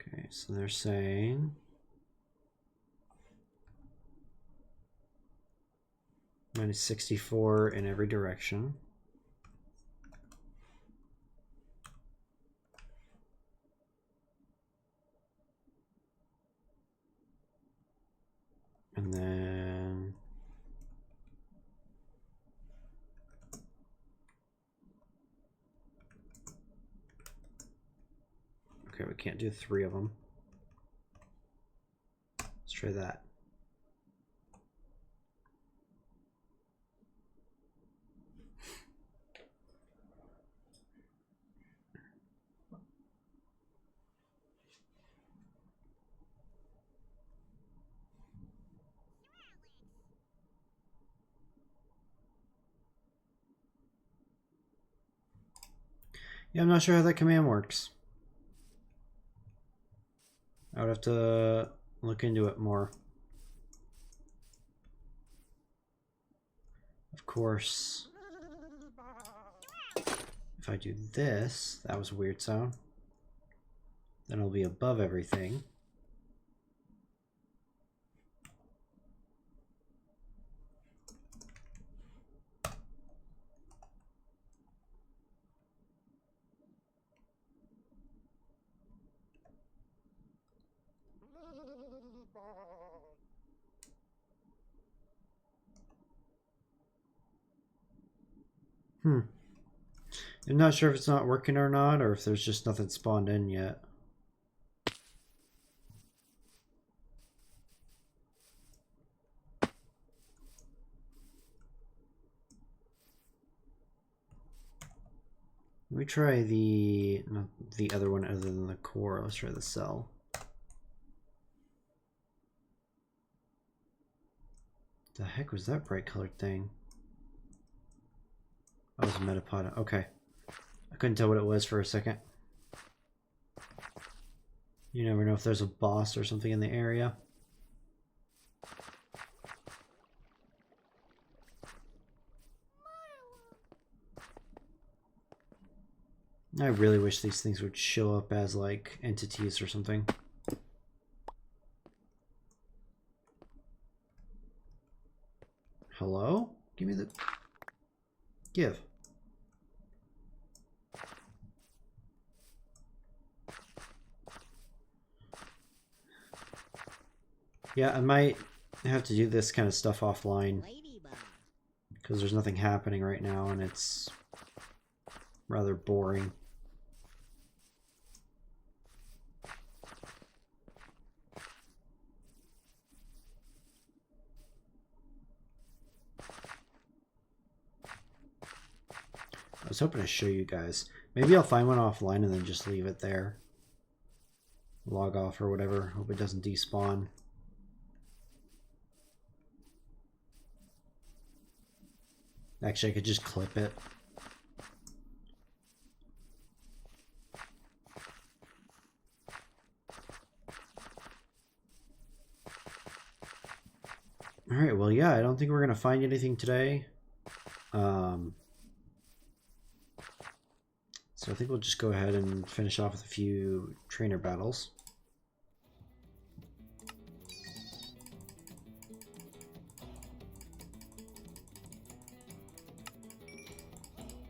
Okay, so they're saying minus 64 in every direction. And then okay, we can't do 3 of them. Let's try that. Yeah, I'm not sure how that command works. I would have to look into it more. Of course, if I do this, that was a weird sound, then it'll be above everything. I'm not sure if it's not working or not, or if there's just nothing spawned in yet. Let me try not the other one other than the core. Let's try the cell. The heck was that bright colored thing? Oh, it was a Metapod. Okay. I couldn't tell what it was for a second. You never know if there's a boss or something in the area. I really wish these things would show up as like entities or something. Hello? Give me the... Give. Yeah, I might have to do this kind of stuff offline because there's nothing happening right now and it's rather boring. I was hoping to show you guys. Maybe I'll find one offline and then just leave it there. Log off or whatever. Hope it doesn't despawn. Actually, I could just clip it. Alright, well, yeah, I don't think we're going to find anything today. So I think we'll just go ahead and finish off with a few trainer battles.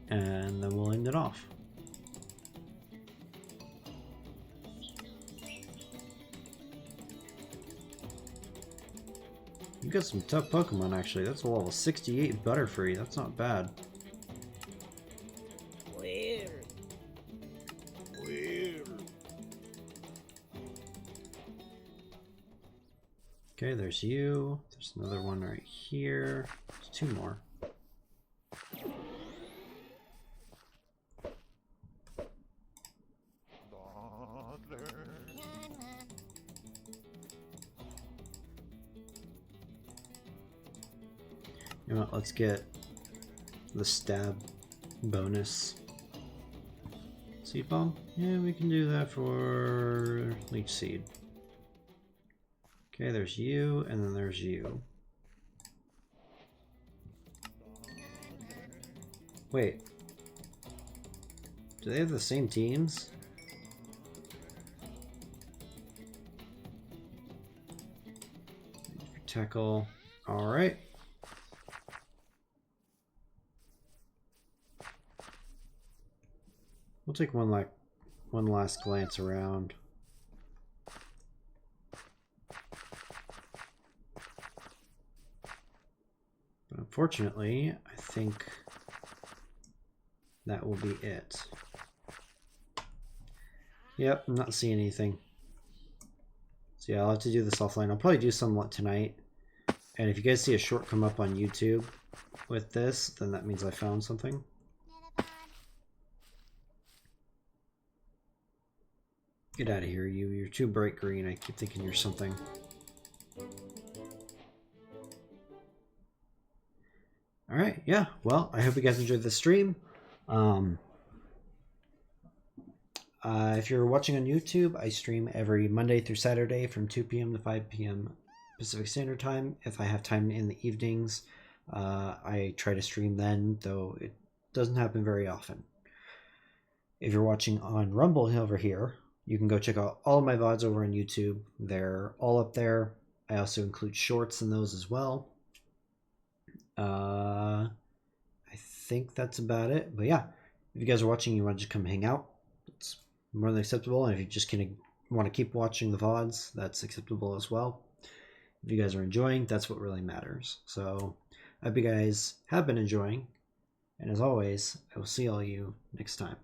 And then we'll end it off. You got some tough Pokemon actually. That's a level 68 Butterfree. That's not bad. Okay, there's you. There's another one right here. There's two more. You know what, let's get the stab bonus. Seed bomb? Yeah, we can do that for leech seed. Okay, there's you, and then there's you. Wait. Do they have the same teams? Tackle. Alright. We'll take one last glance around. But unfortunately, I think that will be it. Yep, I'm not seeing anything. So yeah, I'll have to do this offline. I'll probably do some tonight. And if you guys see a short come up on YouTube with this, then that means I found something. Get out of here, you. You're too bright green. I keep thinking you're something. Alright, yeah. Well, I hope you guys enjoyed the stream. If you're watching on YouTube, I stream every Monday through Saturday from 2 p.m. to 5 p.m. Pacific Standard Time. If I have time in the evenings, I try to stream then, though it doesn't happen very often. If you're watching on Rumble over here, you can go check out all of my VODs over on YouTube. They're all up there. I also include shorts in those as well. I think that's about it. But yeah, if you guys are watching, you want to just come hang out, it's more than acceptable. And if you just want to keep watching the VODs, that's acceptable as well. If you guys are enjoying, that's what really matters. So I hope you guys have been enjoying. And as always, I will see all of you next time.